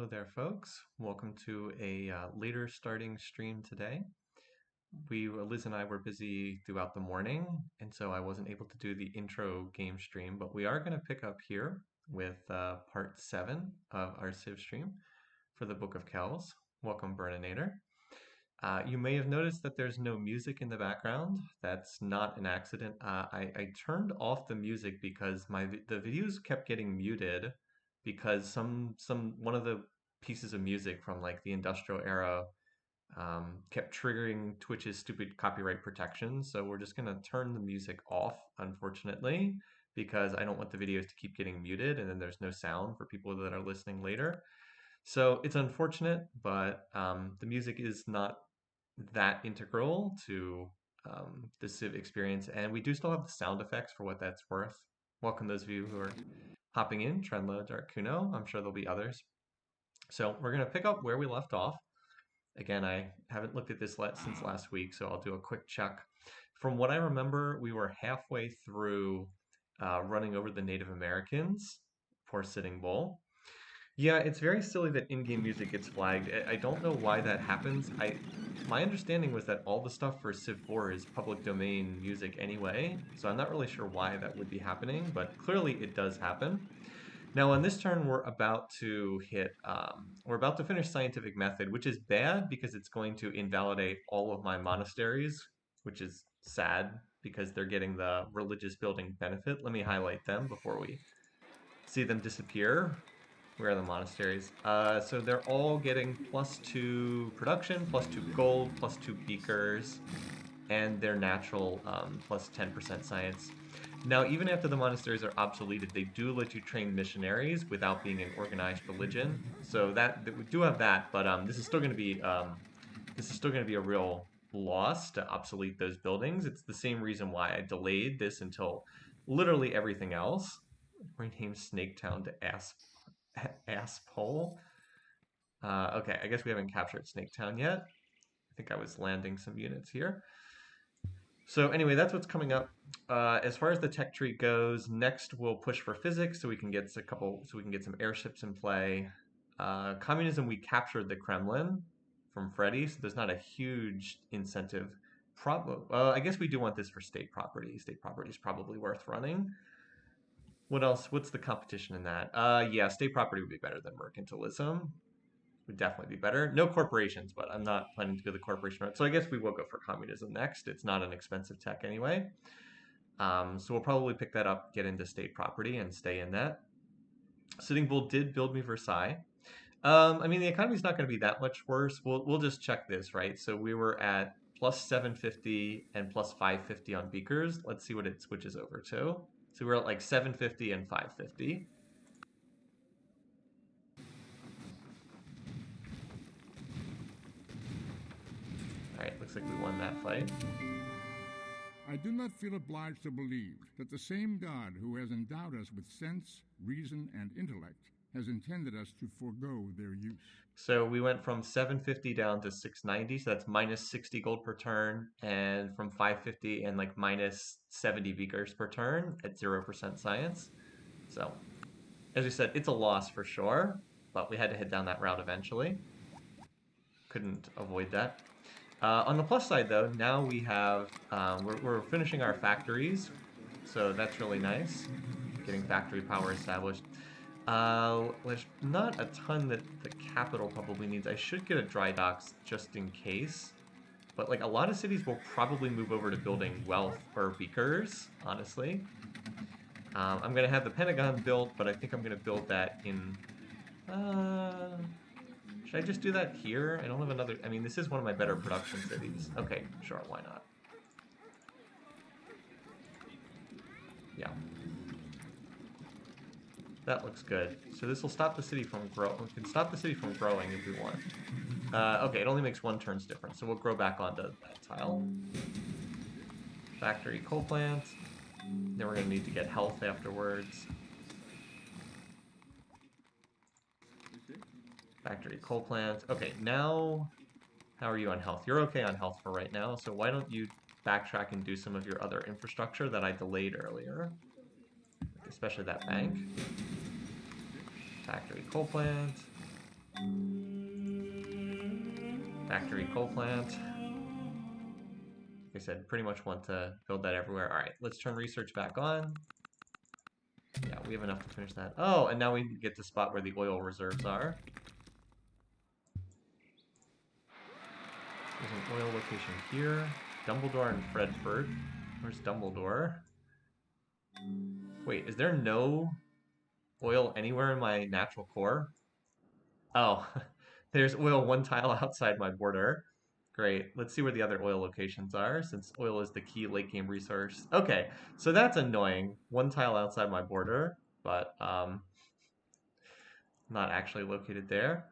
Hello there, folks. Welcome to a later starting stream today. Liz and I were busy throughout the morning, and so I wasn't able to do the intro game stream, but we are going to pick up here with part 7 of our Civ stream for the Book of Kells. Welcome, Burninator. You may have noticed that there's no music in the background. That's not an accident. I turned off the music because the videos kept getting muted because one of the pieces of music from like the industrial era kept triggering Twitch's stupid copyright protection. So we're just gonna turn the music off, unfortunately, because I don't want the videos to keep getting muted and then there's no sound for people that are listening later. So it's unfortunate, but the music is not that integral to the Civ experience, and we do still have the sound effects for what that's worth. Welcome those of you who are hopping in, Trendla, Dark Kuno. I'm sure there'll be others. So we're going to pick up where we left off. Again, I haven't looked at this since last week, so I'll do a quick check. From what I remember, we were halfway through running over the Native Americans. Poor Sitting Bull. Yeah, it's very silly that in-game music gets flagged. I don't know why that happens. My understanding was that all the stuff for Civ 4 is public domain music anyway, so I'm not really sure why that would be happening, but clearly it does happen. Now on this turn we're about to finish Scientific Method, which is bad because it's going to invalidate all of my monasteries, which is sad because they're getting the religious building benefit. Let me highlight them before we see them disappear. Where are the monasteries? So they're all getting +2 production, +2 gold, +2 beakers, and their natural +10% science. Now, even after the monasteries are obsoleted, they do let you train missionaries without being an organized religion. So that we do have that, but this is still going to be a real loss to obsolete those buildings. It's the same reason why I delayed this until literally everything else. Rename Snaketown to Asshole. Okay, I guess we haven't captured Snaketown yet. I think I was landing some units here. So anyway, that's what's coming up. As far as the tech tree goes, next we'll push for physics so we can get some airships in play. Communism, we captured the Kremlin from Freddy, so there's not a huge incentive. I guess we do want this for state property. State property is probably worth running. What else? What's the competition in that? Yeah, state property would be better than mercantilism. Would definitely be better. No corporations, but I'm not planning to go the corporation route. So I guess we will go for communism next. It's not an expensive tech anyway. So we'll probably pick that up, get into state property, and stay in that. Sitting Bull did build me Versailles. I mean, the economy's not going to be that much worse. We'll just check this, right? So we were at +750 and +550 on beakers. Let's see what it switches over to. So we're at like 750 and 550. All right, looks like we won that fight. I do not feel obliged to believe that the same God who has endowed us with sense, reason, and intellect has intended us to forego their use. So we went from 750 down to 690, so that's -60 gold per turn, and from 550 and like -70 beakers per turn at 0% science. So, as we said, it's a loss for sure, but we had to head down that route eventually. Couldn't avoid that. On the plus side, though, now we have we're finishing our factories, so that's really nice. Getting factory power established. There's not a ton that the capital probably needs. I should get a dry docks just in case. But like a lot of cities will probably move over to building wealth or beakers, honestly. I'm going to have the Pentagon built, but I think I'm going to build that in... should I just do that here? I don't have another... I mean, this is one of my better production cities. Okay, sure, why not? Yeah. That looks good. So this will stop the city from growing. We can stop the city from growing if we want. Okay, it only makes 1 turn's difference, so we'll grow back onto that tile. Factory coal plant. Then we're going to need to get health afterwards. Factory coal plant. Okay, now how are you on health? You're okay on health for right now, so why don't you backtrack and do some of your other infrastructure that I delayed earlier. Especially that bank. Factory coal plant. Factory coal plant. Like I said, pretty much want to build that everywhere. All right, let's turn research back on. Yeah, we have enough to finish that. Oh, and now we get to spot where the oil reserves are. There's an oil location here. Dumbledore and Fredford. Where's Dumbledore? Wait, is there no oil anywhere in my natural core? Oh, there's oil one tile outside my border. Great. Let's see where the other oil locations are, since oil is the key late game resource. Okay, so that's annoying. One tile outside my border, but not actually located there.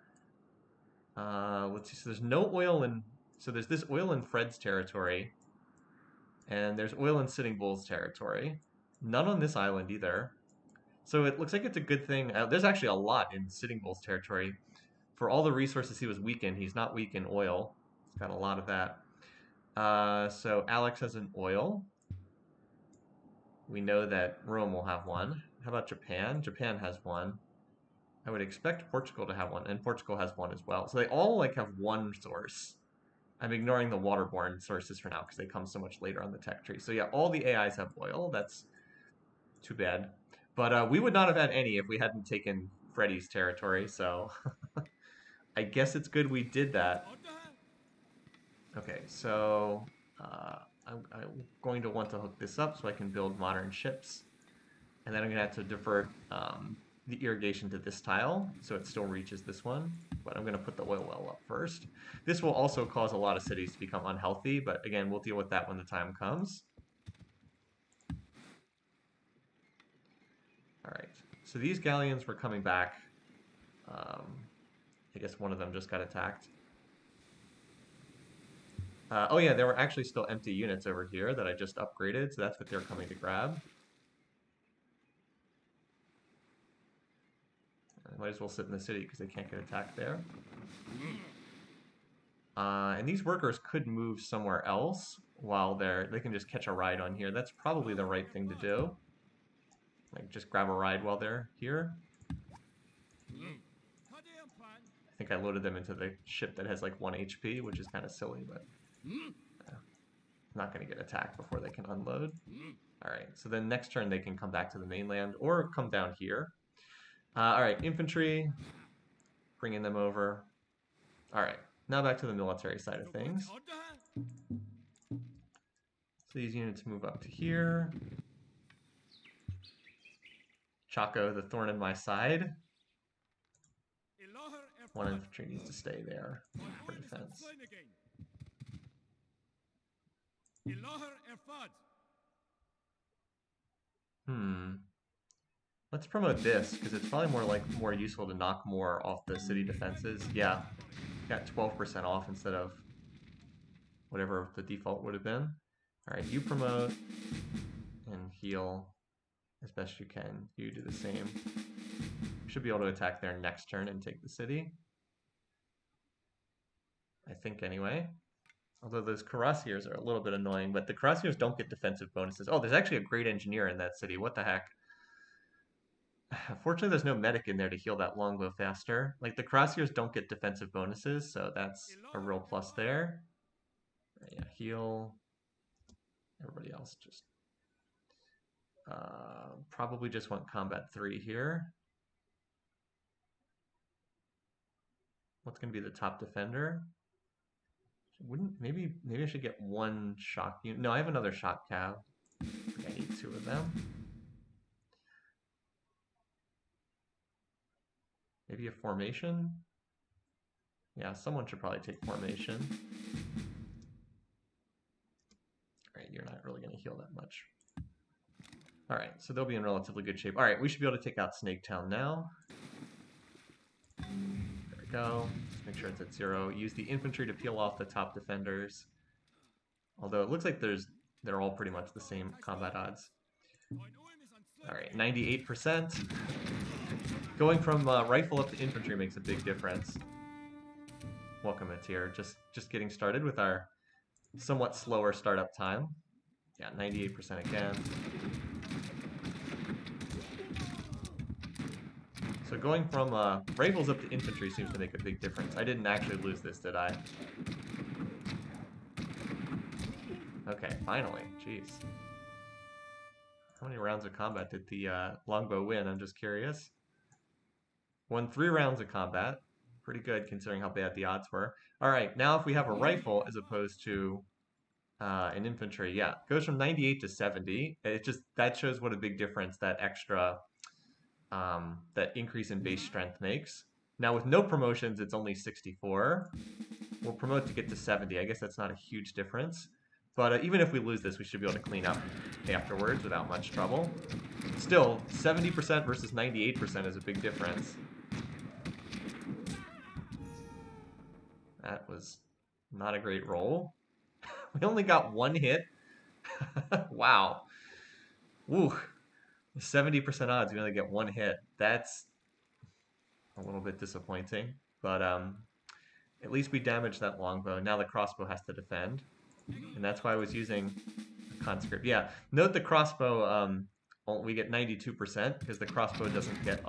Let's see. So there's no oil in. So there's this oil in Fred's territory, and there's oil in Sitting Bull's territory. None on this island either. So it looks like it's a good thing. There's actually a lot in Sitting Bull's territory. For all the resources he was weak in, he's not weak in oil. He's got a lot of that. So Alex has an oil. We know that Rome will have one. How about Japan? Japan has one. I would expect Portugal to have one, and Portugal has one as well. So they all like have one source. I'm ignoring the waterborne sources for now because they come so much later on the tech tree. So yeah, all the AIs have oil. That's too bad. But we would not have had any if we hadn't taken Freddy's territory, so I guess it's good we did that. Okay, so I'm going to want to hook this up so I can build modern ships. And then I'm going to have to divert the irrigation to this tile so it still reaches this one. But I'm going to put the oil well up first. This will also cause a lot of cities to become unhealthy, but again, we'll deal with that when the time comes. All right, so these galleons were coming back. I guess one of them just got attacked. Oh yeah, there were actually still empty units over here that I just upgraded, so that's what they're coming to grab. I might as well sit in the city because they can't get attacked there. And these workers could move somewhere else while they can just catch a ride on here. That's probably the right thing to do. Like, just grab a ride while they're here. I think I loaded them into the ship that has like 1 HP, which is kind of silly, but not going to get attacked before they can unload. All right, so then next turn they can come back to the mainland or come down here. All right, infantry, bringing them over. All right, now back to the military side of things. So these units move up to here. Chaco, the thorn in my side. One infantry needs to stay there for defense. Let's promote this, because it's probably more useful to knock more off the city defenses. Yeah, got 12% off instead of whatever the default would have been. All right, you promote and heal as best you can. You do the same. Should be able to attack there next turn and take the city. I think anyway. Although those cuirassiers are a little bit annoying, but the cuirassiers don't get defensive bonuses. Oh, there's actually a great engineer in that city. What the heck? Fortunately, there's no medic in there to heal that longbow faster. Like, the cuirassiers don't get defensive bonuses, so that's a real plus there. Yeah, heal. Everybody else just... probably just want combat 3 here. What's going to be the top defender? Maybe I should get 1 shock unit. No, I have another shock cav. I need 2 of them. Maybe a formation? Yeah, someone should probably take formation. All right, you're not really going to heal that much. All right, so they'll be in relatively good shape. All right, we should be able to take out Snaketown now. There we go. Just make sure it's at 0. Use the infantry to peel off the top defenders. Although it looks like they're all pretty much the same combat odds. All right, 98%. Going from rifle up to infantry makes a big difference. Welcome, Atir. Just getting started with our somewhat slower startup time. Yeah, 98% again. So going from rifles up to infantry seems to make a big difference. I didn't actually lose this, did I? Okay, finally. Jeez. How many rounds of combat did the longbow win? I'm just curious. Won 3 rounds of combat. Pretty good considering how bad the odds were. All right, now if we have a rifle as opposed to an infantry, yeah, goes from 98 to 70. That shows what a big difference that extra that increase in base strength makes. Now with no promotions, it's only 64. We'll promote to get to 70. I guess that's not a huge difference. But even if we lose this, we should be able to clean up afterwards without much trouble. Still, 70% versus 98% is a big difference. That was not a great roll. We only got 1 hit. Wow. Woo. 70% odds we only get 1 hit. That's a little bit disappointing. But at least we damaged that longbow. Now the crossbow has to defend. And that's why I was using a conscript. Yeah, note the crossbow, we get 92% because the crossbow doesn't get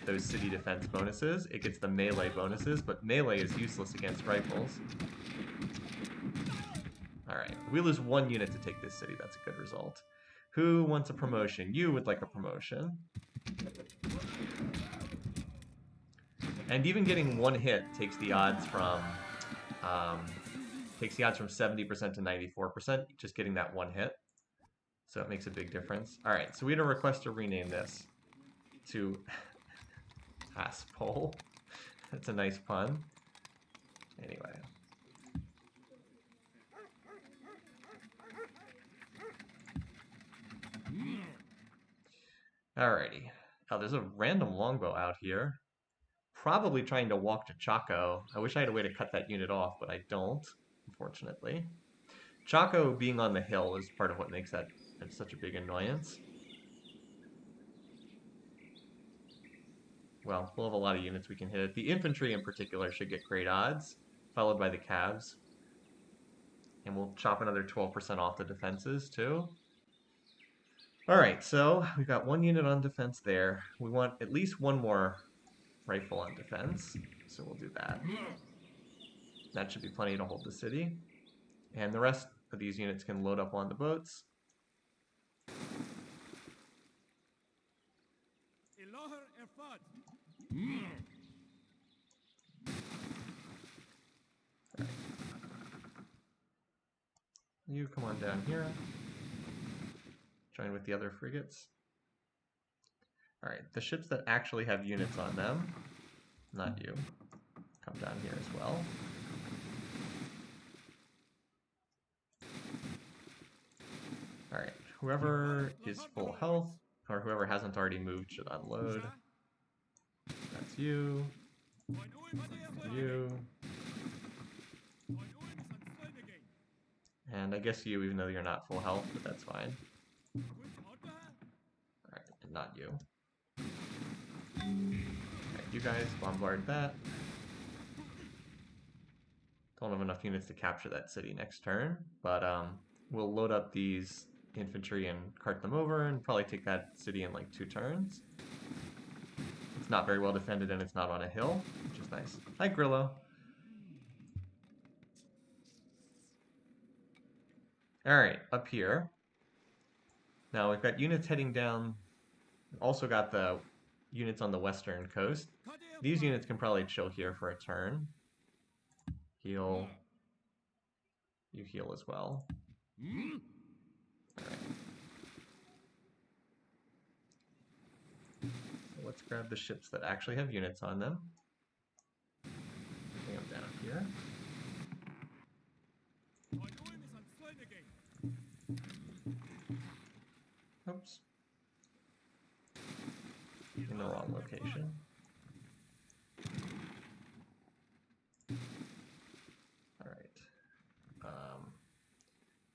those city defense bonuses. It gets the melee bonuses, but melee is useless against rifles. Alright, we lose 1 unit to take this city. That's a good result. Who wants a promotion? You would like a promotion. And even getting 1 hit takes the odds from 70% to 94%, just getting that 1 hit. So it makes a big difference. All right, so we had a request to rename this to Asspole. That's a nice pun. Anyway. Alrighty. Oh, there's a random longbow out here. Probably trying to walk to Chaco. I wish I had a way to cut that unit off, but I don't, unfortunately. Chaco being on the hill is part of what makes that such a big annoyance. Well, we'll have a lot of units we can hit. The infantry in particular should get great odds, followed by the calves. And we'll chop another 12% off the defenses, too. Alright, so we've got 1 unit on defense there. We want at least 1 more rifle on defense, so we'll do that. That should be plenty to hold the city. And the rest of these units can load up on the boats. Right. You come on down here. Join with the other frigates. Alright, the ships that actually have units on them, not you, come down here as well. Alright, whoever is full health, or whoever hasn't already moved should unload. That's you. You. And I guess you, even though you're not full health, but that's fine. Alright, and not you. Alright, you guys bombard that. Don't have enough units to capture that city next turn, but we'll load up these infantry and cart them over and probably take that city in like 2 turns. It's not very well defended and it's not on a hill, which is nice. Hi, Grillo. Alright, up here. Now we've got units heading down. We've also got the units on the western coast. These units can probably chill here for a turn. Heal. You heal as well. Alright. Let's grab the ships that actually have units on them. Bring them down here. Oops. In the wrong location. Alright.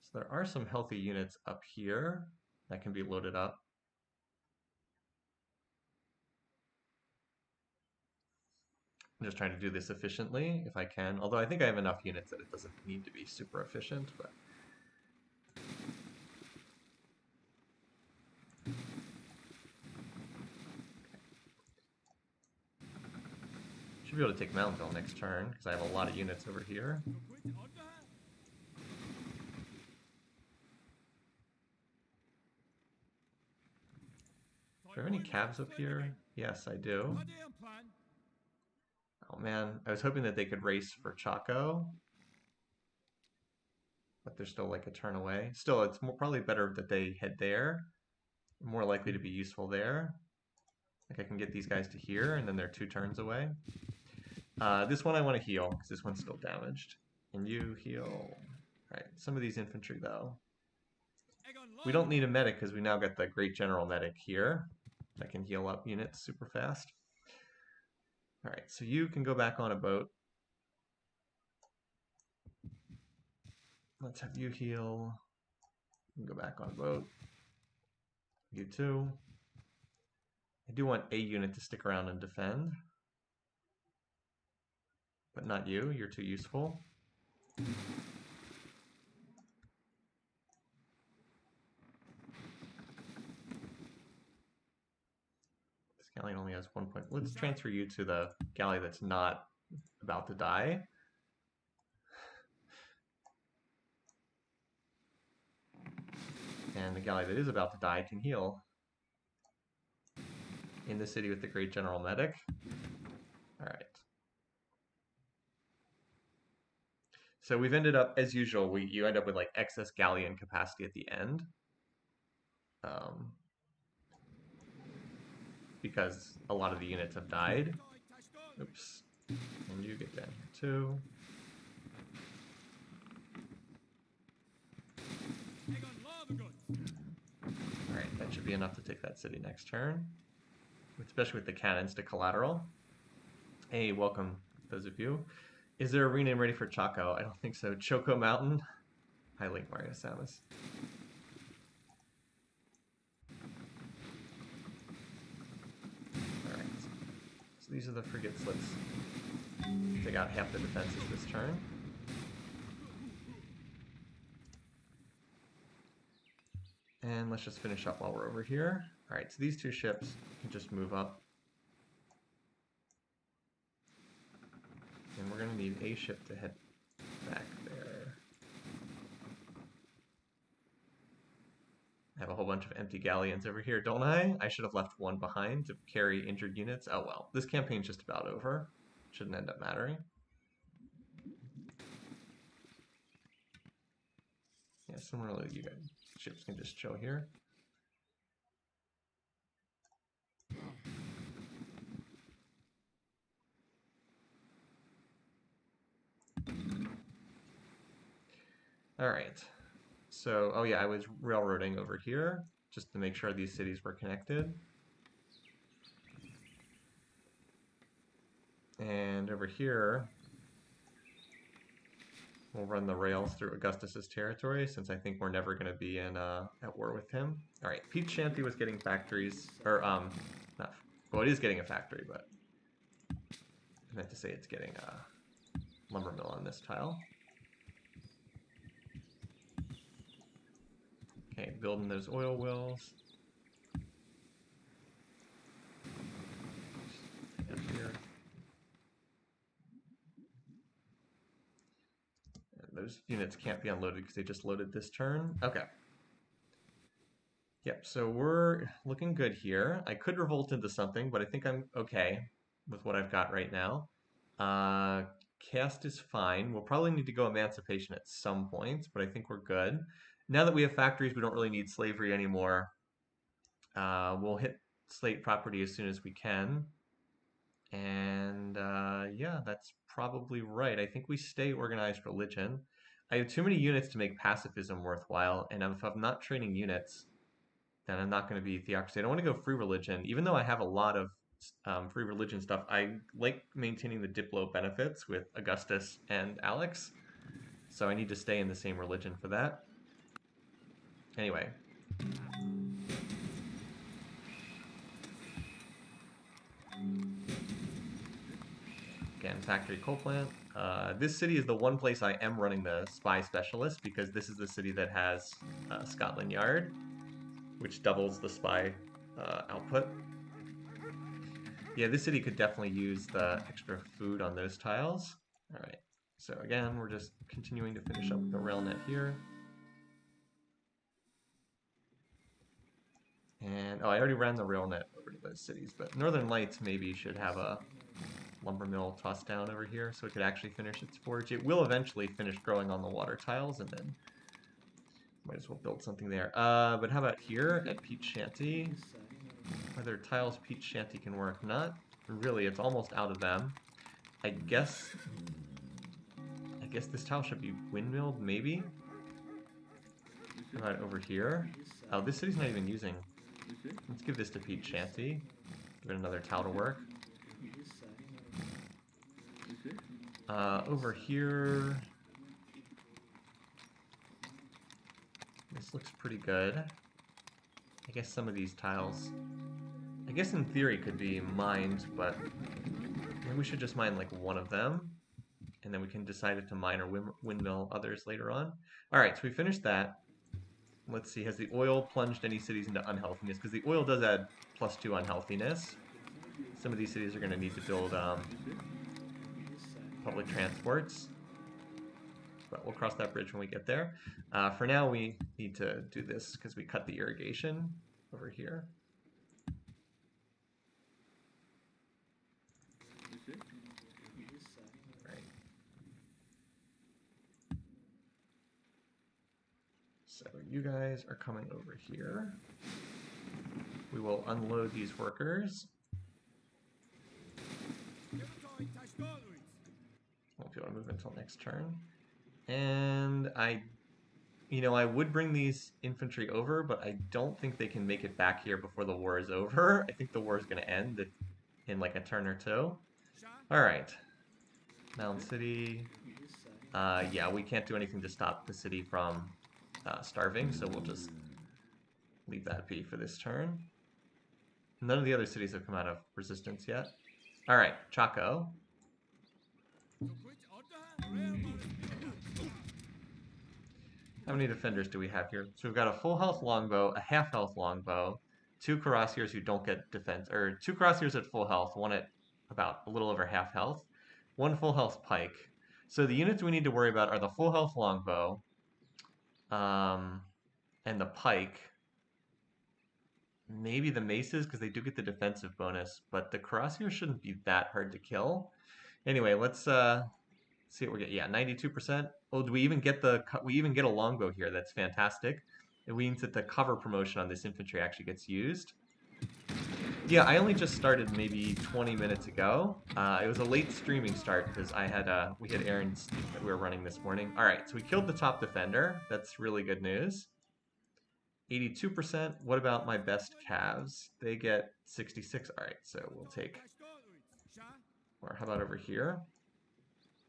So there are some healthy units up here that can be loaded up. I'm just trying to do this efficiently if I can, although I think I have enough units that it doesn't need to be super efficient, but Should be able to take Mountainville next turn, because I have a lot of units over here. Do I have any cabs up here? Yes, I do. Oh man, I was hoping that they could race for Chaco. But they're still like a turn away. Still, it's probably better that they head there. More likely to be useful there. Like I can get these guys to here, and then they're 2 turns away. This one I want to heal, because this one's still damaged. And you heal. Alright, some of these infantry, though. We don't need a medic, because we now got the Great General Medic here. That can heal up units super fast. Alright, so you can go back on a boat. Let's have you heal. You can go back on a boat. You too. I do want a unit to stick around and defend. But not you, you're too useful. This galley only has 1 point. Let's transfer you to the galley that's not about to die. And the galley that is about to die can heal. In the city with the Great General Medic. Alright. So we've ended up, as usual, you end up with like excess galleon capacity at the end. Because a lot of the units have died. Oops. And you get down here too. Alright, that should be enough to take that city next turn. Especially with the cannons to collateral. Hey, welcome, those of you. Is there a rename ready for Chaco? I don't think so. Choco Mountain? Hi, Link Mario Samus. Alright. So these are the frigates. Let's take out half the defenses this turn. And let's just finish up while we're over here. Alright, so these 2 ships can just move up. And we're going to need a ship to head back there. I have a whole bunch of empty galleons over here, don't I? I should have left one behind to carry injured units. Oh well, this campaign's just about over. Shouldn't end up mattering. Yeah, similarly, you guys, ships can just chill here. Alright, so, oh yeah, I was railroading over here, just to make sure these cities were connected. And over here, we'll run the rails through Augustus's territory, since I think we're never going to be in at war with him. Alright, Peach Shanty was getting factories, or, not, well, it is getting a factory, but I meant to say it's getting a lumber mill on this tile. Okay, building those oil wells. Up here. And those units can't be unloaded because they just loaded this turn. Okay. Yep, so we're looking good here. I could revolt into something, but I think I'm okay with what I've got right now. Caste is fine. We'll probably need to go Emancipation at some point, but I think we're good. Now that we have factories, we don't really need slavery anymore. We'll hit slate property as soon as we can. And yeah, that's probably right. I think we stay organized religion. I have too many units to make pacifism worthwhile, and if I'm not training units, then I'm not going to be theocracy. I don't want to go free religion, even though I have a lot of free religion stuff. I like maintaining the Diplo benefits with Augustus and Alex, so I need to stay in the same religion for that. Anyway. Again, factory coal plant. This city is the one place I am running the spy specialist, because this is the city that has Scotland Yard, which doubles the spy output. Yeah, this city could definitely use the extra food on those tiles. All right. So again, we're just continuing to finish up the rail net here. And, oh, I already ran the rail net over to those cities, but Northern Lights maybe should have a lumber mill tossed down over here so it could actually finish its forge. It will eventually finish growing on the water tiles, and then might as well build something there. But how about here at Peach Shanty? Are there tiles Peach Shanty can work? Not really, it's almost out of them. I guess this tile should be windmilled, maybe? How about over here? Oh, this city's not even using. Let's give this to Peach Shanty. Give it another tile to work. Over here, this looks pretty good. I guess some of these tiles, I guess in theory could be mined, but maybe we should just mine like one of them, and then we can decide if to mine or windmill others later on. All right, so we finished that. Let's see, has the oil plunged any cities into unhealthiness? Because the oil does add +2 unhealthiness. Some of these cities are going to need to build public transports, but we'll cross that bridge when we get there. For now, we need to do this because we cut the irrigation over here. Right. So you guys are coming over here. We will unload these workers. Won't be able to move until next turn. And I would bring these infantry over, but I don't think they can make it back here before the war is over. I think the war is going to end in like a turn or two. All right. Mound City. Yeah, we can't do anything to stop the city from starving, so we'll just leave that be for this turn. None of the other cities have come out of resistance yet. All right, Chaco. How many defenders do we have here? So we've got a full health longbow, a half health longbow, 2 cuirassiers who don't get defense, or 2 cuirassiers at full health, one at about a little over half health, 1 full health pike. So the units we need to worry about are the full health longbow, and the pike. Maybe the maces, because they do get the defensive bonus, but the cuirassiers shouldn't be that hard to kill. Anyway, let's see what we get. Yeah, 92%. Oh, do we even get a longbow here? That's fantastic. It means that the cover promotion on this infantry actually gets used. Yeah, I only just started maybe 20 minutes ago. It was a late streaming start because we had errands that we were running this morning. All right, so we killed the top defender. That's really good news. 82%. What about my best calves? They get 66. All right, so we'll take. Or how about over here?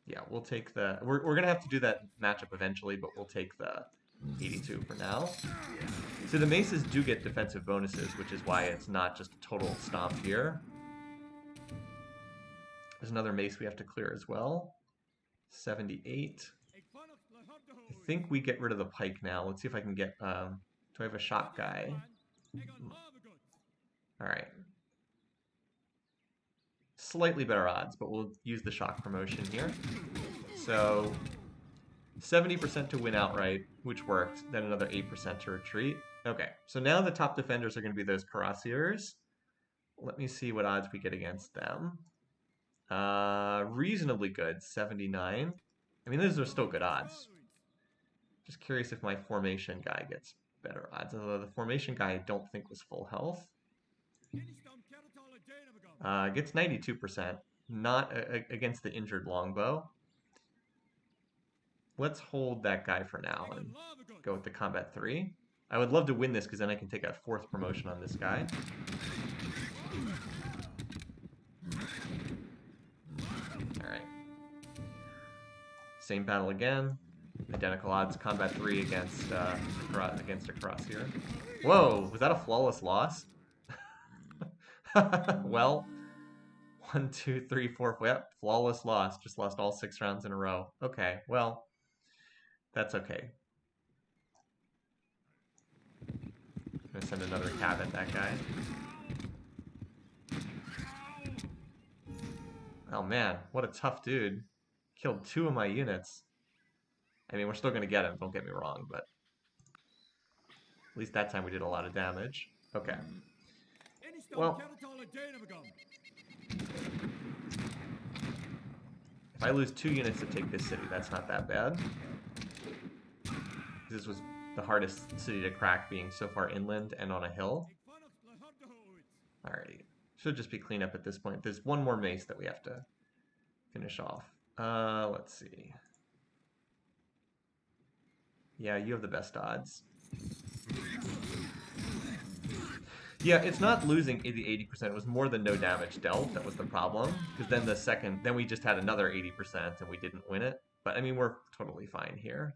Yeah, we'll take the. We're gonna have to do that matchup eventually, but we'll take the 82 for now. So the maces do get defensive bonuses, which is why it's not just a total stomp here. There's another mace we have to clear as well. 78. I think we get rid of the pike now. Let's see if I can get. Do I have a shock guy? All right. Slightly better odds, but we'll use the shock promotion here. So 70% to win outright, which worked, then another 8% to retreat. Okay, so now the top defenders are going to be those cuirassiers. Let me see what odds we get against them. Reasonably good, 79. I mean, those are still good odds. Just curious if my formation guy gets better odds, although the formation guy I don't think was full health. Gets 92%, not against the injured longbow. Let's hold that guy for now and go with the combat 3. I would love to win this because then I can take a 4th promotion on this guy. Alright. Same battle again. Identical odds, combat 3 against a cuirassier. Whoa, was that a flawless loss? Well, 1, 2, 3, 4. Yep, flawless loss. Just lost all 6 rounds in a row. Okay, well, that's okay. I'm gonna send another cab at that guy. Oh man, what a tough dude. Killed 2 of my units. I mean, we're still gonna get him, don't get me wrong, but at least that time we did a lot of damage. Okay. Well, if I lose 2 units to take this city, that's not that bad. This was the hardest city to crack, being so far inland and on a hill. Alrighty. Should just be cleanup at this point. There's one more mace that we have to finish off. Let's see. Yeah, you have the best odds. Yeah, it's not losing the 80%. It was more than no damage dealt. That was the problem. Because then we just had another 80% and we didn't win it. But I mean, we're totally fine here.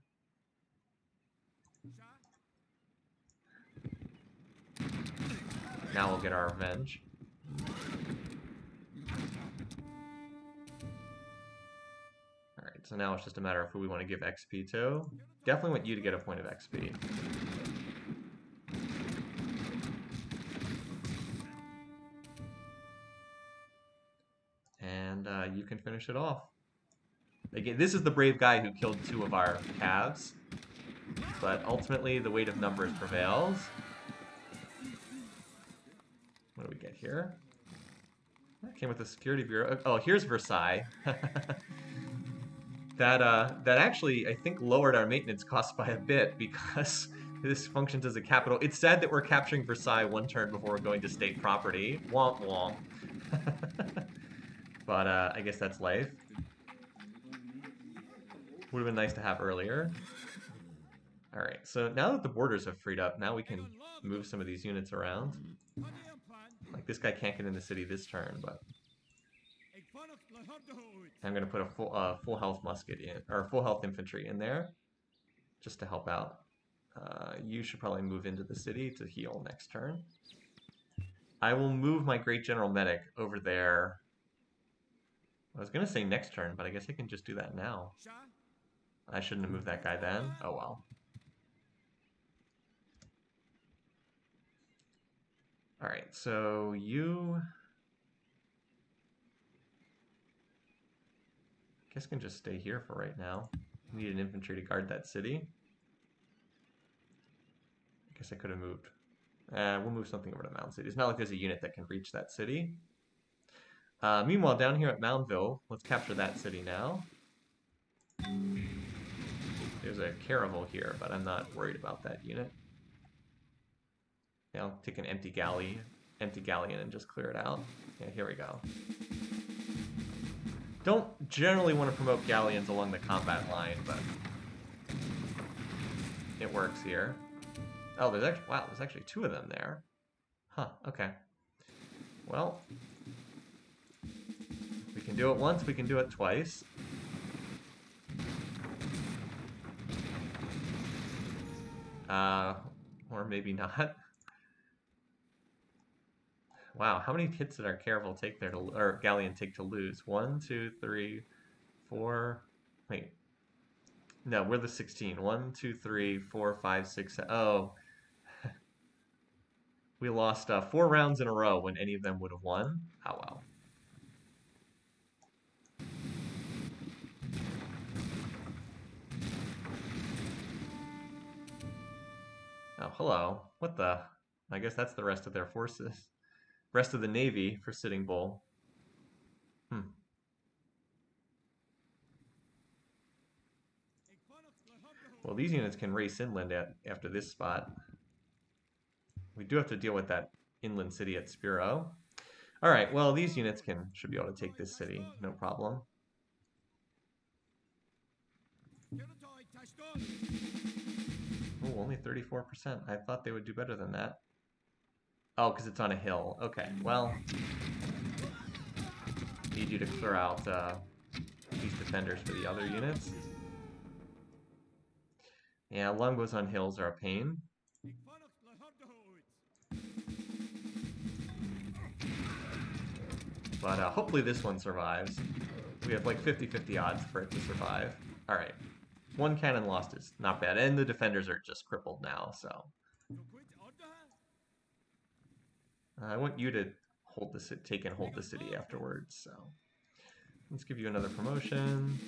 Now we'll get our revenge. Alright, so now it's just a matter of who we want to give XP to. Definitely want you to get a point of XP. And you can finish it off. Again, this is the brave guy who killed 2 of our calves. But ultimately, the weight of numbers prevails. What do we get here? That came with the security bureau. Oh, here's Versailles. That actually, I think, lowered our maintenance costs by a bit because this functions as a capital. It's sad that we're capturing Versailles 1 turn before we're going to state property. Womp womp. But I guess that's life. Would have been nice to have earlier. Alright, so now that the borders have freed up, now we can move some of these units around. Like, this guy can't get in the city this turn, but I'm going to put a full health musket in, or full health infantry in there, just to help out. You should probably move into the city to heal next turn. I will move my Great General Medic over there. I was going to say next turn, but I guess I can just do that now. I shouldn't have moved that guy then. Oh well. Alright, so you... I guess can just stay here for right now. Need an infantry to guard that city. I guess I could have moved. We'll move something over to Mound City. It's not like there's a unit that can reach that city. Meanwhile, down here at Moundville, let's capture that city now. There's a caravel here, but I'm not worried about that unit. Yeah, I'll take an empty galleon and just clear it out. Yeah, here we go. Don't generally want to promote galleons along the combat line, but it works here. Oh, there's actually 2 of them there. Huh, okay. Well, we can do it once, we can do it twice. Or maybe not. Wow, how many hits did our caravel take there or galleon take to lose? 1, 2, 3, 4. Wait. No, we're the 16. 1, 2, 3, 4, 5, 6. Oh. We lost 4 rounds in a row when any of them would have won. Oh well. Oh, hello. What the? I guess that's the rest of their forces. Rest of the Navy for Sitting Bull. Well, these units can race inland after this spot. We do have to deal with that inland city at Spiro. Alright, well, these units should be able to take this city, no problem. Oh, only 34%. I thought they would do better than that. Oh, because it's on a hill. Okay, well, need you to clear out these defenders for the other units. Yeah, longbows on hills are a pain. But hopefully this one survives. We have like 50-50 odds for it to survive. Alright. 1 cannon lost is not bad. And the defenders are just crippled now, so... I want you to hold the city afterwards, so... Let's give you another promotion.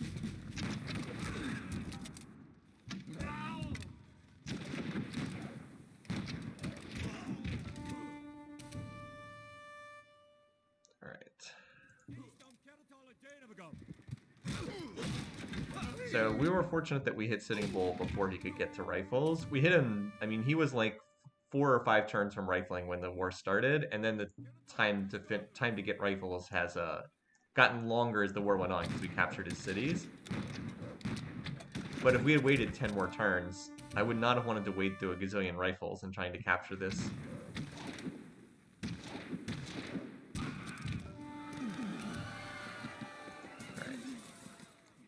So we were fortunate that we hit Sitting Bull before he could get to rifles. We hit him, I mean, he was like 4 or 5 turns from rifling when the war started, and then the time to get rifles has gotten longer as the war went on because we captured his cities. But if we had waited 10 more turns, I would not have wanted to wade through a gazillion rifles and trying to capture this.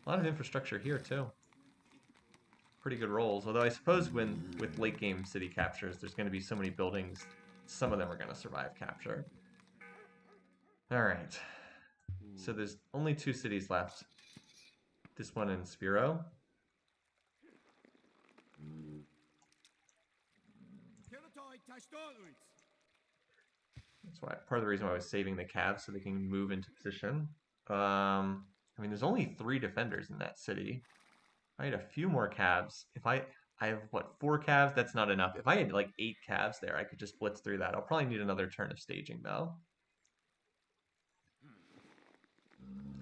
A lot of infrastructure here, too. Pretty good rolls. Although I suppose with late game city captures, there's going to be so many buildings, some of them are going to survive capture. Alright. So there's only 2 cities left. This one and Spiro. That's why part of the reason why I was saving the Cavs so they can move into position. I mean, there's only 3 defenders in that city. I had a few more Cavs. If I have, what, 4 Cavs? That's not enough. If I had, like, 8 Cavs there, I could just blitz through that. I'll probably need another turn of staging, though.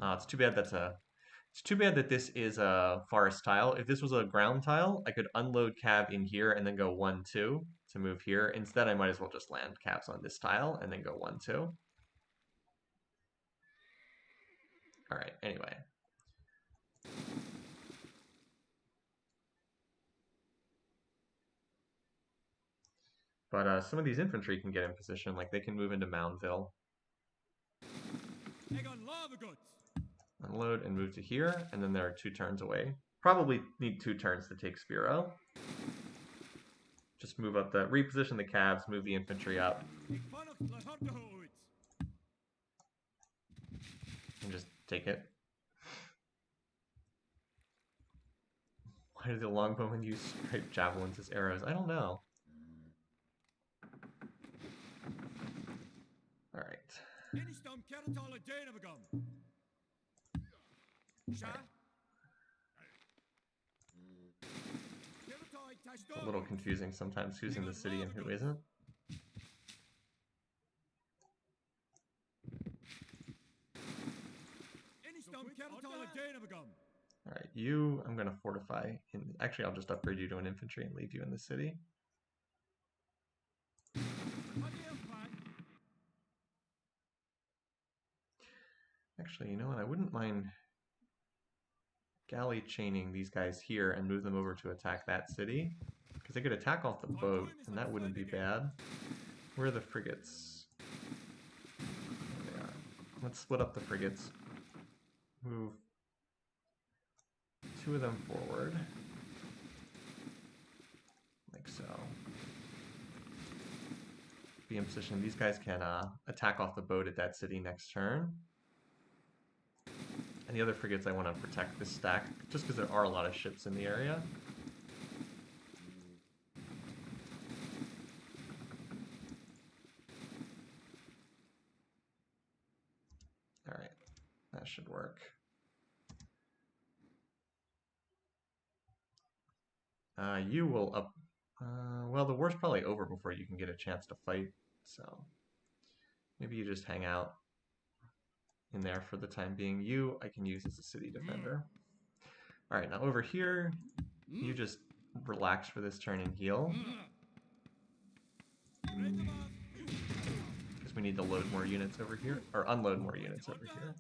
It's too bad It's too bad that this is a forest tile. If this was a ground tile, I could unload Cav in here and then go 1-2 to move here. Instead, I might as well just land Cavs on this tile and then go 1-2. Alright, anyway. But some of these infantry can get in position, like they can move into Moundville. Unload and move to here, and then they're 2 turns away. Probably need 2 turns to take Spiro. Just move up reposition the Cavs, move the infantry up. And just take it. Why do the longbowmen use striped javelins as arrows? I don't know. Alright. A little confusing sometimes who's in the city and who isn't. Alright, you, I'm going to fortify. Actually, I'll just upgrade you to an infantry and leave you in the city. Actually, you know what? I wouldn't mind galley chaining these guys here and move them over to attack that city. Because they could attack off the boat, and that wouldn't be bad. Where are the frigates? There they are. Let's split up the frigates. Move 2 of them forward. Like so. Be in position. These guys can attack off the boat at that city next turn. And the other frigates, I want to protect this stack, just because there are a lot of ships in the area. Alright, that should work. You will up... well, the war's probably over before you can get a chance to fight, so... maybe you just hang out in there for the time being. You, I can use as a city defender. Alright, now over here, you just relax for this turn and heal. Because we need to load more units over here, or unload more units over here.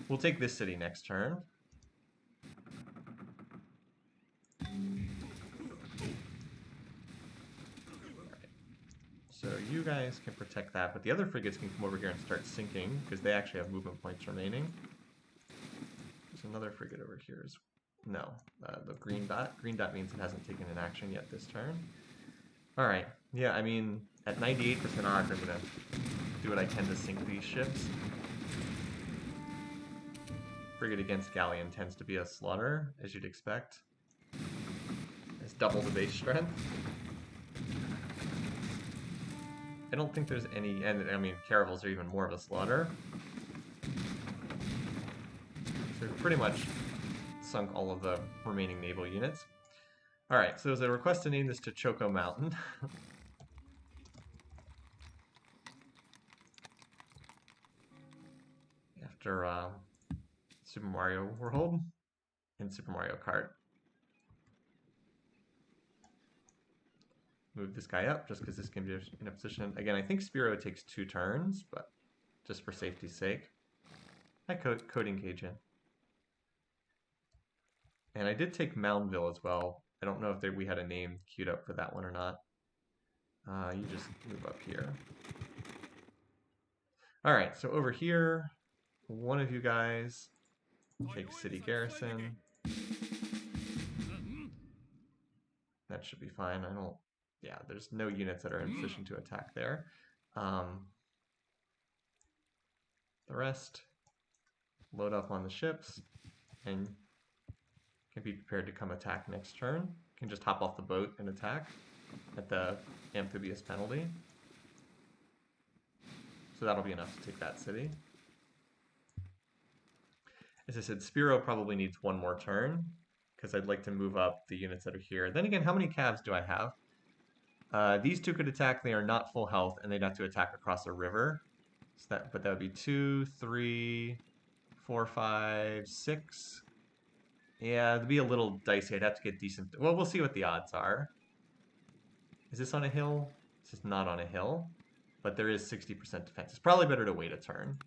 We'll take this city next turn. So you guys can protect that, but the other frigates can come over here and start sinking, because they actually have movement points remaining. There's another frigate over here. No, the green dot. Green dot means it hasn't taken an action yet this turn. Alright, yeah, I mean, at 98% odds, I'm going to do what I can to sink these ships. Frigate against galleon tends to be a slaughter, as you'd expect. It's double the base strength. I don't think there's any, and I mean, caravels are even more of a slaughter. pretty much sunk all of the remaining naval units. Alright, so there's a request to name this to Choco Mountain. After Super Mario World and Super Mario Kart. Move this guy up just because this can be in a position. Again, I think Spiro takes 2 turns, but just for safety's sake. Hi, Coding Cajun. And I did take Moundville as well. I don't know if we had a name queued up for that one or not. You just move up here. Alright, so over here, one of you guys take City Garrison. That should be fine. Yeah, there's no units that are in position to attack there. The rest, load up on the ships, and can be prepared to come attack next turn. You can just hop off the boat and attack at the amphibious penalty. So that'll be enough to take that city. As I said, Spiro probably needs one more turn, because I'd like to move up the units that are here. Then again, how many calves do I have? These 2 could attack, they are not full health, and they'd have to attack across a river. So but that would be 2, 3, 4, 5, 6. Yeah, it'd be a little dicey. I'd have to get decent... Well, we'll see what the odds are. Is this on a hill? This is not on a hill, but there is 60% defense. It's probably better to wait a turn.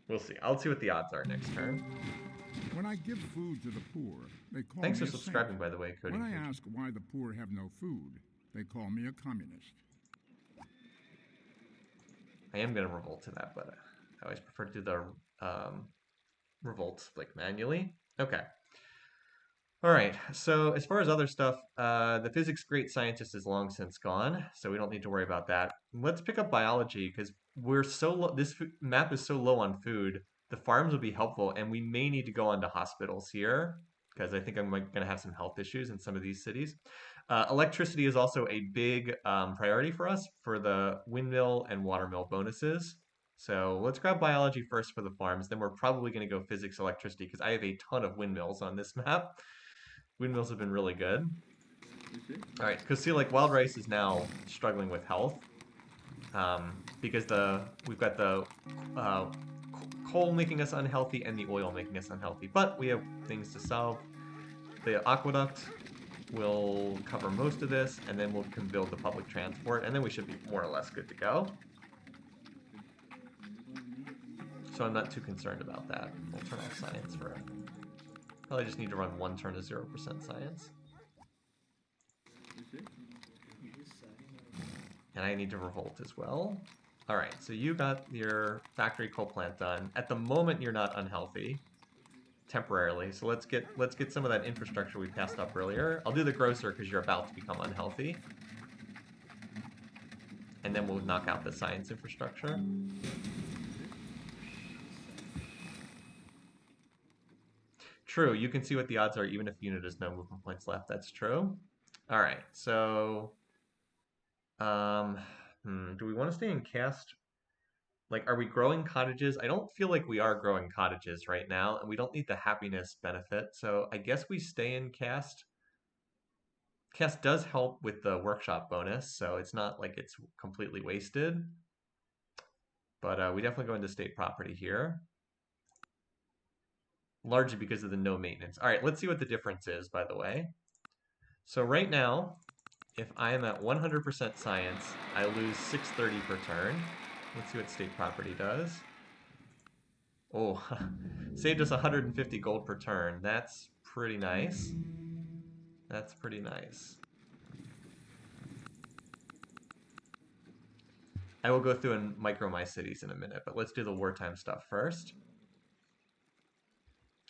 We'll see. I'll see what the odds are next turn. When I give food to the poor, they call Thanks me for a subscribing, saint. by the way, Cody. When I ask why the poor have no food, they call me a communist. I am going to revolt to that, but I always prefer to do the revolt like manually. Okay. All right, so as far as other stuff, the physics great scientist is long since gone, so we don't need to worry about that. Let's pick up biology, because we're so low, this map is so low on food, the farms will be helpful, and we may need to go on to hospitals here, because I think I'm going to have some health issues in some of these cities. Electricity is also a big priority for us for the windmill and watermill bonuses. So let's grab biology first for the farms, then we're probably going to go physics electricity, because I have a ton of windmills on this map. Windmills have been really good. Alright, because see, like, Wild Rice is now struggling with health. Because we've got the coal making us unhealthy and the oil making us unhealthy. But we have things to solve. The aqueduct will cover most of this, and then we can build the public transport, and then we should be more or less good to go. So I'm not too concerned about that. We'll turn off science for it. Probably just need to run 1 turn of 0% science. And I need to revolt as well. Alright, so you got your factory coal plant done. At the moment you're not unhealthy. Temporarily. So let's get some of that infrastructure we passed up earlier. I'll do the grocer because you're about to become unhealthy. And then we'll knock out the science infrastructure. True, you can see what the odds are even if the unit has no movement points left. That's true. Alright, so... do we want to stay in cast? Like, are we growing cottages? I don't feel like we are growing cottages right now, and we don't need the happiness benefit, so I guess we stay in cast. Cast does help with the workshop bonus, so it's not like it's completely wasted. But we definitely go into state property here. Largely because of the no maintenance. All right, let's see what the difference is, by the way. So right now, if I am at 100% science, I lose 630 per turn. Let's see what state property does. Oh, saved us 150 gold per turn. That's pretty nice. That's pretty nice. I will go through and micro my cities in a minute, but let's do the wartime stuff first.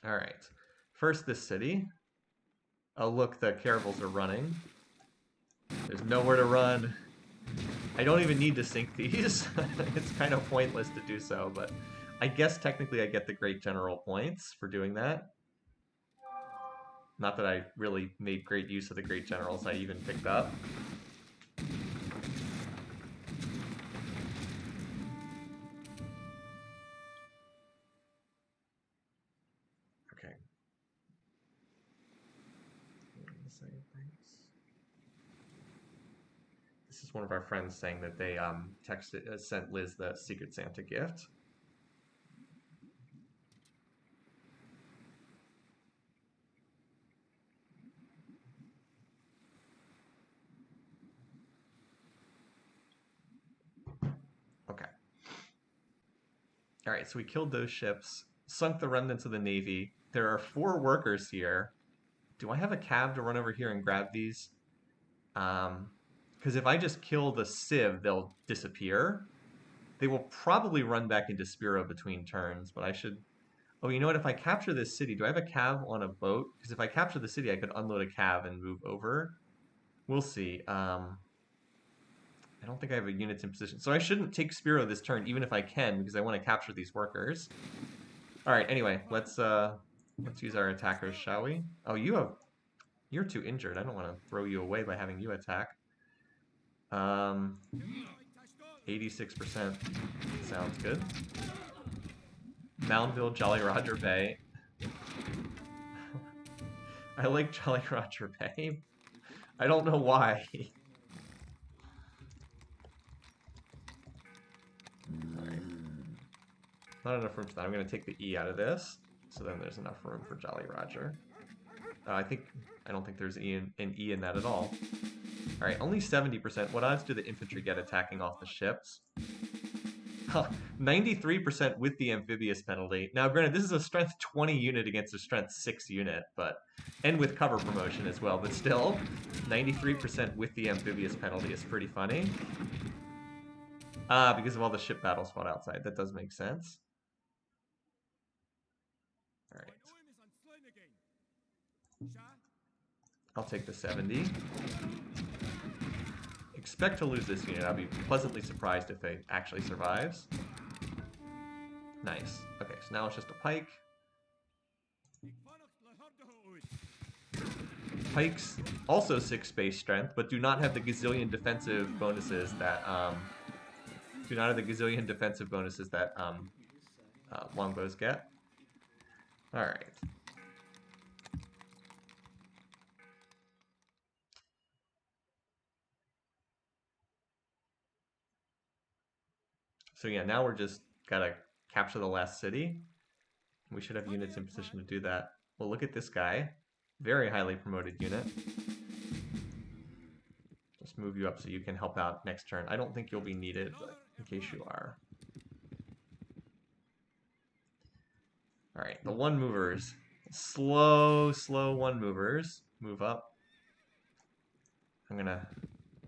All right. First, this city. Oh, look, the caravels are running. There's nowhere to run. I don't even need to sink these. It's kind of pointless to do so, but I guess technically I get the Great General points for doing that. Not that I really made great use of the Great Generals I even picked up. This is one of our friends saying that they sent Liz the Secret Santa gift. Okay. All right, so we killed those ships, sunk the remnants of the Navy. There are 4 workers here. Do I have a cab to run over here and grab these? Because if I just kill the Civ, they'll disappear. They will probably run back into Spiro between turns, but I should... Oh, you know what? If I capture this city, do I have a cab on a boat? Because if I capture the city, I could unload a cab and move over. We'll see. I don't think I have a units in position. So I shouldn't take Spiro this turn, even if I can, because I want to capture these workers. All right, anyway, let's use our attackers, shall we? Oh, you're too injured. I don't want to throw you away by having you attack. 86% sounds good. Moundville, Jolly Roger Bay. I like Jolly Roger Bay. I don't know why. Alright. Not enough room for that. I'm going to take the E out of this, so then there's enough room for Jolly Roger. I don't think there's an E in that at all. Alright, only 70%. What odds do the infantry get attacking off the ships? 93% with the amphibious penalty. Now, granted, this is a strength 20 unit against a strength 6 unit, and with cover promotion as well, but still, 93% with the amphibious penalty is pretty funny. Because of all the ship battles fought outside. That does make sense. Alright. I'll take the 70. Expect to lose this unit. I'll be pleasantly surprised if it actually survives. Nice. Okay, so now it's just a pike. Pikes also 6 space strength, but do not have the gazillion defensive bonuses that longbows get. All right. So yeah, now we're just gotta capture the last city. We should have units in position to do that. Well, look at this guy. Very highly promoted unit. Just move you up so you can help out next turn. I don't think you'll be needed, but in case you are. Alright, the one movers. Slow one movers. Move up. I'm gonna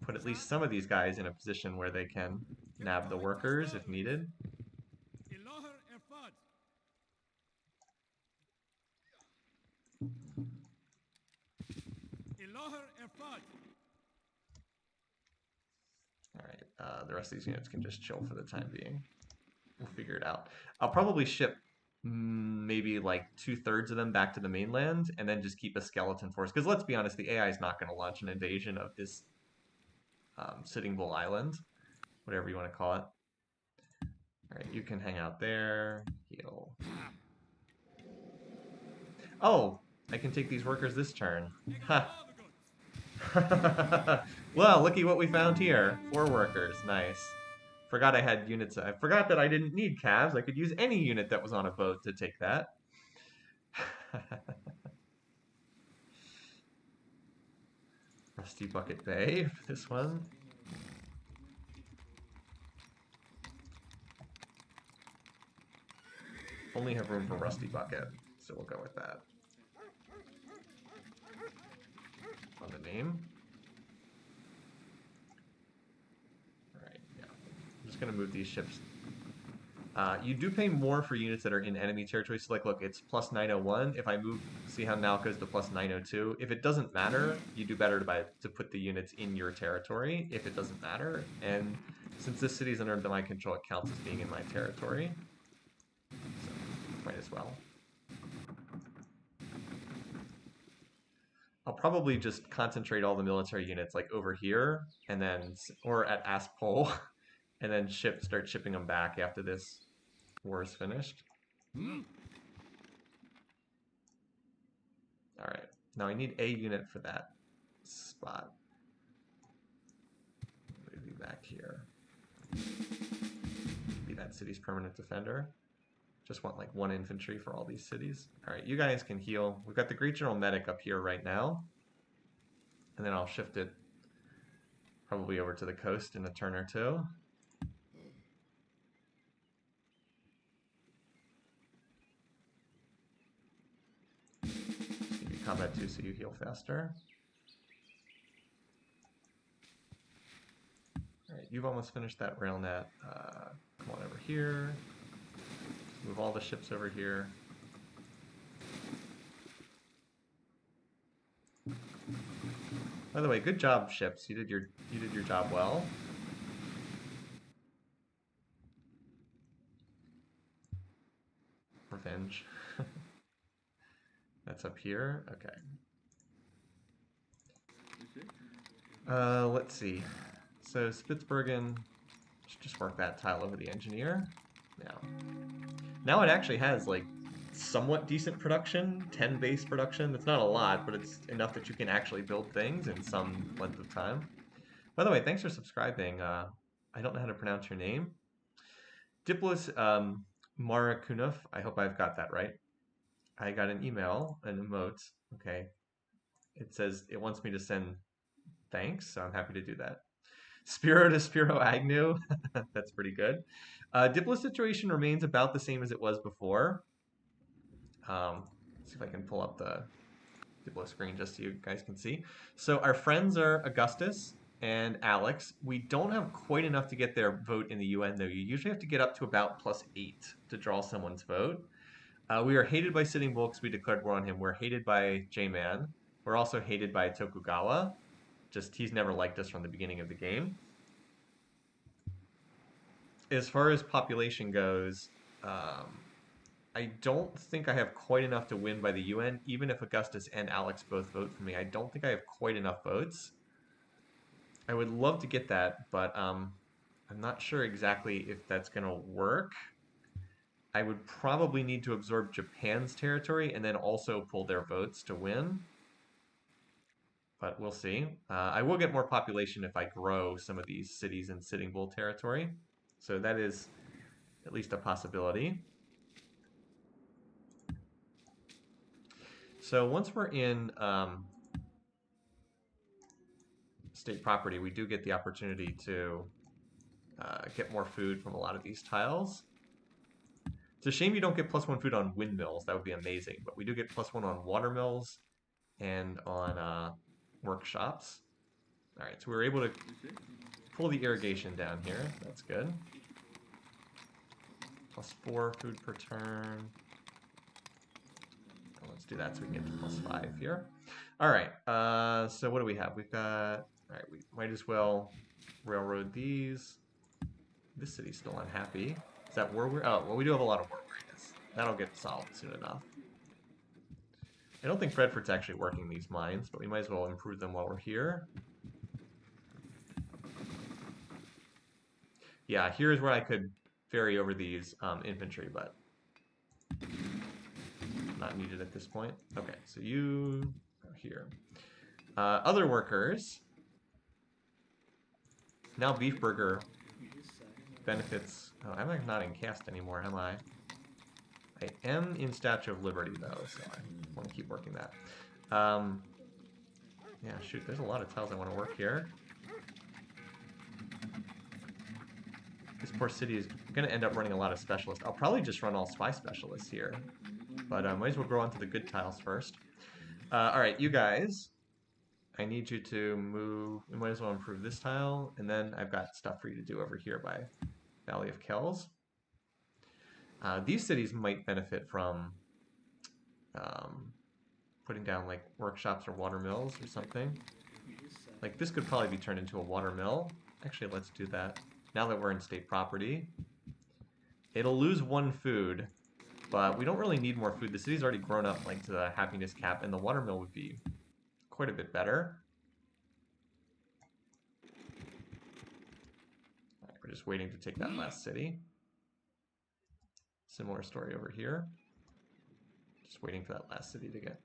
put at least some of these guys in a position where they can nab the workers if needed. Alright, the rest of these units can just chill for the time being. We'll figure it out. I'll probably ship maybe like 2/3 of them back to the mainland and then just keep a skeleton force. Because let's be honest, the AI is not going to launch an invasion of this Sitting Bull Island, whatever you want to call it. Alright, you can hang out there. Heal. Oh, I can take these workers this turn. Ha! Well, looky what we found here. 4 workers. Nice. Forgot I had units. I forgot that I didn't need calves. I could use any unit that was on a boat to take that. Rusty Bucket Bay for this one. Only have room for Rusty Bucket, so we'll go with that. On the name. Alright, yeah. I'm just going to move these ships. You do pay more for units that are in enemy territory. So, like, look, it's plus 901. If I move, see how now it goes to plus 902. If it doesn't matter, you do better to put the units in your territory if it doesn't matter. And since this city is under my control, it counts as being in my territory. So, might as well. I'll probably just concentrate all the military units like over here and then, or at Aspol, and then start shipping them back after this war is finished. All right, now I need a unit for that. spot. Maybe back here. Be that city's permanent defender. Just want like 1 infantry for all these cities. All right, you guys can heal. We've got the Great General Medic up here right now. And then I'll shift it probably over to the coast in a turn or two. Just give you combat 2 so you heal faster. All right, you've almost finished that rail net. Come on over here. Move all the ships over here. By the way, good job, ships. You did your job well. Revenge. That's up here. Okay. Let's see. So Spitsbergen, just work that tile over the engineer. Now it actually has like somewhat decent production, 10 base production. That's not a lot, but it's enough that you can actually build things in some length of time. By the way, thanks for subscribing. I don't know how to pronounce your name. Diplos Marakunov. I hope I've got that right. I got an email, an emote. Okay. It says it wants me to send thanks, so I'm happy to do that. Spiro to Spiro Agnew. That's pretty good. Diplo situation remains about the same as it was before. See if I can pull up the Diplo screen just so you guys can see. So our friends are Augustus and Alex. We don't have quite enough to get their vote in the UN, though. You usually have to get up to about +8 to draw someone's vote. We are hated by Sitting Bull because we declared war on him. We're hated by J-Man. We're also hated by Tokugawa. Just he's never liked us from the beginning of the game. As far as population goes, I don't think I have quite enough to win by the UN, even if Augustus and Alex both vote for me. I don't think I have quite enough votes. I would love to get that, but I'm not sure exactly if that's going to work. I would probably need to absorb Japan's territory and then also pull their votes to win. But we'll see. I will get more population if I grow some of these cities in Sitting Bull territory. So that is at least a possibility. So once we're in state property, we do get the opportunity to get more food from a lot of these tiles. It's a shame you don't get +1 food on windmills. That would be amazing. But we do get +1 on watermills and on workshops. All right, so we were able to pull the irrigation down here. That's good. +4 food per turn. Let's do that so we can get to +5 here. All right, so what do we have? We've got, all right, we might as well railroad these. This city's still unhappy. Is that war? Oh, well, we do have a lot of war weariness. That'll get solved soon enough. I don't think Fredford's actually working these mines, but we might as well improve them while we're here. Yeah, here's where I could ferry over these infantry, but not needed at this point. Okay, so you are here. Other workers. Now Beef Burger benefits. Oh, I'm not in caste anymore, am I? I am in Statue of Liberty, though, so I want to keep working that. Yeah, shoot, there's a lot of tiles I want to work here. This poor city is going to end up running a lot of specialists. I'll probably just run all spy specialists here. But I might as well grow onto the good tiles first. All right, you guys. I need you to move. We might as well improve this tile. And then I've got stuff for you to do over here by Valley of Kells. These cities might benefit from putting down like workshops or water mills or something. Like this could probably be turned into a water mill. Actually, let's do that. Now that we're in state property. It'll lose 1 food, but we don't really need more food. The city's already grown up like to the happiness cap, and the water mill would be quite a bit better. All right, we're just waiting to take that last city. Similar story over here. Just waiting for that last city to get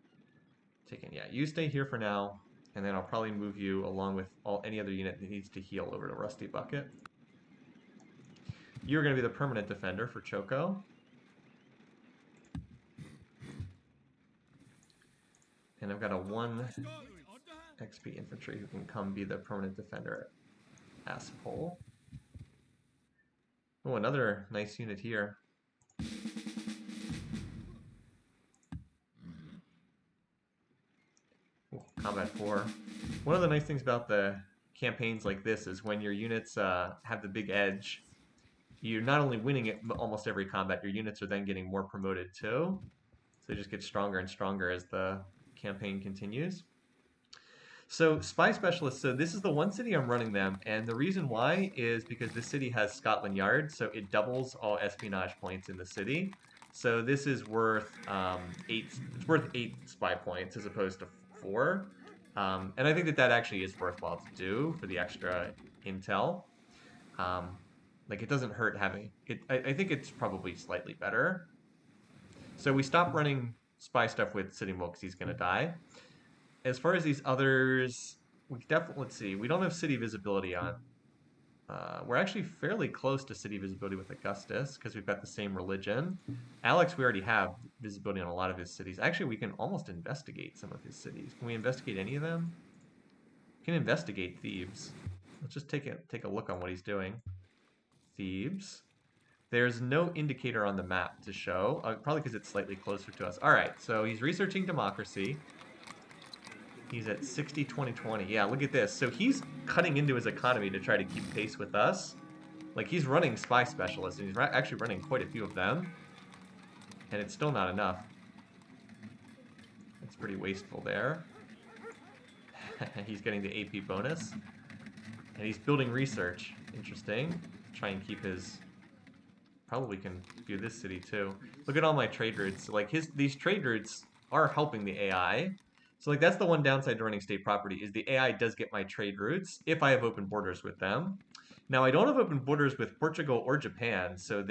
taken. Yeah, you stay here for now. And then I'll probably move you along with any other unit that needs to heal over to Rusty Bucket. You're going to be the permanent defender for Choco. And I've got a 1 XP infantry who can come be the permanent defender. Asshole. Oh, another nice unit here. Ooh, combat 4. One of the nice things about the campaigns like this is when your units have the big edge, you're not only winning it almost every combat, your units are then getting more promoted too. So they just get stronger and stronger as the campaign continues. So spy specialists, so this is the one city I'm running them, and the reason why is because this city has Scotland Yard, so it doubles all espionage points in the city. So this is worth 8. It's worth 8 spy points as opposed to 4, and I think that that actually is worthwhile to do for the extra intel. Um, like it doesn't hurt having it. I think it's probably slightly better. So we stop running spy stuff with City Mole because he's gonna die. As far as these others, we definitely, let's see, we don't have city visibility on. We're actually fairly close to city visibility with Augustus because we've got the same religion. Alex, we already have visibility on a lot of his cities. Actually, we can almost investigate some of his cities. Can we investigate any of them? We can investigate Thebes. Let's just take a look on what he's doing. Thebes. There's no indicator on the map to show, probably because it's slightly closer to us. All right, so he's researching democracy. He's at 60, 20, 20. Yeah, look at this. So he's cutting into his economy to try to keep pace with us. Like, he's running spy specialists, and he's actually running quite a few of them. And it's still not enough. It's pretty wasteful there. He's getting the AP bonus. And he's building research. Interesting. Try and keep his... Probably can do this city, too. Look at all my trade routes. Like, these trade routes are helping the AI. So like that's the one downside to running state property is the AI does get my trade routes if I have open borders with them. Now I don't have open borders with Portugal or Japan, so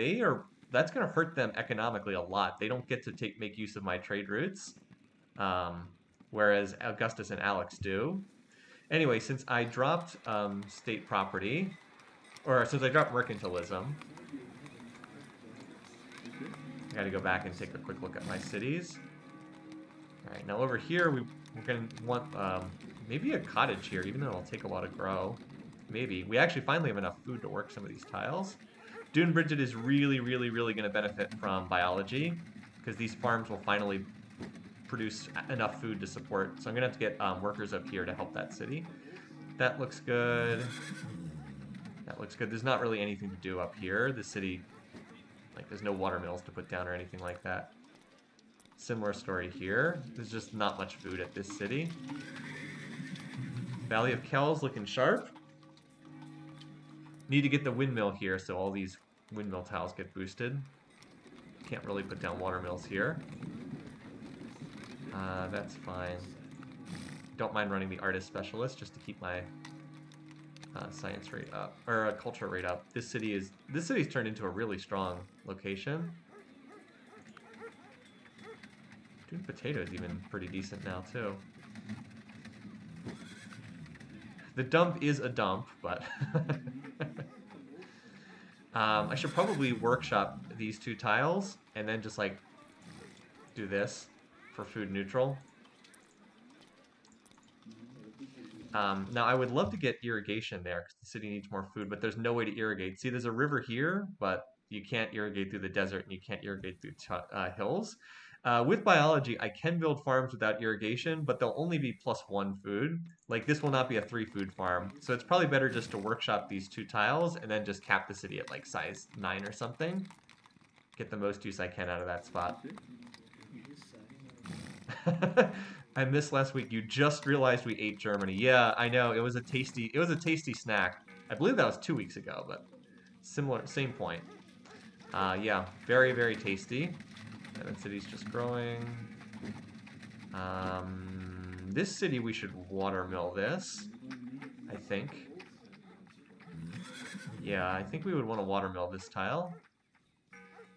that's going to hurt them economically a lot. They don't get to make use of my trade routes, whereas Augustus and Alex do. Anyway, since I dropped state property, or since I dropped mercantilism, I got to go back and take a quick look at my cities. All right, now over here, we're going to want maybe a cottage here, even though it'll take a lot to grow. Maybe. We actually finally have enough food to work some of these tiles. Dune Bridget is really, really, really going to benefit from biology, because these farms will finally produce enough food to support. So I'm going to have to get workers up here to help that city. That looks good. That looks good. There's not really anything to do up here. The city, like, there's no water mills to put down or anything like that. Similar story here. There's just not much food at this city. Valley of Kells looking sharp. Need to get the windmill here so all these windmill tiles get boosted. Can't really put down water mills here. That's fine. Don't mind running the artist specialist just to keep my science rate up, or culture rate up. This city's turned into a really strong location. Dude, potato is even pretty decent now, too. The dump is a dump, but... I should probably workshop these 2 tiles, and then just, like, do this for food neutral. Now, I would love to get irrigation there, because the city needs more food, but there's no way to irrigate. See, there's a river here, but you can't irrigate through the desert, and you can't irrigate through hills. With biology, I can build farms without irrigation, but they'll only be +1 food. Like, this will not be a 3 food farm. So it's probably better just to workshop these 2 tiles and then just cap the city at, like, size 9 or something. Get the most use I can out of that spot. I missed last week. You just realized we ate Germany. Yeah, I know. It was a tasty snack. I believe that was 2 weeks ago, but same point. Yeah, very, very tasty. And the city's just growing. This city, we should watermill this, I think. Yeah, I think we would want to watermill this tile.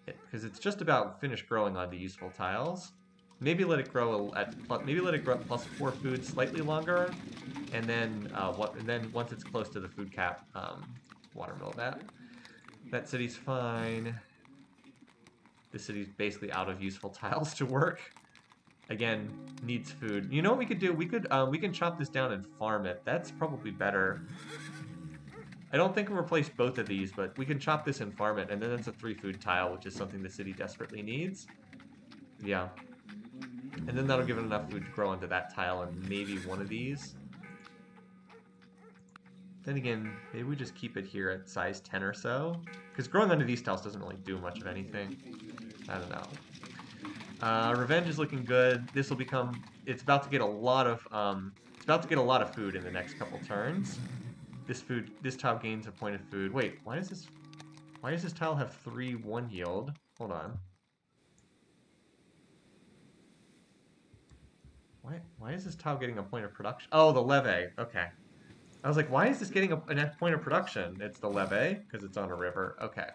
Because it's just about finished growing on the useful tiles. Maybe let it grow maybe let it grow at +4 food slightly longer, and then once it's close to the food cap, watermill that. That city's fine. This city's basically out of useful tiles to work. Again, needs food. You know what we could do? We can chop this down and farm it. That's probably better. I don't think we'll replace both of these, but we can chop this and farm it, and then it's a 3 food tile, which is something the city desperately needs. Yeah. And then that'll give it enough food to grow onto that tile and maybe one of these. Then again, maybe we just keep it here at size 10 or so. Because growing onto these tiles doesn't really do much of anything. I don't know. Revenge is looking good. This will become... It's about to get a lot of... food in the next couple turns. This tile gains a point of food. Wait, why does this tile have 3/1 yield? Hold on. Why is this tile getting a point of production? Oh, the levee. Okay. I was like, why is this getting a point of production? It's the levee, because it's on a river. Okay.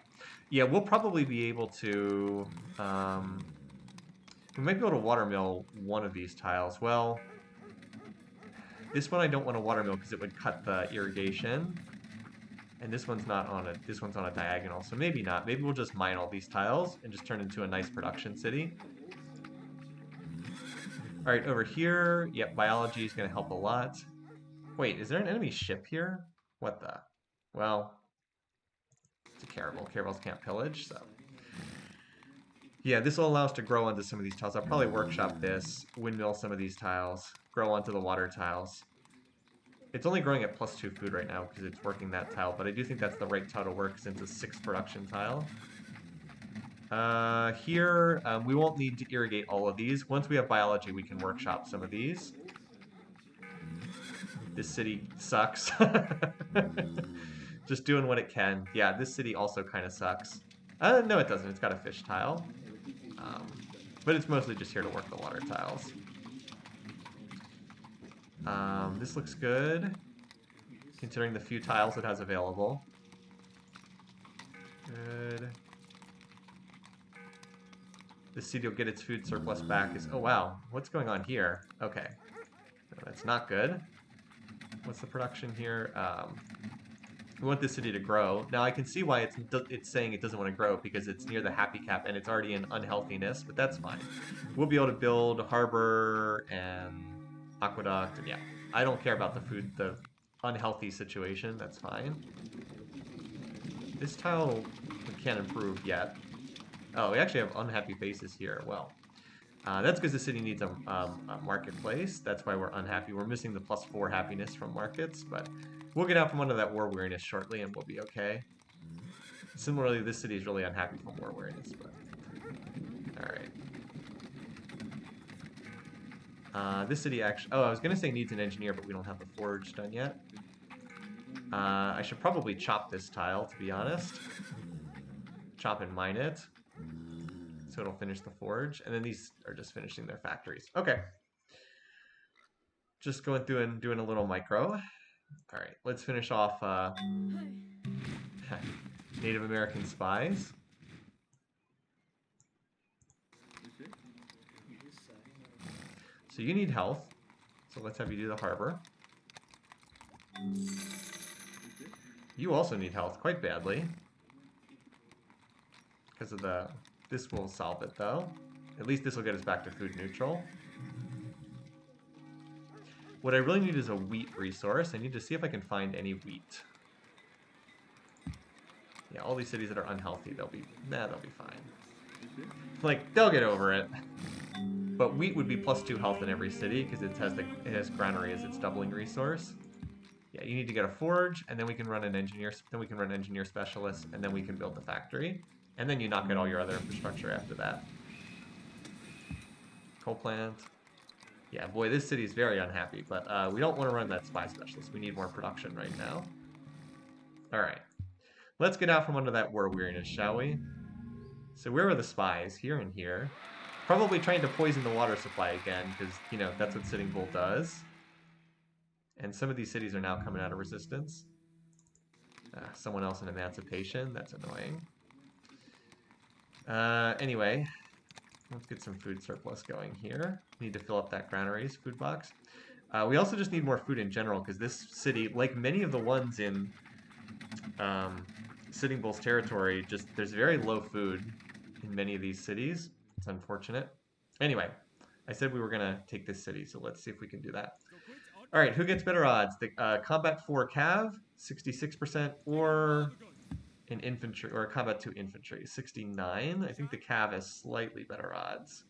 Yeah, we'll probably be able to... we might be able to watermill one of these tiles. Well, this one I don't want to watermill because it would cut the irrigation. And this one's not on this one's on a diagonal, so maybe not. Maybe we'll just mine all these tiles and just turn into a nice production city. Alright, over here, yep, biology is going to help a lot. Wait, is there an enemy ship here? What the? Well, it's a caravel. Caravels can't pillage, so... Yeah, this will allow us to grow onto some of these tiles. I'll probably workshop this, windmill some of these tiles, grow onto the water tiles. It's only growing at +2 food right now because it's working that tile, but I do think that's the right tile to work since it's a 6 production tile. Here, we won't need to irrigate all of these. Once we have biology, we can workshop some of these. This city sucks. Just doing what it can. Yeah, this city also kind of sucks. No, it doesn't. It's got a fish tile. But it's mostly just here to work the water tiles. This looks good, considering the few tiles it has available. Good. This city will get its food surplus back. Oh wow, what's going on here? Okay, no, that's not good. What's the production here? We want this city to grow. Now I can see why it's saying it doesn't want to grow because it's near the happy cap and it's already in unhealthiness, but that's fine. We'll be able to build harbor and aqueduct, and yeah. I don't care about the unhealthy situation, that's fine. This tile we can't improve yet. Oh, we actually have unhappy faces here. Well, that's because the city needs a marketplace. That's why we're unhappy. We're missing the +4 happiness from markets, but we'll get out from under that war weariness shortly and we'll be okay. Similarly, this city is really unhappy from war weariness, but... Alright. This city actually... Oh, I was going to say needs an engineer, but we don't have the forge done yet. I should probably chop this tile, to be honest. Chop and mine it. So it'll finish the forge. And then these are just finishing their factories. Okay. Just going through and doing a little micro. Alright, let's finish off Native American spies. So you need health. So let's have you do the harbor. You also need health quite badly. Because of the... This will solve it, though. At least this will get us back to food neutral. What I really need is a wheat resource. I need to see if I can find any wheat. Yeah, all these cities that are unhealthy, they'll be fine. Like, they'll get over it. But wheat would be +2 health in every city because it has granary as its doubling resource. Yeah, you need to get a forge, and then we can run an engineer. Then we can run engineer specialist, and then we can build the factory. And then you knock out all your other infrastructure after that. Coal plant. Yeah, boy, this city is very unhappy, but we don't want to run that spy specialist. We need more production right now. Alright. Let's get out from under that war weariness, shall we? So where are the spies? Here and here. Probably trying to poison the water supply again, because, you know, that's what Sitting Bull does. And some of these cities are now coming out of resistance. Someone else in emancipation. That's annoying. Anyway. Let's get some food surplus going here. Need to fill up that granaries food box. We also just need more food in general because this city, like many of the ones in um, Sitting Bull's territory, just there's very low food in many of these cities. It's unfortunate. Anyway, I said we were gonna take this city, so let's see if we can do that. All right, who gets better odds? The combat 4 cav, 66%, or an infantry or a combat 2 infantry, 69. I think the cav has slightly better odds.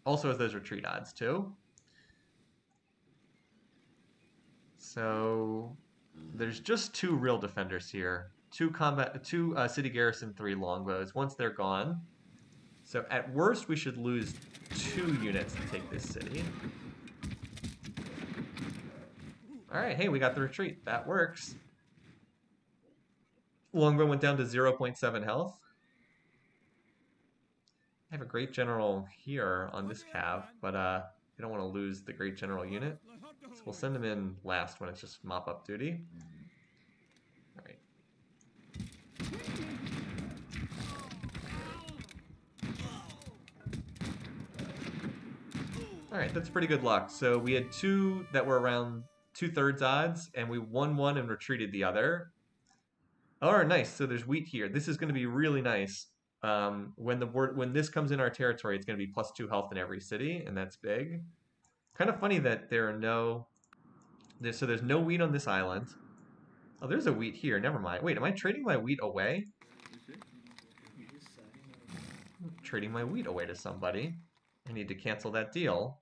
Also has those retreat odds too. So there's just 2 real defenders here. 2 city garrison, 3 longbows. Once they're gone. So at worst we should lose 2 units to take this city. Alright, hey, we got the retreat. That works. Longbow went down to 0.7 health. I have a great general here on this cav, but I don't want to lose the great general unit. So we'll send him in last when it's just mop-up duty. Alright. Alright, that's pretty good luck. So we had 2 that were around 2/3 odds, and we won one and retreated the other. Alright, nice. So there's wheat here. This is going to be really nice. When this comes in our territory, it's going to be +2 health in every city, and that's big. Kind of funny that there are no... So there's no wheat on this island. Oh, there's a wheat here. Never mind. Wait, am I trading my wheat away? I'm trading my wheat away to somebody. I need to cancel that deal.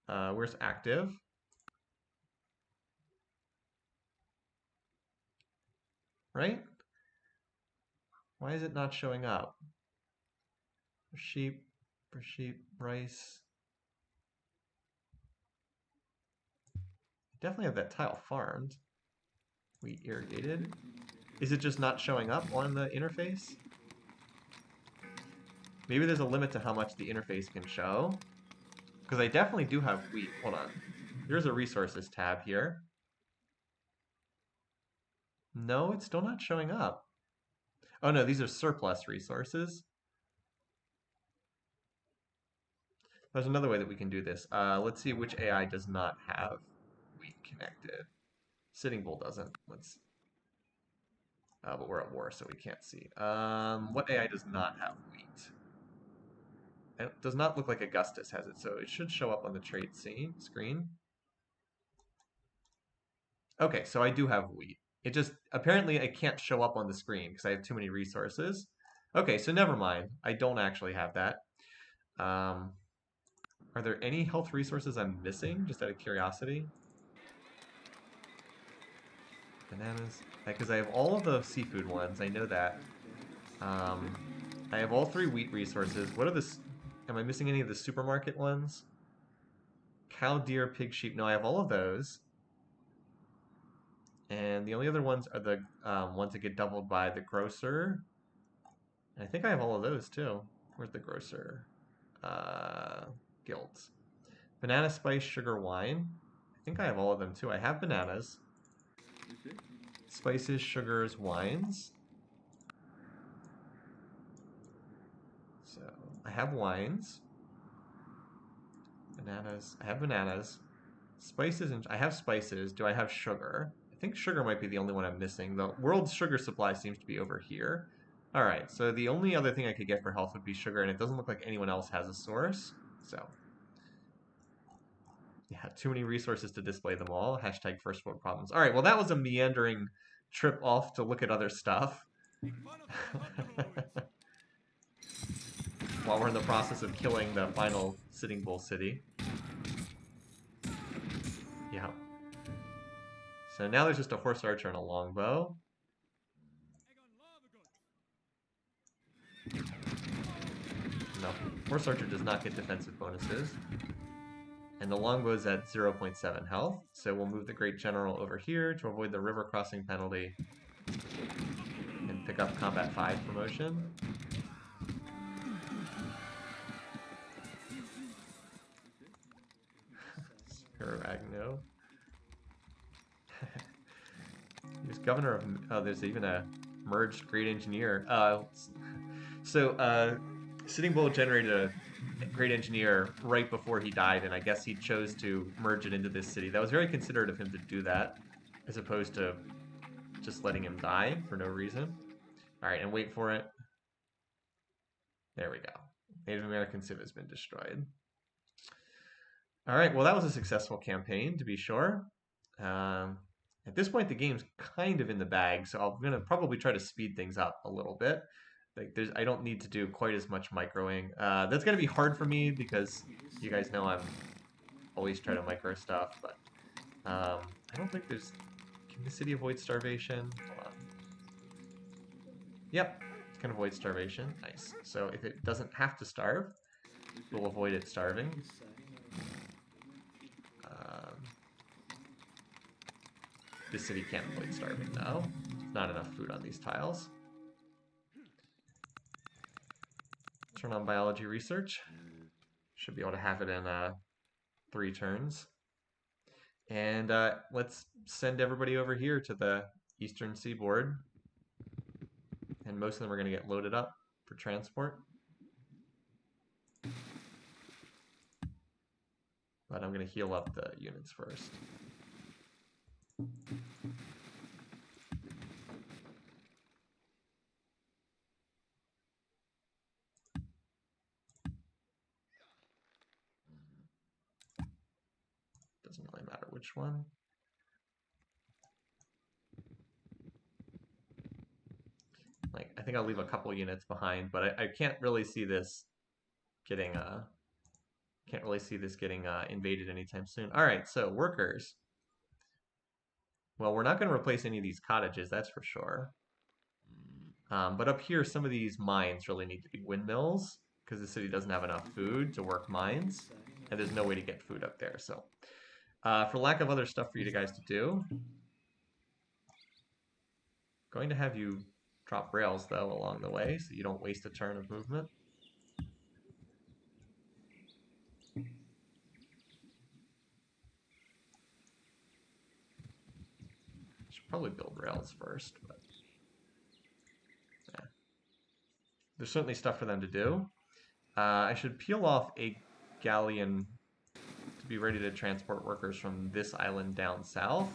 Where's active? Right? Why is it not showing up? For sheep, rice. Definitely have that tile farmed. Wheat irrigated. Is it just not showing up on the interface? Maybe there's a limit to how much the interface can show. Because I definitely do have wheat. Hold on. There's a resources tab here. No, it's still not showing up. Oh no, these are surplus resources. There's another way that we can do this. Let's see which AI does not have wheat connected. Sitting Bull doesn't. But we're at war, so we can't see. What AI does not have wheat? It does not look like Augustus has it, so it should show up on the trade screen. Okay, so I do have wheat. It just, apparently it can't show up on the screen because I have too many resources. Okay, so never mind. I don't actually have that. Are there any health resources I'm missing, just out of curiosity? Bananas. Because I have all of the seafood ones, I know that. I have all 3 wheat resources. What are the... Am I missing any of the supermarket ones? Cow, deer, pig, sheep. No, I have all of those. And the only other ones are the ones that get doubled by the grocer. And I think I have all of those too. Where's the grocer? Guilds. Banana, spice, sugar, wine. I think I have all of them too. I have bananas. Spices, sugars, wines. So I have wines. Bananas. I have bananas. Spices, and I have spices. Do I have sugar? I think sugar might be the only one I'm missing. The world's sugar supply seems to be over here. Alright, so the only other thing I could get for health would be sugar, and it doesn't look like anyone else has a source. So, yeah, too many resources to display them all. Hashtag first world problems. Alright, well that was a meandering trip off to look at other stuff. While we're in the process of killing the final Sitting Bull city. Yeah. So now there's just a horse archer and a longbow. No, horse archer does not get defensive bonuses. And the longbow is at 0.7 health, so we'll move the Great General over here to avoid the river crossing penalty and pick up Combat 5 promotion. Spiragno. He's governor of... Oh, there's even a merged Great Engineer. Sitting Bull generated a great engineer right before he died, and I guess he chose to merge it into this city. That was very considerate of him to do that, as opposed to just letting him die for no reason. All right, and wait for it. There we go. Native American civ has been destroyed. All right, well, that was a successful campaign, to be sure. Um, at this point, the game's kind of in the bag, so I'm gonna probably try to speed things up a little bit. Like, I don't need to do quite as much microing. That's gonna be hard for me because you guys know I'm always trying to micro stuff, but I don't think there's. Can the city avoid starvation? Hold on. Yep, it can avoid starvation. Nice. So if it doesn't have to starve, we'll avoid it starving. Um, this city can't avoid starving though. There's not enough food on these tiles. Turn on biology research. Should be able to have it in 3 turns. And let's send everybody over here to the eastern seaboard. And most of them are going to get loaded up for transport. But I'm going to heal up the units first. Doesn't really matter which one. Like, I think I'll leave a couple units behind, but I can't really see this getting invaded anytime soon. All right, so workers. Well, we're not going to replace any of these cottages, that's for sure. But up here, some of these mines really need to be windmills because the city doesn't have enough food to work mines, and there's no way to get food up there. So, for lack of other stuff for you guys to do, going to have you drop rails though along the way so you don't waste a turn of movement. Should probably build rails first, but yeah. There's certainly stuff for them to do. I should peel off a galleon to be ready to transport workers from this island down south.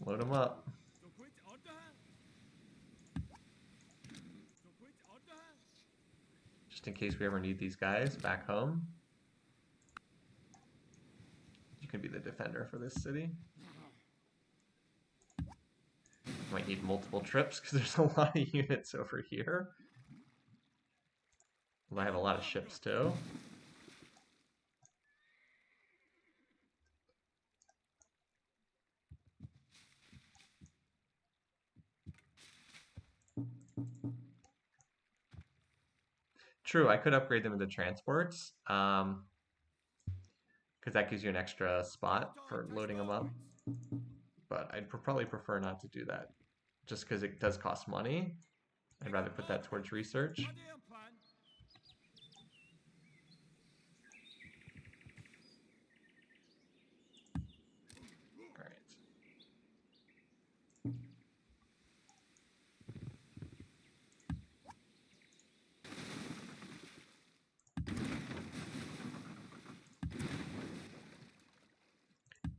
Load them up. Just in case we ever need these guys back home. You can be the defender for this city. Might need multiple trips because there's a lot of units over here. Well, I have a lot of ships too. True, I could upgrade them into transports, because that gives you an extra spot for loading them up. But I'd probably prefer not to do that, just because it does cost money. I'd rather put that towards research. All right.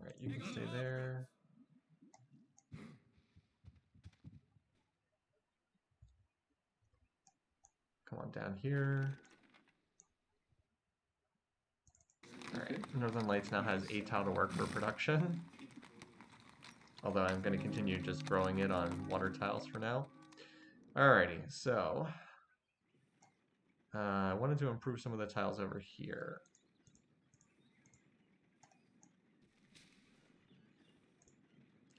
All right, you can stay there. Come on down here. Alright, Northern Lights now has a tile to work for production. Although I'm going to continue just growing it on water tiles for now. Alrighty, so I wanted to improve some of the tiles over here.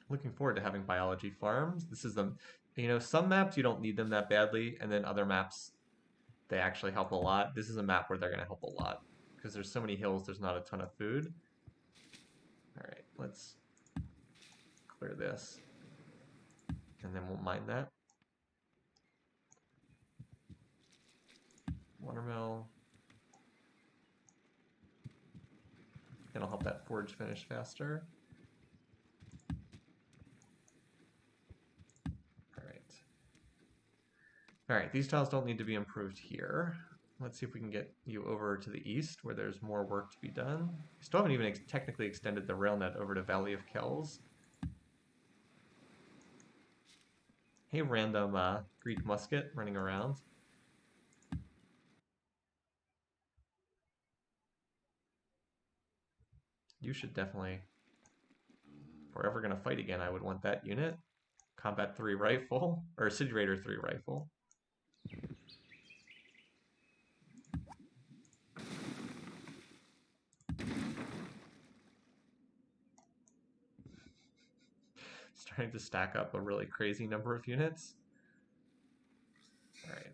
Looking forward to having biology farms. This is the, some maps you don't need them that badly, and then other maps they actually help a lot. This is a map where they're going to help a lot because there's so many hills, there's not a ton of food. Alright, let's clear this, and then we'll mine that. Watermill. It'll help that forge finish faster. Alright, these tiles don't need to be improved here. Let's see if we can get you over to the east where there's more work to be done. We still haven't even technically extended the rail net over to Valley of Kells. Hey, random Greek musket running around. You should definitely, if we're ever going to fight again, I would want that unit. Combat 3 rifle, or City Raider 3 rifle. Starting to stack up a really crazy number of units. Alright.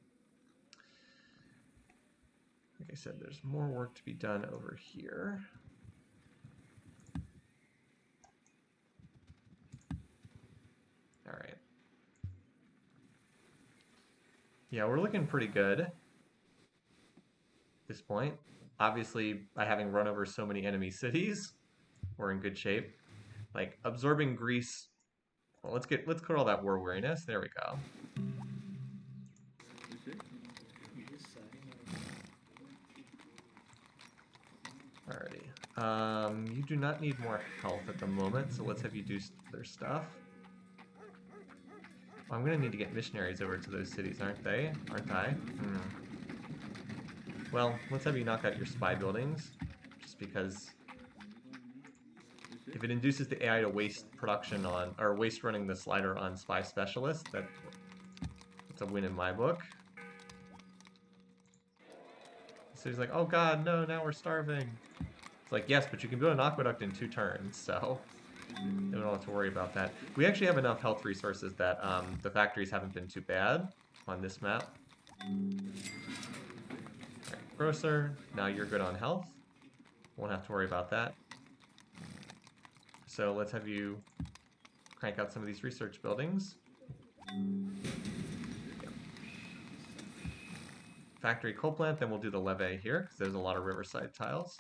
Like I said, there's more work to be done over here. Alright. Yeah, we're looking pretty good at this point. Obviously, by having run over so many enemy cities, we're in good shape. Like, absorbing Greece... Well, let's clear all that war weariness. There we go. Alrighty. You do not need more health at the moment, so let's have you do other stuff. I'm gonna need to get missionaries over to those cities, aren't I? Well, let's have you knock out your spy buildings, just because if it induces the AI to waste production on, or waste running the slider on spy specialist, that's a win in my book. So he's like, oh god, no, now we're starving. It's like, yes, but you can build an aqueduct in 2 turns, so you don't have to worry about that. We actually have enough health resources that the factories haven't been too bad on this map. Right, grocer, now you're good on health. Won't have to worry about that. So let's have you crank out some of these research buildings. Yep. Factory coal plant, then we'll do the levee here, because there's a lot of riverside tiles.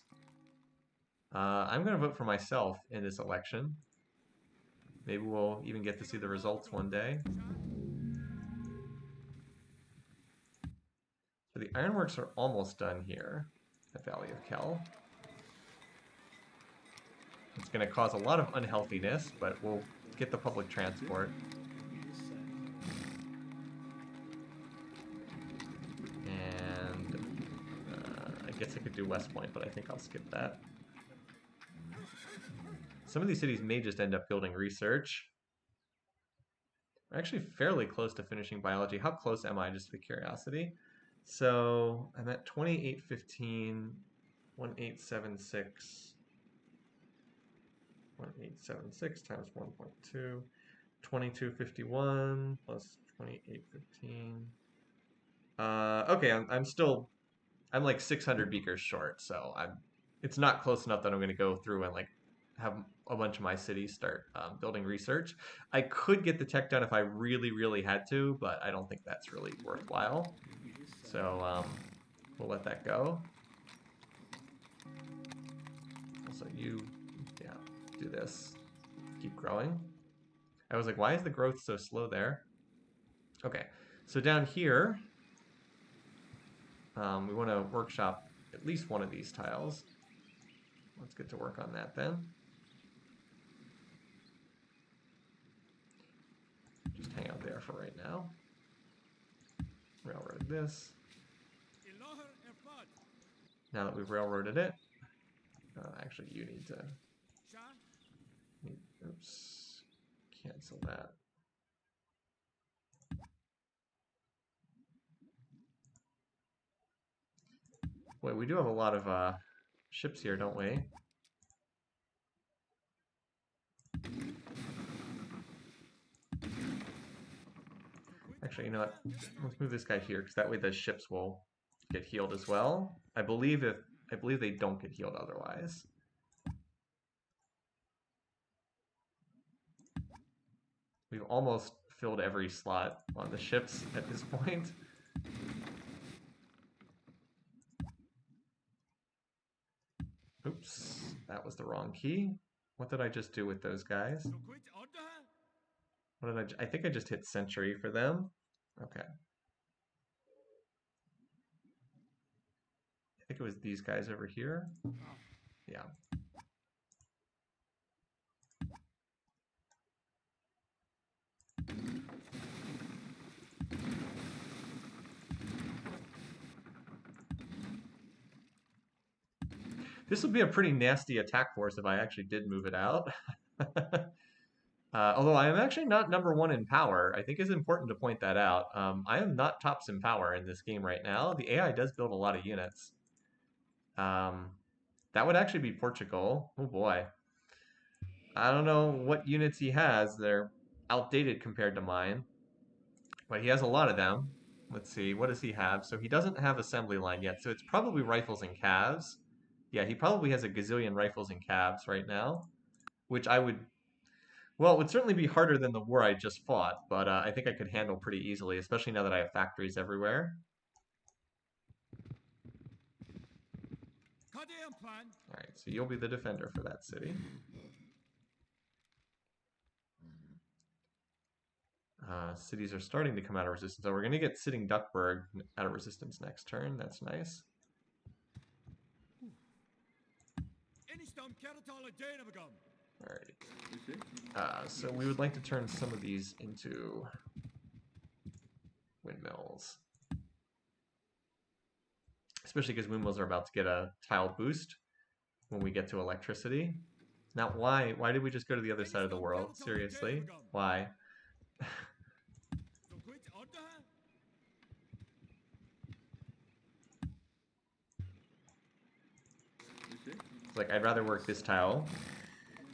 I'm going to vote for myself in this election. Maybe we'll even get to see the results one day. So the ironworks are almost done here at Valley of Kell. It's going to cause a lot of unhealthiness, but we'll get the public transport. And I guess I could do West Point, but I think I'll skip that. Some of these cities may just end up building research. We're actually fairly close to finishing biology. How close am I, just for curiosity? So I'm at 2815, 1876. 1876 times 1.2, 2251 plus 2815. Okay, I'm like 600 beakers short, so it's not close enough that I'm going to go through and like have a bunch of my cities start building research. I could get the tech done if I really, really had to, but I don't think that's really worthwhile. So we'll let that go. Also, you, yeah, do this. Keep growing. I was like, why is the growth so slow there? Okay, so down here, we want to workshop at least one of these tiles. Let's get to work on that then. Just hang out there for right now. Railroad this. Now that we've railroaded it, actually you need to, oops, cancel that. Boy, we do have a lot of ships here, don't we? Actually, you know what? Let's move this guy here, because that way the ships will get healed as well. I believe they don't get healed otherwise. We've almost filled every slot on the ships at this point. Oops, that was the wrong key. What did I just do with those guys? What did I think I just hit century for them. Okay. I think it was these guys over here. Yeah. This would be a pretty nasty attack force if I actually did move it out. Although I am actually not #1 in power. I think it's important to point that out. I am not tops in power in this game right now. The AI does build a lot of units. That would actually be Portugal. Oh boy. I don't know what units he has. They're outdated compared to mine. But he has a lot of them. Let's see, what does he have? So he doesn't have assembly line yet, so it's probably rifles and calves. Yeah, he probably has a gazillion rifles and calves right now, which I would, well, it would certainly be harder than the war I just fought, but I think I could handle pretty easily, especially now that I have factories everywhere. All right, so you'll be the defender for that city. Cities are starting to come out of resistance. So we're going to get Sitting Duckburg out of resistance next turn. That's nice. Alright. So we would like to turn some of these into windmills. Especially because windmills are about to get a tile boost when we get to electricity. Now, why did we just go to the other side of the world? Seriously? Why? It's like, I'd rather work this tile.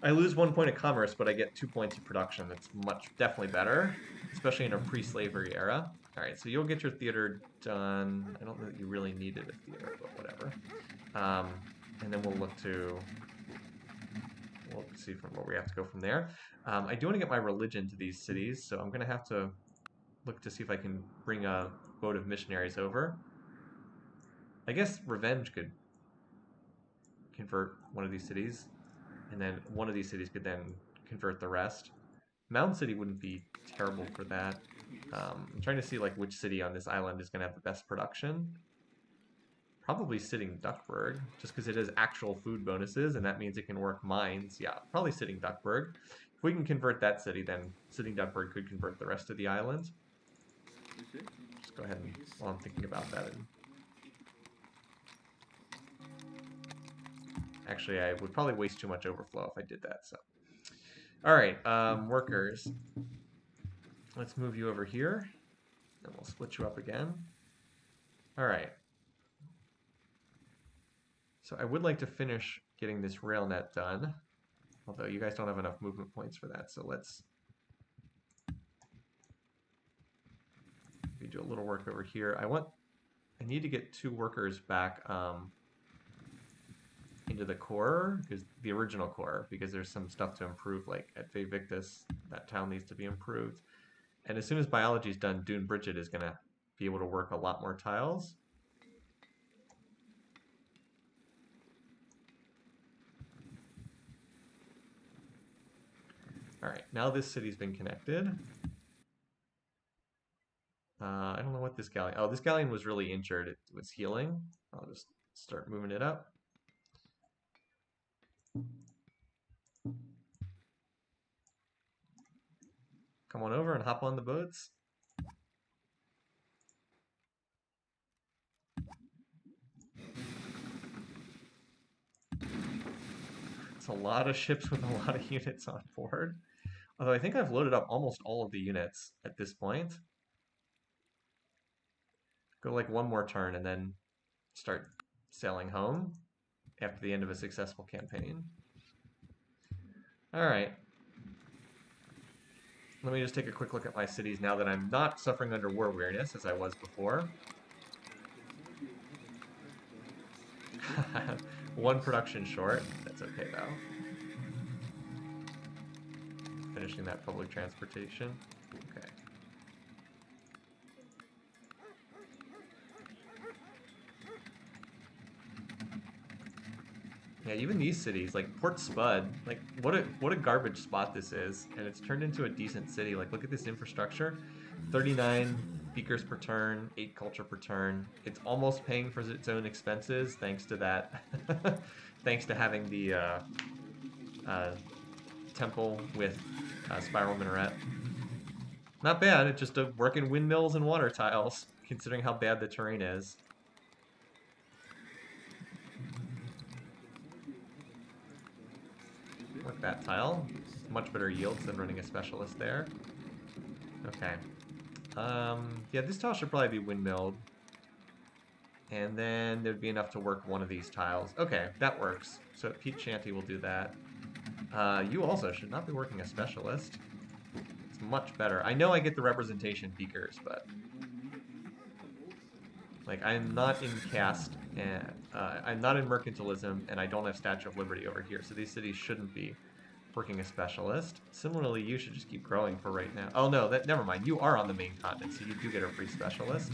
I lose 1 point of commerce, but I get 2 points of production. That's definitely better, especially in a pre-slavery era. All right, so you'll get your theater done. I don't know that you really needed a theater, but whatever. And then we'll see from where we have to go from there. I do want to get my religion to these cities, so I'm going to have to look to see if I can bring a boat of missionaries over. I guess Revenge could convert one of these cities, and then one of these cities could then convert the rest. Mound City wouldn't be terrible for that. I'm trying to see like which city on this island is going to have the best production. Probably Sitting Duckburg, just because it has actual food bonuses, and that means it can work mines. Yeah, probably Sitting Duckburg. If we can convert that city, then Sitting Duckburg could convert the rest of the island. Just go ahead and, while I'm thinking about that. Actually, I would probably waste too much overflow if I did that, so. All right, workers. Let's move you over here, and we'll split you up again. All right. So I would like to finish getting this rail net done, although you guys don't have enough movement points for that, so let's do a little work over here. I need to get 2 workers back into the core, because the original core, because there's some stuff to improve, like at Fae Victus, that town needs to be improved. And as soon as biology is done, Dune Bridget is going to be able to work a lot more tiles. All right, now this city's been connected. I don't know what this galleon... Oh, this galleon was really injured. It was healing. I'll just start moving it up. Come on over and hop on the boats. It's a lot of ships with a lot of units on board. Although I think I've loaded up almost all of the units at this point. Go like 1 more turn and then start sailing home after the end of a successful campaign. All right. Let me just take a quick look at my cities now that I'm not suffering under war weariness as I was before. 1 production short. That's okay though. Finishing that public transportation. Okay. Yeah, even these cities, like Port Spud, like what a garbage spot this is, and it's turned into a decent city. Like look at this infrastructure, 39 beakers per turn, 8 culture per turn. It's almost paying for its own expenses thanks to that, thanks to having the uh, temple with spiral minaret. Not bad. It's just a working windmills and water tiles, considering how bad the terrain is. Work that tile. Much better yields than running a specialist there. Okay. Yeah, this tile should probably be windmilled. And then there'd be enough to work one of these tiles. Okay, that works. So Pete Shanty will do that. You also should not be working a specialist. It's much better. I know I get the representation beakers, but like I'm not in caste and I'm not in mercantilism, and I don't have Statue of Liberty over here. So these cities shouldn't be working a specialist. Similarly, you should just keep growing for right now. Oh no, that never mind. You are on the main continent, so you do get a free specialist.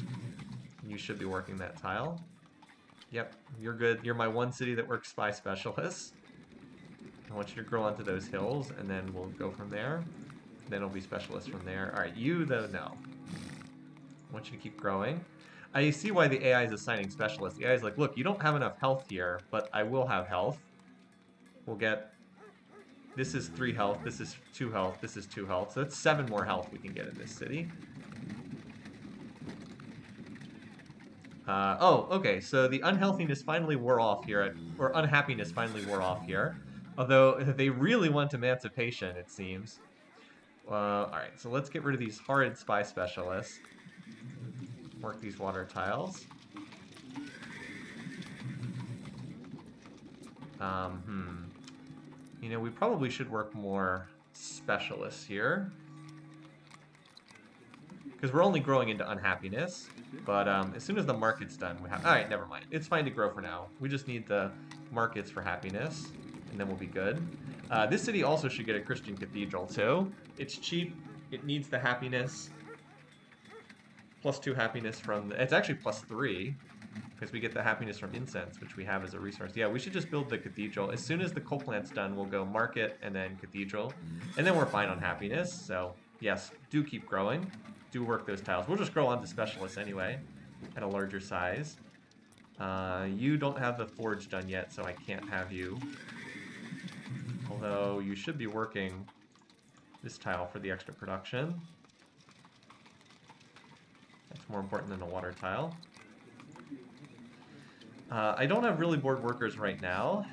You should be working that tile. Yep, you're good. You're my one city that works spy specialists. I want you to grow onto those hills, and then we'll go from there. Then it'll be specialists from there. All right, you though, no. I want you to keep growing. I see why the AI is assigning specialists. The AI is like, look, you don't have enough health here, but I will have health. We'll get... This is 3 health, this is 2 health, this is 2 health. So that's 7 more health we can get in this city. Oh, okay, so the unhealthiness finally wore off here, or unhappiness finally wore off here. Although they really want emancipation, it seems. Alright, so let's get rid of these horrid spy specialists. Work these water tiles. You know, we probably should work more specialists here. Because we're only growing into unhappiness. But as soon as the market's done, we have... Alright, never mind. It's fine to grow for now. We just need the markets for happiness, and then we'll be good. This city also should get a Christian cathedral, too. It's cheap. It needs the happiness. +2 happiness from... It's actually +3, because we get the happiness from incense, which we have as a resource. Yeah, we should just build the cathedral. As soon as the coal plant's done, we'll go market, and then cathedral. And then we're fine on happiness, so yes, do keep growing. Do work those tiles. We'll just grow on to specialists anyway, at a larger size. You don't have the forge done yet, so I can't have you. Although you should be working this tile for the extra production. That's more important than the water tile. I don't have really bored workers right now.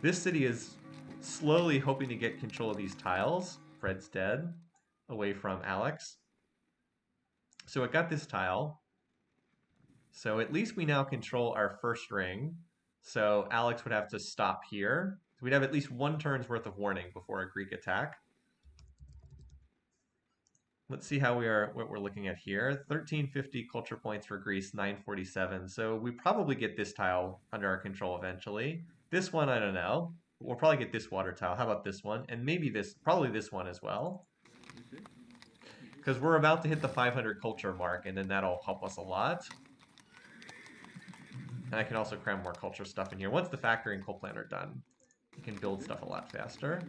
This city is slowly hoping to get control of these tiles. Fred's dead. Away from Alex. So it got this tile. So at least we now control our first ring. So Alex would have to stop here. So we'd have at least 1 turn's worth of warning before a Greek attack. Let's see how what we're looking at here. 1350 culture points for Greece, 947. So we probably get this tile under our control eventually. This one, I don't know. We'll probably get this water tile. How about this one? And maybe this, probably this one as well. Because we're about to hit the 500 culture mark, and then that'll help us a lot. And I can also cram more culture stuff in here. Once the factory and coal plant are done, you can build stuff a lot faster.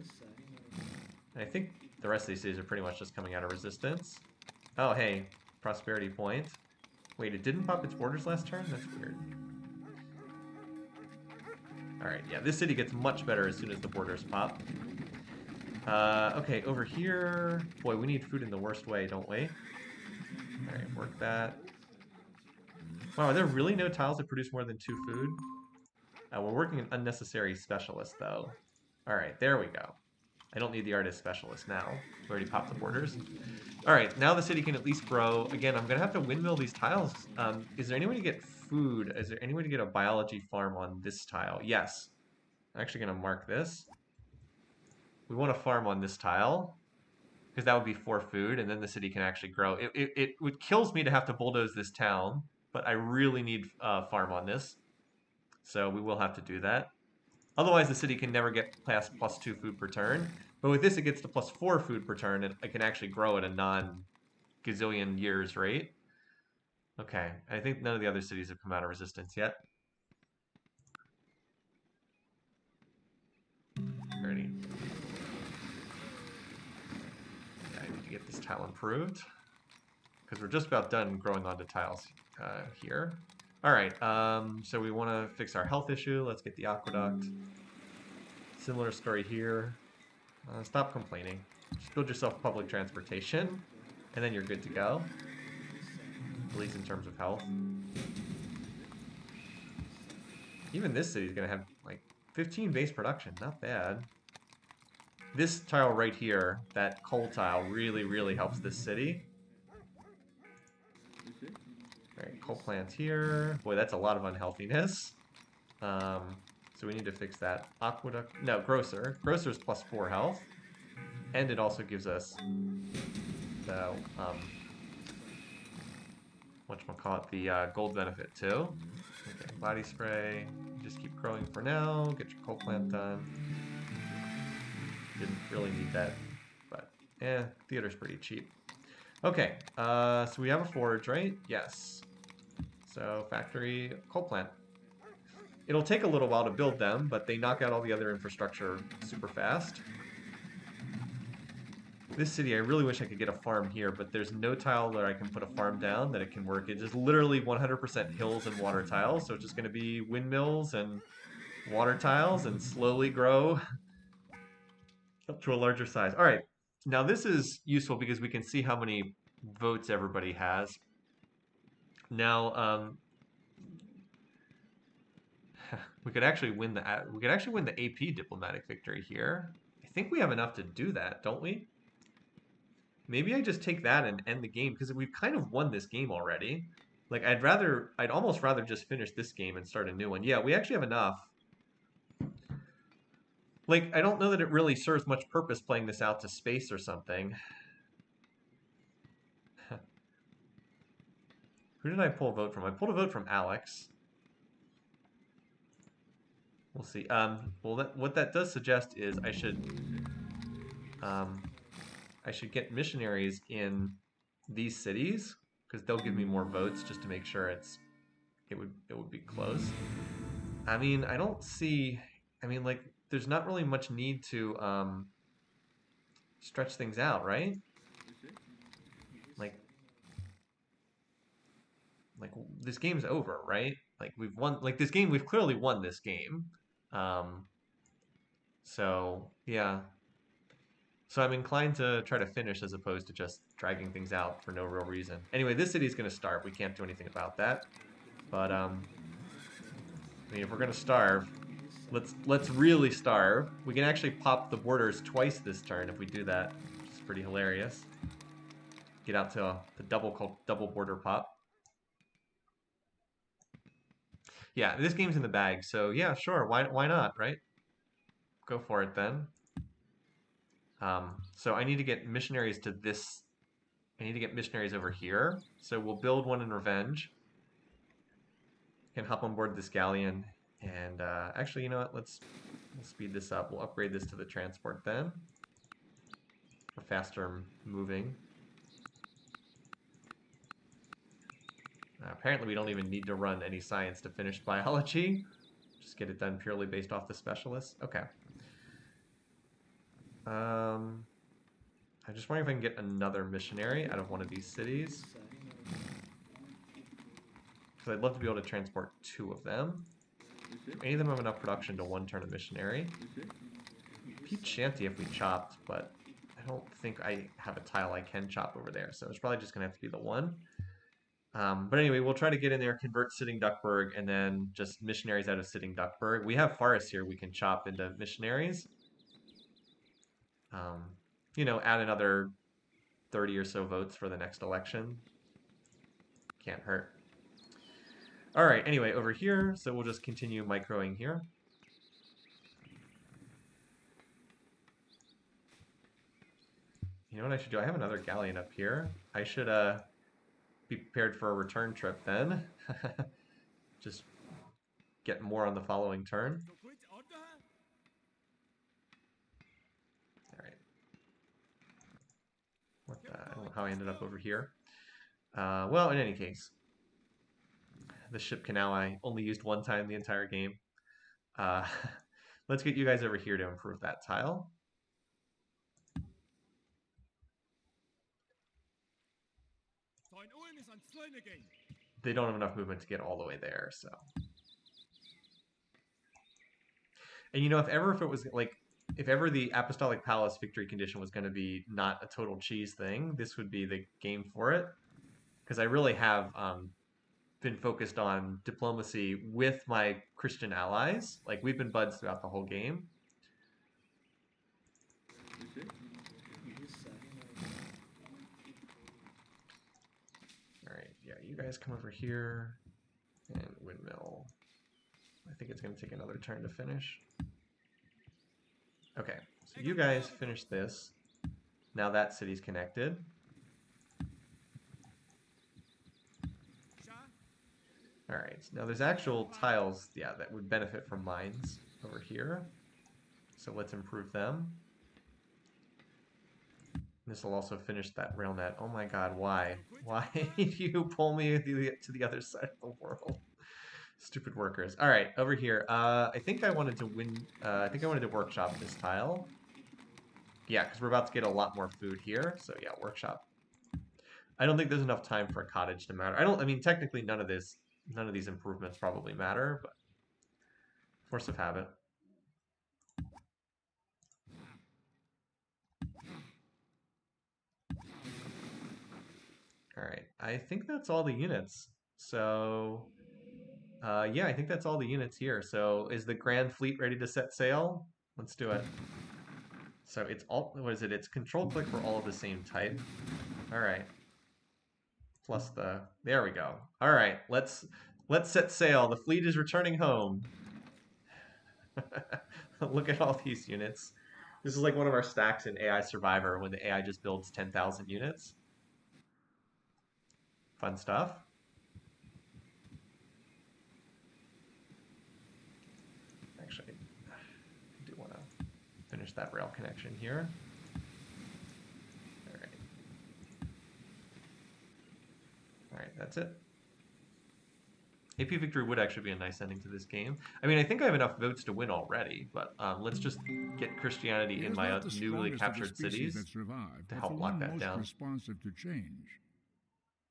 And I think the rest of these cities are pretty much just coming out of resistance. Oh, hey, prosperity point. Wait, it didn't pop its borders last turn? That's weird. Alright, yeah, this city gets much better as soon as the borders pop. Okay, over here... Boy, we need food in the worst way, don't we? Alright, work that. Wow, are there really no tiles that produce more than 2 food? We're working an unnecessary specialist, though. Alright, there we go. I don't need the artist specialist now. We already popped the borders. Alright, now the city can at least grow. Again, I'm going to have to windmill these tiles. Is there any way to get food? Is there any way to get a biology farm on this tile? Yes. I'm actually going to mark this. We want to farm on this tile, because that would be 4 food, and then the city can actually grow. It kills me to have to bulldoze this town, but I really need farm on this. So we will have to do that. Otherwise, the city can never get past +2 food per turn. But with this, it gets to +4 food per turn, and it can actually grow at a non-gazillion years rate. Okay, I think none of the other cities have come out of resistance yet. Alrighty. Yeah, I need to get this tile improved because we're just about done growing onto tiles here. All right, so we want to fix our health issue. Let's get the aqueduct. Similar story here. Stop complaining. Just build yourself public transportation, and then you're good to go. At least in terms of health. Even this city is going to have like 15 base production. Not bad. This tile right here, that coal tile, really, really helps this city. Alright, coal plants here. Boy, that's a lot of unhealthiness. So we need to fix that. Aqueduct, no, grocer. Grocer's +4 health. And it also gives us the, whatchamacallit, the gold benefit too. Okay, body spray. Just keep growing for now. Get your coal plant done. Didn't really need that, but theater's pretty cheap. Okay, so we have a forge, right? Yes. So factory, coal plant. It'll take a little while to build them, but they knock out all the other infrastructure super fast. This city, I really wish I could get a farm here, but there's no tile where I can put a farm down that it can work. It's just literally 100% hills and water tiles, so it's just going to be windmills and water tiles and slowly grow up to a larger size. All right, now this is useful because we can see how many votes everybody has. Now, we could actually win the AP diplomatic victory here. I think we have enough to do that, don't we? Maybe I just take that and end the game because we've kind of won this game already. Like I'd almost rather just finish this game and start a new one. Yeah, we actually have enough. Like I don't know that it really serves much purpose playing this out to space or something. Who did I pull a vote from? I pulled a vote from Alex. We'll see. Well, what that does suggest is I should get missionaries in these cities because they'll give me more votes just to make sure it would be close. I mean, I don't see. I mean, like, there's not really much need to stretch things out, right? Like this game's over, right? Like we've won. Like this game, we've clearly won this game. Um, so yeah. So I'm inclined to try to finish as opposed to just dragging things out for no real reason. Anyway, this city's going to starve. We can't do anything about that. But I mean, if we're going to starve, let's really starve. We can actually pop the borders twice this turn if we do that, which is pretty hilarious. Get out to the double border pop. Yeah, this game's in the bag, so yeah, sure. Why not, right? Go for it then. So I need to get missionaries to this. I need to get missionaries over here. So we'll build one in Revenge. Can hop on board this galleon. And actually, you know what? We'll speed this up. We'll upgrade this to the transport then. For faster moving. Apparently we don't even need to run any science to finish biology. Just get it done purely based off the specialists. Okay. I'm just wondering if I can get another missionary out of one of these cities. Because I'd love to be able to transport 2 of them. Any of them have enough production to 1 turn a missionary. Peach Shanty if we chopped, but I don't think I have a tile I can chop over there, so it's probably just going to have to be the 1. But anyway, we'll try to get in there, convert Sitting Duckburg, and then just missionaries out of Sitting Duckburg. We have forests here we can chop into missionaries. You know, add another 30 or so votes for the next election. Can't hurt. All right, anyway, over here, so we'll just continue microing here. You know what I should do? I have another galleon up here. I should be prepared for a return trip then. Just get more on the following turn. All right. I don't know how I ended up over here. Well, in any case, the ship canal I only used 1 time the entire game. Let's get you guys over here to improve that tile. They don't have enough movement to get all the way there, so. And if it was like, if ever the Apostolic Palace victory condition was going to be not a total cheese thing, this would be the game for it. Because I really have been focused on diplomacy with my Christian allies. Like, we've been buds throughout the whole game. All right, yeah, you guys come over here and windmill. I think it's going to take another turn to finish. Okay, so you guys finish this. Now that city's connected. All right, now there's actual tiles, yeah, that would benefit from mines over here. So let's improve them. This will also finish that rail net. Oh my god, why? Why do you pull me to the other side of the world? Stupid workers. All right, over here. I think I wanted to I think I wanted to workshop this tile. Yeah, because we're about to get a lot more food here. So yeah, workshop. I don't think there's enough time for a cottage to matter. I mean, technically none of these improvements probably matter, but force of habit. All right, I think that's all the units. So, yeah, I think that's all the units here. So is the Grand Fleet ready to set sail? Let's do it. So it's all, what is it? It's control click for all of the same type. All right. Plus there we go. All right, let's set sail. The fleet is returning home. Look at all these units. This is like one of our stacks in AI Survivor when the AI just builds 10,000 units. Fun stuff. Actually, I do want to finish that rail connection here. All right. All right, that's it. AP victory would actually be a nice ending to this game. I mean, I think I have enough votes to win already, but let's just get Christianity in my newly captured cities to help lock that down. Responsive to change.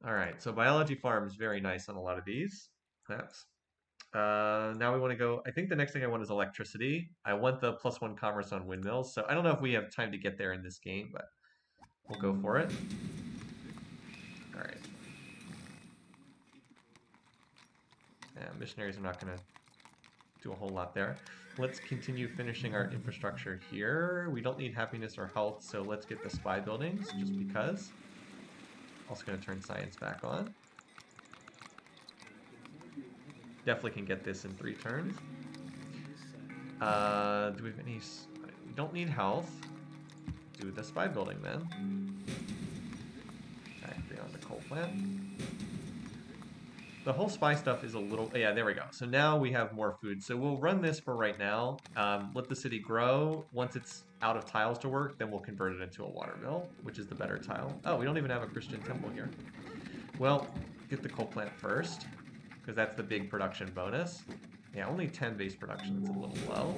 All right, so biology farm is very nice on a lot of these. That's now we want to go. I think the next thing I want is electricity. I want the +1 commerce on windmills. So I don't know if we have time to get there in this game, but we'll go for it. All right. Missionaries are not going to do a whole lot there. Let's continue finishing our infrastructure here. We don't need happiness or health, so let's get the spy buildings, just because. Also going to turn science back on. Definitely can get this in 3 turns. Do we have any... We don't need health. Do the spy building then. Factory on the coal plant. The whole spy stuff is a little... Yeah, there we go. So now we have more food. So we'll run this for right now. Let the city grow. Once it's out of tiles to work, then we'll convert it into a water mill, which is the better tile. Oh, we don't even have a Christian temple here. Well, get the coal plant first, because that's the big production bonus. Yeah, only 10 base production. It's a little low.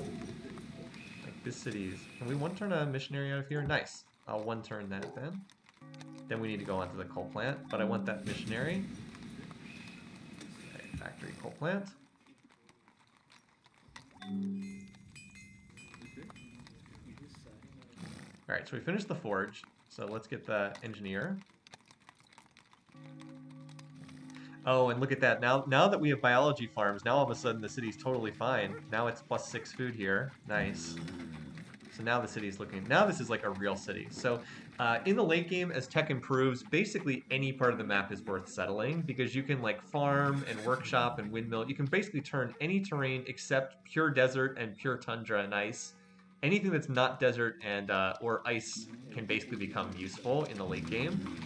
Like, this city's... Can we one-turn a missionary out of here? Nice. I'll one-turn that then. Then we need to go onto the coal plant, but I want that missionary. Factory coal plant. All right, so we finished the forge. So let's get the engineer. Oh, and look at that. Now that we have biology farms, now all of a sudden the city's totally fine. Now it's +6 food here. Nice. So now the city's looking... Now this is like a real city. So in the late game, as tech improves, basically any part of the map is worth settling, because you can like farm and workshop and windmill. You can basically turn any terrain except pure desert and pure tundra and ice. Anything that's not desert and or ice can basically become useful in the late game.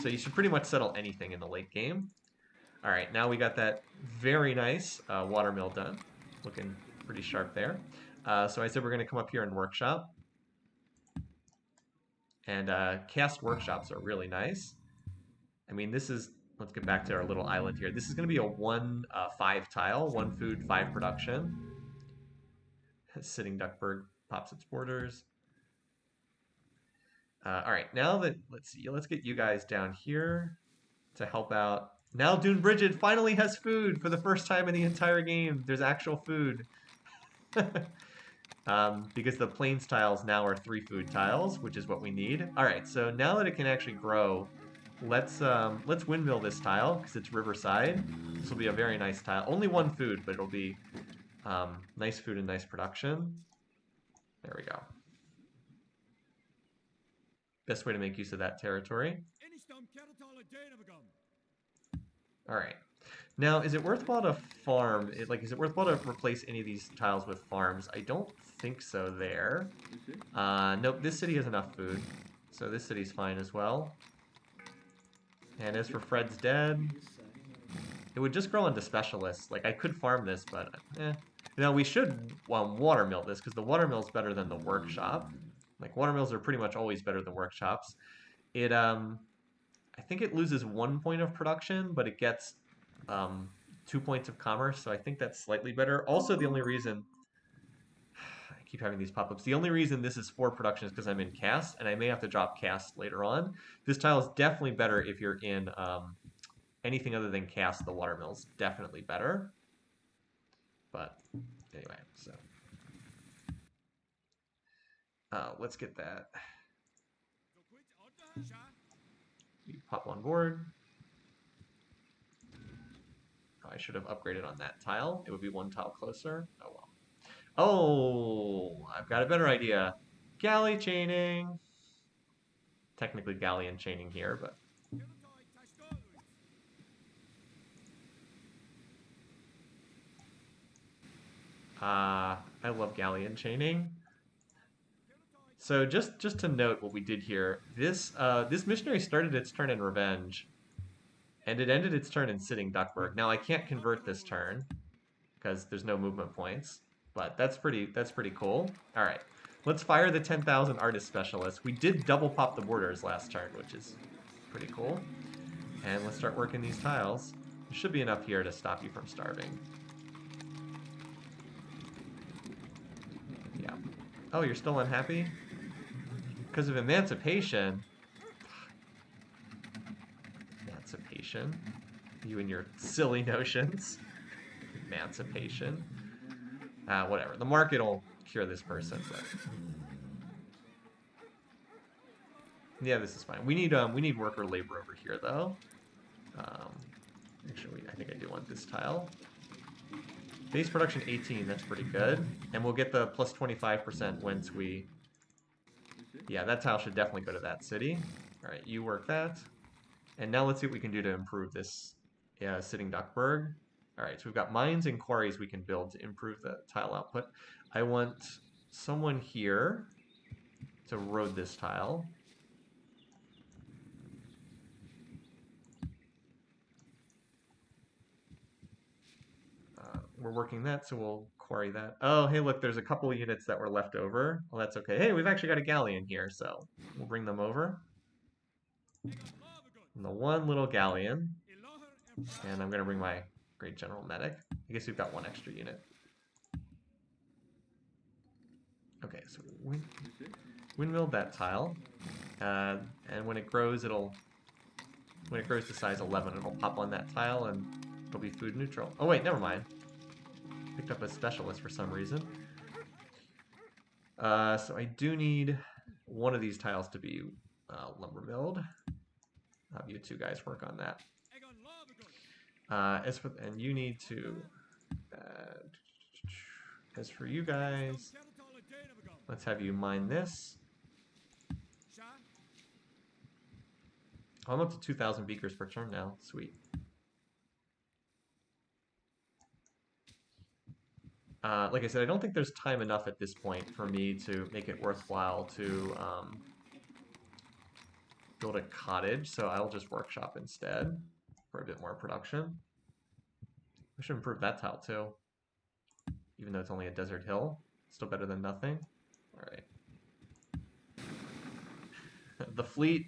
So you should pretty much settle anything in the late game. All right, now we got that very nice water mill done. Looking pretty sharp there. So I said we're going to come up here and workshop. And cast workshops are really nice. I mean, this is... Let's get back to our little island here. This is going to be a 1-5 tile. 1 food, 5 production. Sitting Duckburg pops its borders. All right, now that let's see, let's get you guys down here to help out. Now Dune Brigid finally has food for the first time in the entire game. There's actual food. Because the plains tiles now are 3 food tiles, which is what we need. All right, so now that it can actually grow, let's windmill this tile because it's riverside. This will be a very nice tile. Only 1 food, but it'll be nice food and nice production. There we go. Best way to make use of that territory. All right. Now, is it worthwhile to farm? Is it worthwhile to replace any of these tiles with farms? I don't think so there. Nope, this city has enough food. So this city's fine as well. And as for Fred's Dead, it would just grow into specialists. Like, I could farm this, but Now, we should water mill this, because the water mill is better than the workshop. Like, water mills are pretty much always better than workshops. It, I think it loses 1 point of production, but it gets 2 points of commerce, so I think that's slightly better. Also, the only reason I keep having these pop-ups, the only reason this is 4 production is because I'm in cast, and I may have to drop cast later on. This tile is definitely better if you're in anything other than cast. The water mill is definitely better. But anyway, so let's get that. You pop on board. Oh, I should have upgraded on that tile. It would be 1 tile closer. Oh well. Oh, I've got a better idea. Galley chaining. Technically galleon chaining here, but I love galleon chaining. So just to note what we did here, this missionary started its turn in Revenge, and it ended its turn in Sitting Duckburg. Now I can't convert this turn because there's no movement points, but that's pretty cool. All right, let's fire the 10,000 artist specialist. We did double pop the borders last turn, which is pretty cool. And let's start working these tiles. There should be enough here to stop you from starving. Yeah. Oh, you're still unhappy? Because of emancipation. Emancipation. You and your silly notions. Emancipation. Whatever. The market will cure this person, but yeah, this is fine. We need worker labor over here though. Actually, I think I do want this tile. Base production 18, that's pretty good. And we'll get the plus 25% once we... Yeah, that tile should definitely go to that city. All right, you work that. And now let's see what we can do to improve this Sitting Duckburg. All right, so we've got mines and quarries we can build to improve the tile output. I want someone here to road this tile. We're working that, so we'll quarry that. Oh, hey, look, there's a couple of units that were left over. Well, that's okay. Hey, we've actually got a galleon here, so we'll bring them over. And the one little galleon. And I'm going to bring my Great General Medic. I guess we've got 1 extra unit. Okay, so windmill that tile. And when it grows, when it grows to size 11, it'll pop on that tile and it'll be food neutral. Oh wait, never mind. Picked up a specialist for some reason. So I do need 1 of these tiles to be lumber milled. I'll have you 2 guys work on that. And you need to. As for you guys, let's have you mine this. I'm up to 2,000 beakers per turn now. Sweet. Like I said, I don't think there's time enough at this point for me to make it worthwhile to build a cottage, so I'll just workshop instead for a bit more production. We should improve that tile too, even though it's only a desert hill. Still better than nothing. All right. The fleet.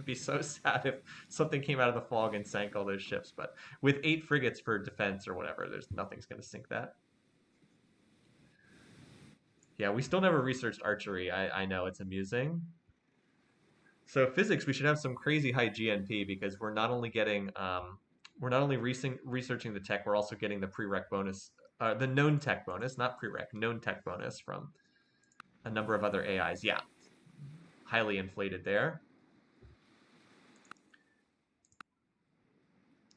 It'd be so sad if something came out of the fog and sank all those ships. But with 8 frigates for defense or whatever, there's nothing's going to sink that. Yeah, we still never researched archery. I know it's amusing. So physics, we should have some crazy high GNP because we're not only researching the tech, we're also getting the prereq bonus, the known tech bonus, not prereq, known tech bonus from a number of other AIs. Yeah, highly inflated there.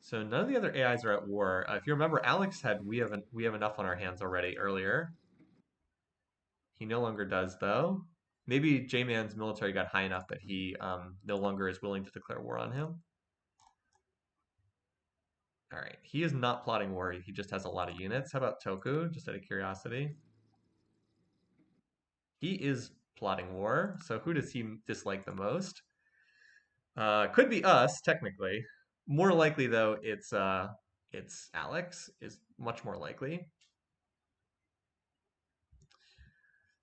So none of the other AIs are at war. If you remember, Alex had we have enough on our hands already earlier. He no longer does though. Maybe J-Man's military got high enough that he no longer is willing to declare war on him. All right, he is not plotting war. He just has a lot of units. How about Toku? Just out of curiosity, he is plotting war. So who does he dislike the most? Could be us technically. More likely though, it's Alex. Is much more likely.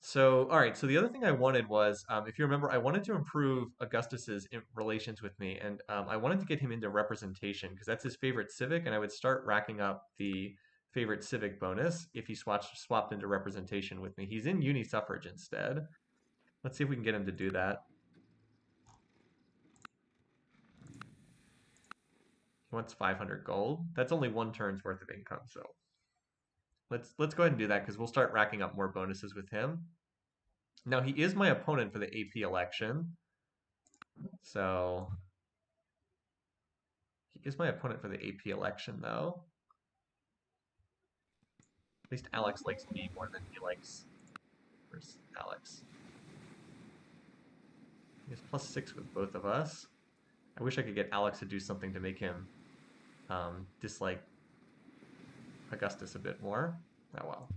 So, all right. So the other thing I wanted was, if you remember, I wanted to improve Augustus's relations with me, and I wanted to get him into representation because that's his favorite civic, and I would start racking up the favorite civic bonus if he swapped into representation with me. He's in uni suffrage instead. Let's see if we can get him to do that. He wants 500 gold. That's only 1 turn's worth of income, so let's go ahead and do that because we'll start racking up more bonuses with him. Now he is my opponent for the AP election, so he is my opponent for the AP election, though. At least Alex likes me more than he likes. Where's Alex? He has +6 with both of us. I wish I could get Alex to do something to make him dislike Augustus a bit more. Oh well.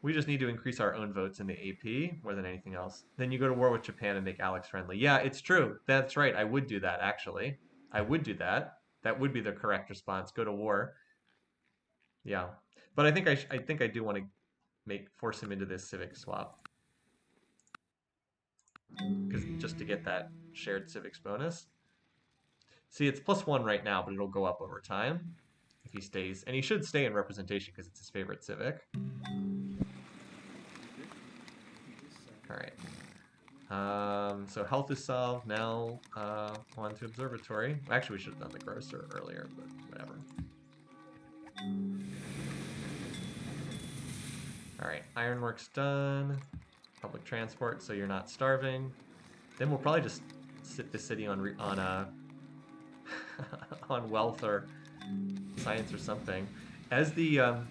We just need to increase our own votes in the AP more than anything else. Then you go to war with Japan and make Alex friendly. Yeah, it's true. That's right. I would do that, actually. I would do that. That would be the correct response. Go to war. Yeah. But I think I do want to force him into this civic swap because just to get that shared civics bonus. See, it's +1 right now, but it'll go up over time if he stays, and he should stay in representation because it's his favorite civic. All right. So health is solved. Now on to observatory. Actually, we should have done the grocer earlier, but whatever. All right, ironwork's done. Public transport, so you're not starving. Then we'll probably just sit the city on on wealth or science or something. As the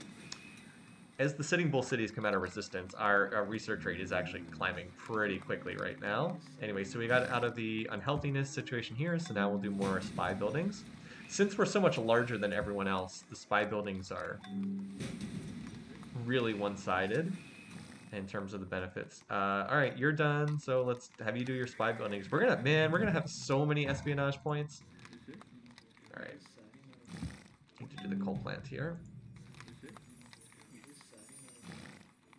Sitting Bull cities come out of resistance, our research rate is actually climbing pretty quickly right now. Anyway, so we got out of the unhealthiness situation here, so now we'll do more spy buildings. Since we're so much larger than everyone else, the spy buildings are really one-sided in terms of the benefits. All right, you're done, so let's have you do your spy buildings. We're gonna have so many espionage points. All right, need to do the coal plant here.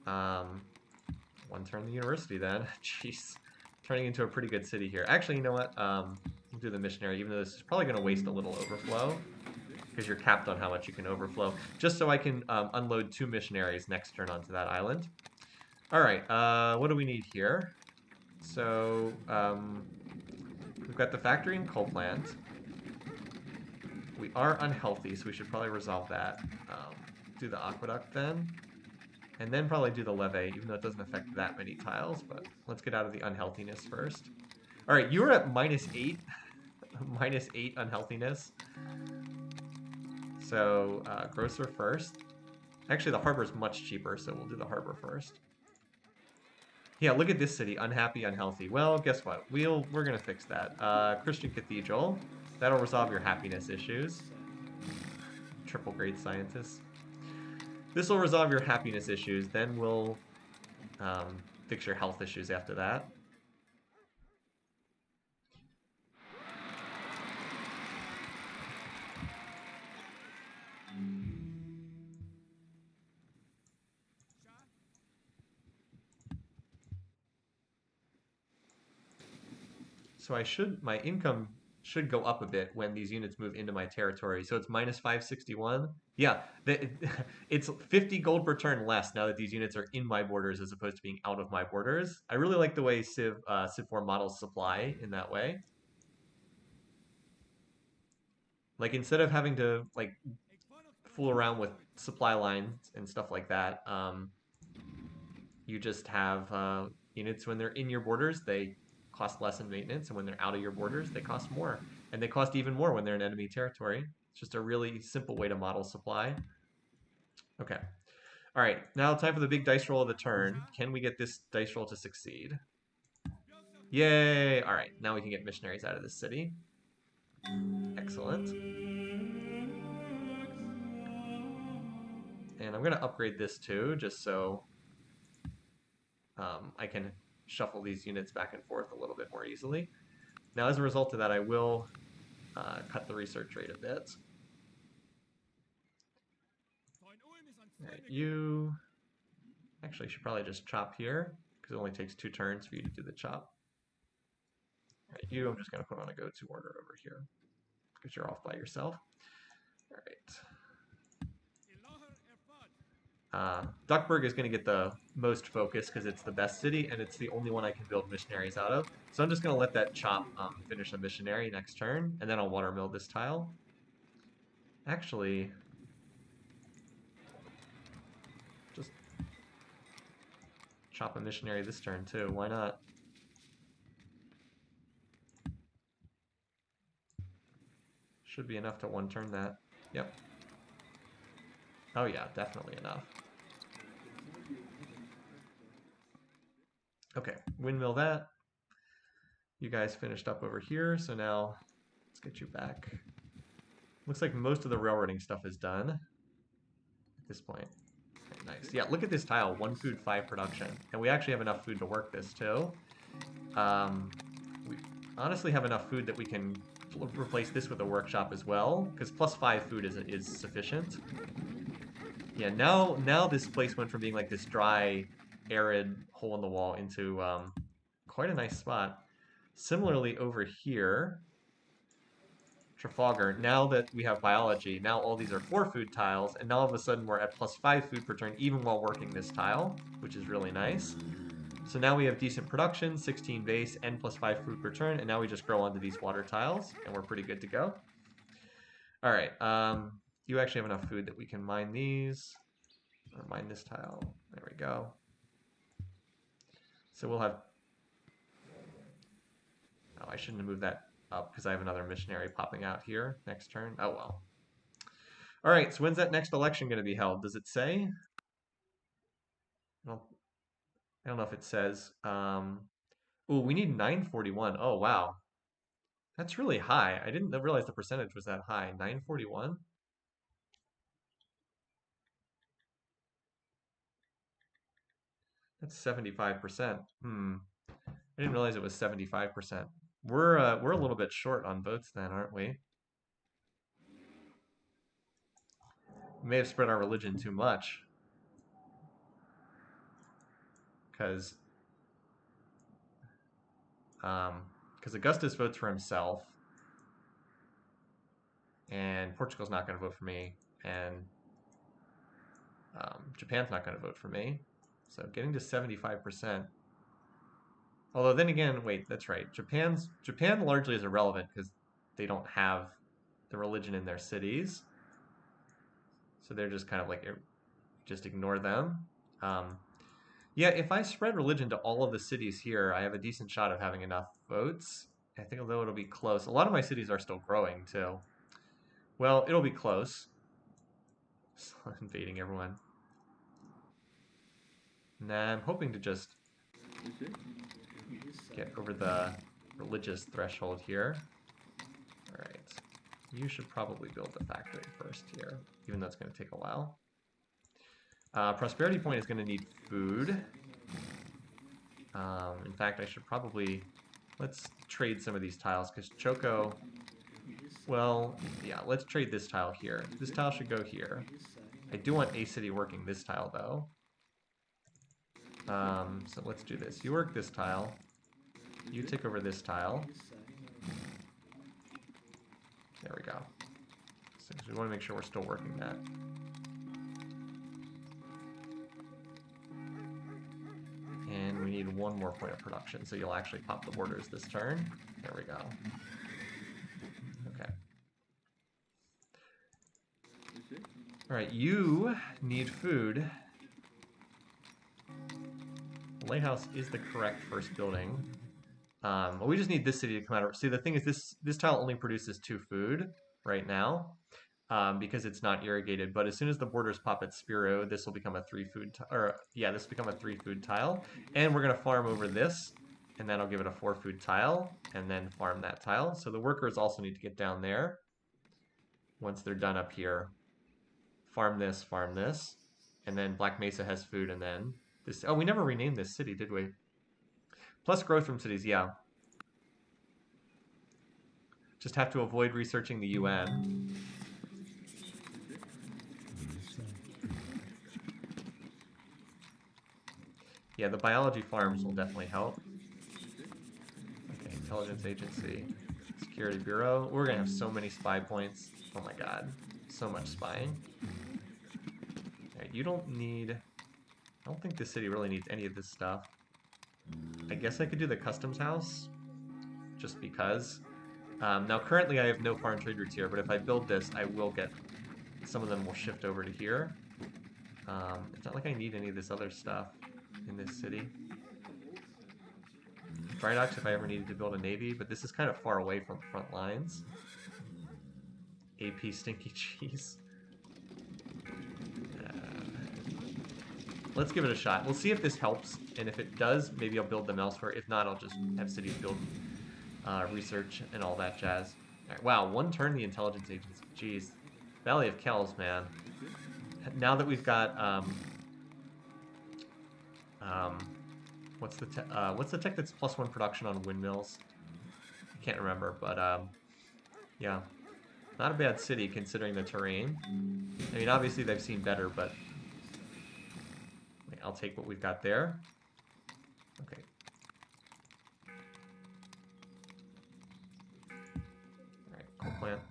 1 turn the university then. Jeez, turning into a pretty good city here. Actually, you know what? We'll do the missionary, even though this is probably going to waste a little overflow because you're capped on how much you can overflow. Just so I can unload 2 missionaries next turn onto that island. All right, what do we need here? So we've got the factory and coal plant. We are unhealthy, so we should probably resolve that. Do the aqueduct then. And then probably do the levee, even though it doesn't affect that many tiles, but let's get out of the unhealthiness first. All right, you were at -8, -8 unhealthiness. So grocer first. Actually, the harbor is much cheaper, so we'll do the harbor first. Yeah, look at this city, unhappy, unhealthy. Well, guess what? We're gonna fix that. Christian Cathedral, that'll resolve your happiness issues. Triple grade scientists. This will resolve your happiness issues. Then we'll fix your health issues after that. So my income should go up a bit when these units move into my territory. So it's minus 561. Yeah, it's 50 gold per turn less now that these units are in my borders as opposed to being out of my borders. I really like the way Civ 4 models supply in that way. Like instead of having to like fool around with supply lines and stuff like that, you just have units when they're in your borders, they cost less in maintenance, and when they're out of your borders, they cost more. And they cost even more when they're in enemy territory. It's just a really simple way to model supply. Okay. All right, now time for the big dice roll of the turn. Can we get this dice roll to succeed? Yay! All right, now we can get missionaries out of this city. Excellent. And I'm going to upgrade this too, just so I can shuffle these units back and forth a little bit more easily. Now, as a result of that, I will cut the research rate a bit. All right, you actually should probably just chop here, because it only takes 2 turns for you to do the chop. All right, you, I'm just going to put on a go-to order over here, because you're off by yourself. All right. Duckburg is going to get the most focus because it's the best city and it's the only one I can build missionaries out of. So I'm just going to let that chop finish a missionary next turn, and then I'll watermill this tile. Actually, just chop a missionary this turn too. Why not? Should be enough to one turn that. Yep. Oh yeah, definitely enough. Okay, windmill that. You guys finished up over here, so now let's get you back. Looks like most of the railroading stuff is done at this point. Okay, nice. Yeah, look at this tile. 1 food, 5 production. And we actually have enough food to work this too. We honestly have enough food that we can replace this with a workshop as well, because plus 5 food is sufficient. Yeah, now this place went from being like this dry, arid hole in the wall into quite a nice spot. Similarly over here, Trafalgar, now that we have biology, now all these are 4 food tiles, and now all of a sudden we're at plus 5 food per turn even while working this tile, which is really nice. So now we have decent production, 16 base, and plus 5 food per turn, and now we just grow onto these water tiles, and we're pretty good to go. All right, you actually have enough food that we can mine these, or mine this tile. There we go. So we'll have... Oh, I shouldn't have moved that up because I have another missionary popping out here next turn. Oh, well. All right, so when's that next election going to be held? Does it say? Well, I don't know if it says. Oh, we need 941. Oh, wow. That's really high. I didn't realize the percentage was that high. 941? That's 75%. I didn't realize it was 75%. We're a little bit short on votes then, aren't we? We may have spread our religion too much. Because Augustus votes for himself, and Portugal's not going to vote for me, and Japan's not going to vote for me. So getting to 75%. Although then again, wait, that's right. Japan largely is irrelevant because they don't have the religion in their cities. So they're just kind of like, just ignore them. Yeah, if I spread religion to all of the cities here, I have a decent shot of having enough votes. I think although it'll be close. A lot of my cities are still growing too. Well, it'll be close. Invading everyone. Nah, I'm hoping to just get over the religious threshold here. All right. You should probably build the factory first here, even though it's going to take a while. Prosperity Point is going to need food. In fact, I should probably... Let's trade some of these tiles, because Choco... Well, yeah, let's trade this tile here. This tile should go here. I do want A City working this tile, though. So let's do this. You work this tile. You take over this tile. There we go. So we want to make sure we're still working that. And we need one more point of production, so you'll actually pop the borders this turn. There we go. Okay. Alright, you need food. The lighthouse is the correct first building. We just need this city to come out. See, the thing is, this tile only produces 2 food right now because it's not irrigated. But as soon as the borders pop at Spiro, this will become a 3 food. This will become a 3 food tile, and we're gonna farm over this, and then I'll give it a 4 food tile, and then farm that tile. So the workers also need to get down there. Once they're done up here, farm this, and then Black Mesa has food, and then this. Oh, we never renamed this city, did we? Plus growth from cities, yeah. Just have to avoid researching the UN. Yeah, the biology farms will definitely help. Okay, intelligence agency, security bureau. We're gonna have so many spy points. Oh my god, so much spying. Alright, you don't need... I don't think this city really needs any of this stuff. I guess I could do the customs house, just because. Now currently I have no foreign trade routes here, but if I build this, I will get... Some of them will shift over to here. It's not like I need any of this other stuff in this city. Dry docks if I ever needed to build a navy, but this is kind of far away from the front lines. AP stinky cheese. Let's give it a shot. We'll see if this helps, and if it does, maybe I'll build them elsewhere. If not, I'll just have cities build research and all that jazz. All right, wow, 1 turn the intelligence agency. Jeez. Valley of Kells, man. Now that we've got what's the tech that's +1 production on windmills? I can't remember, but yeah, not a bad city considering the terrain. I mean, obviously they've seen better, but I'll take what we've got there. Okay. All right, coal plant.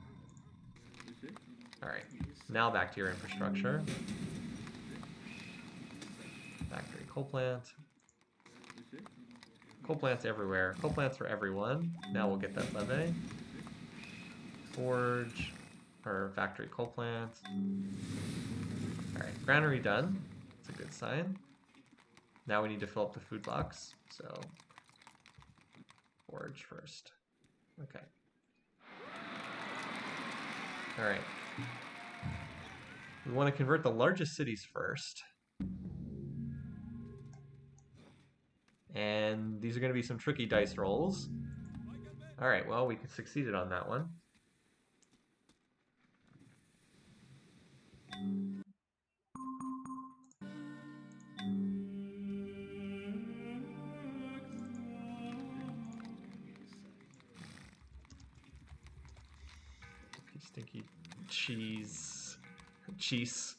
All right, now back to your infrastructure. Factory, coal plant. Coal plants everywhere. Coal plants for everyone. Now we'll get that levee. Forge, or factory coal plant. Alright, granary done. That's a good sign. Now we need to fill up the food box, so forge first. Okay. Alright. We want to convert the largest cities first. And these are going to be some tricky dice rolls. Alright, well, we succeeded on that one. Stinky cheese. Cheese.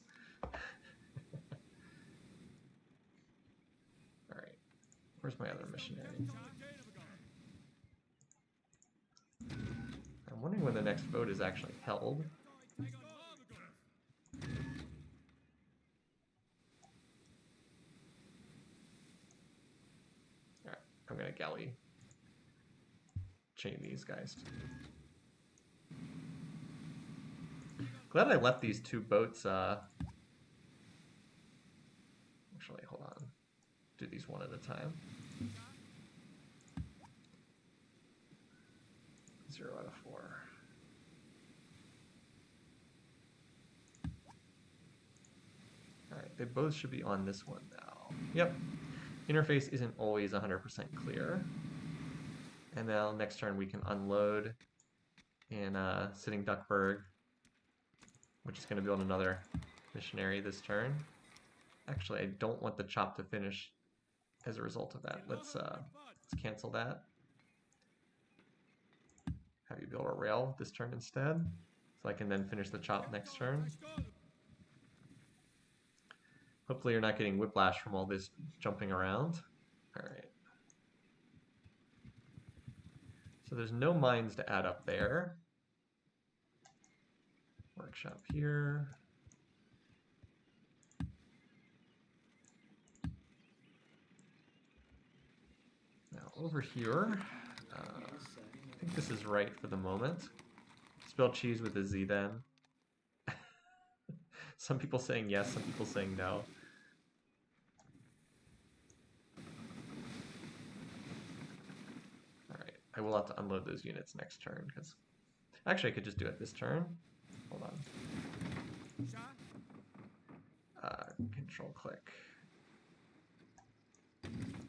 Alright. Where's my other missionary? I'm wondering when the next vote is actually held. Alright, I'm gonna galley chain these guys. Glad I left these 2 boats, actually, hold on. Do these one at a time. 0 out of 4. Alright, they both should be on this one now. Yep. Interface isn't always 100% clear. And now next turn we can unload in Sitting Duckburg, which is going to build another missionary this turn. Actually, I don't want the chop to finish as a result of that. Let's cancel that. Have you build a rail this turn instead, so I can then finish the chop next turn. Hopefully you're not getting whiplash from all this jumping around. All right. So there's no mines to add up there. Workshop here. Now over here, I think this is right for the moment. Spell cheese with a Z then. Some people saying yes, some people saying no. Alright, I will have to unload those units next turn, because... Actually, I could just do it this turn. Hold on. Control click.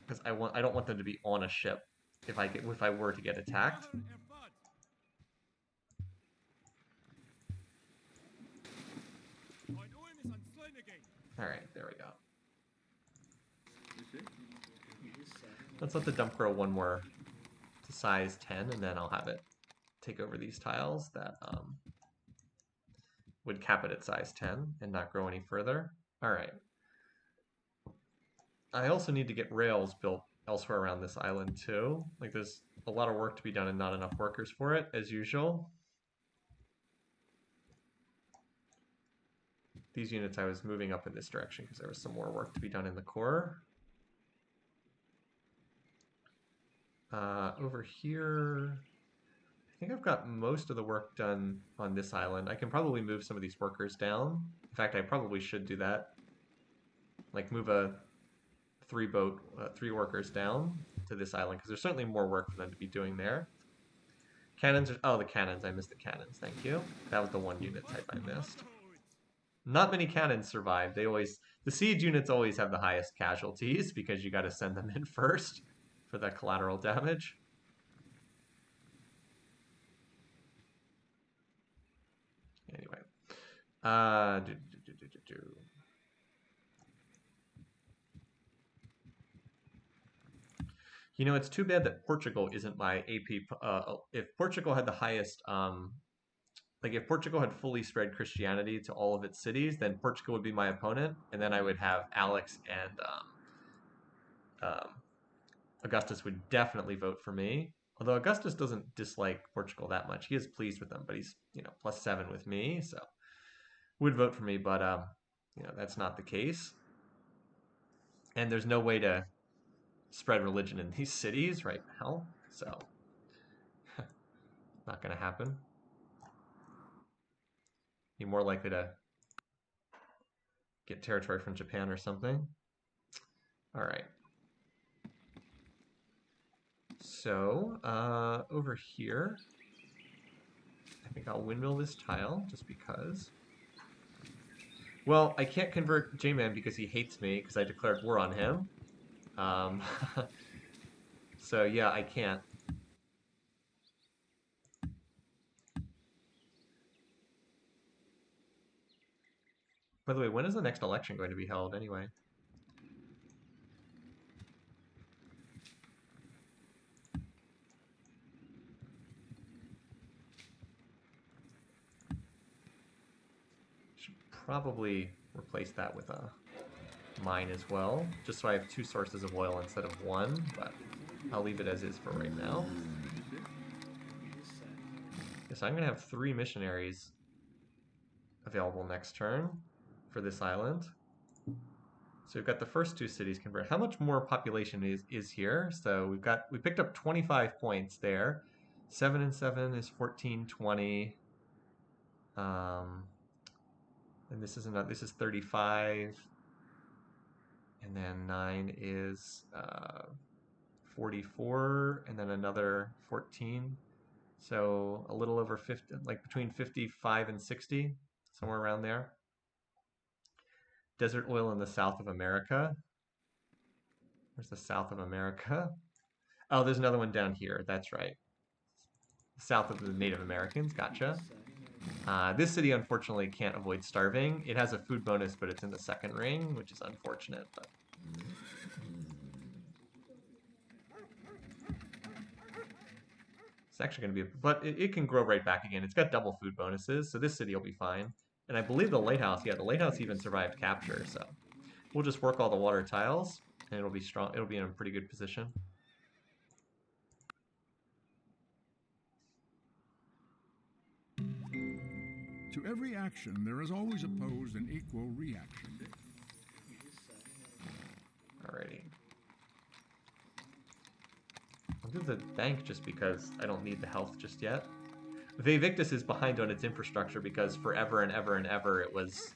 Because I don't want them to be on a ship if I were to get attacked. Alright, there we go. Let's let the dump grow one more to size 10, and then I'll have it take over these tiles that would cap it at size 10 and not grow any further. Alright. I also need to get rails built elsewhere around this island too. Like, there's a lot of work to be done and not enough workers for it, as usual. These units I was moving up in this direction because there was some more work to be done in the core. Over here, I think I've got most of the work done on this island. I can probably move some of these workers down. In fact, I probably should do that. Like, move a three workers down to this island, because there's certainly more work for them to be doing there. Cannons are, oh, the cannons, I missed the cannons, thank you. That was the one unit type I missed. Not many cannons survive. The siege units always have the highest casualties because you got to send them in first for that collateral damage. Anyway, You know, it's too bad that Portugal isn't my AP. If Portugal had the highest, like if Portugal had fully spread Christianity to all of its cities, then Portugal would be my opponent, and then I would have Alex and Augustus would definitely vote for me. Although Augustus doesn't dislike Portugal that much, he is pleased with them, but he's +7 with me, so would vote for me. But that's not the case, and there's no way to spread religion in these cities right now, so not going to happen. You're more likely to get territory from Japan or something. All right. So over here, I think I'll windmill this tile just because. Well, I can't convert J-Man because he hates me because I declared war on him. So yeah, I can't. By the way, when is the next election going to be held anyway? Should probably replace that with a mine as well, just so I have 2 sources of oil instead of 1, but I'll leave it as is for right now. So I'm going to have 3 missionaries available next turn for this island. So we've got the first 2 cities converted. How much more population is here? So we picked up 25 points there. 7 and 7 is 14, 20. And this is 35. And then 9 is 44, and then another 14. So a little over 50, like between 55 and 60, somewhere around there. Desert oil in the South of America. Where's the South of America? Oh, there's another one down here. That's right. South of the Native Americans. Gotcha. This city, unfortunately, can't avoid starving. It has a food bonus, but it's in the 2nd ring, which is unfortunate. But it's actually going to be, but it can grow right back again. It's got double food bonuses, so this city will be fine. And I believe the lighthouse, yeah, the lighthouse even survived capture, so we'll just work all the water tiles, and it'll be strong. It'll be in a pretty good position. To every action, there is always opposed an equal reaction. Alrighty. I'll do the bank just because I don't need the health just yet. Vevictus is behind on its infrastructure because forever and ever and ever it was,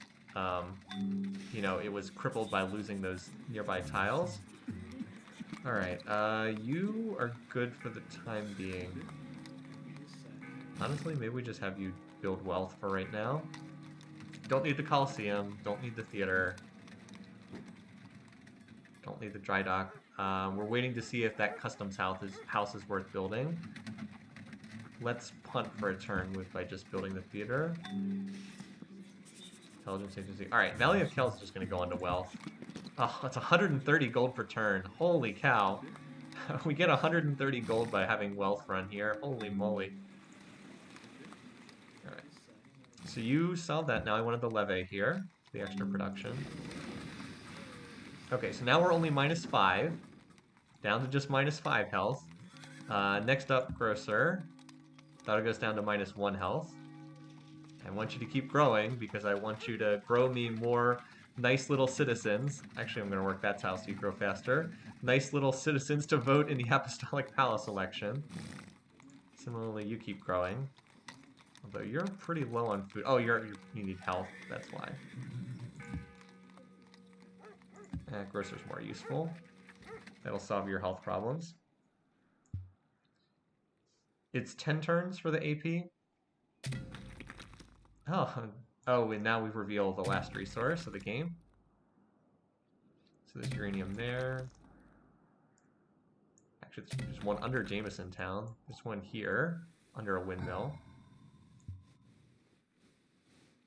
you know, it was crippled by losing those nearby tiles. Alright, you are good for the time being. Honestly, maybe we just have you build wealth for right now. Don't need the Coliseum, don't need the theater. Don't need the dry dock. We're waiting to see if that customs house is worth building. Let's punt for a turn by just building the theater. Intelligence agency. Alright, Valley of Kells is just going to go into wealth. Oh, it's 130 gold per turn. Holy cow. We get 130 gold by having wealth run here. Holy moly. Alright. So you solved that. Now I wanted the levee here. The extra production. Okay, so now we're only -5. Down to just -5 health. Next up, Grocer. That goes down to -1 health. I want you to keep growing because I want you to grow me more nice little citizens. Actually, I'm going to work that tile so you grow faster. Nice little citizens to vote in the Apostolic Palace election. Similarly, you keep growing. Although you're pretty low on food. Oh, you need health. That's why. Grocer's more useful. That'll solve your health problems. It's 10 turns for the AP. Oh, and now we've revealed the last resource of the game. So there's uranium there. Actually, there's one under Jameson Town. There's one here, under a windmill.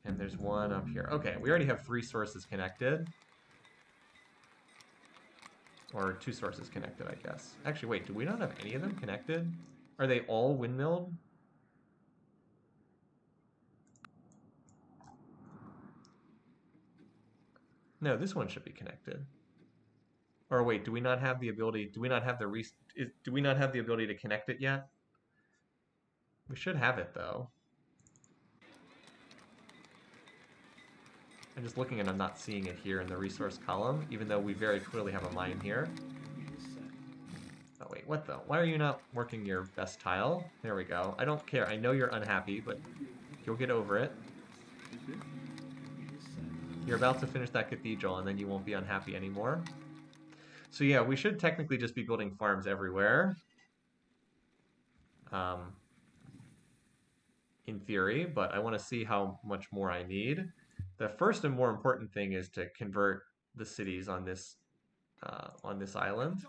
And there's one up here. Okay, we already have 3 sources connected. Or 2 sources connected, I guess. Actually, wait, do we not have any of them connected? Are they all windmilled? No, this one should be connected. Or wait, do we not have the ability? Do we not have the ability to connect it yet? We should have it though. I'm just looking and I'm not seeing it here in the resource column, even though we very clearly have a mine here. Oh wait, what though? Why are you not working your best tile? There we go. I don't care. I know you're unhappy, but you'll get over it. You're about to finish that cathedral and then you won't be unhappy anymore. So yeah, we should technically just be building farms everywhere. In theory, but I want to see how much more I need. The first and more important thing is to convert the cities on this island.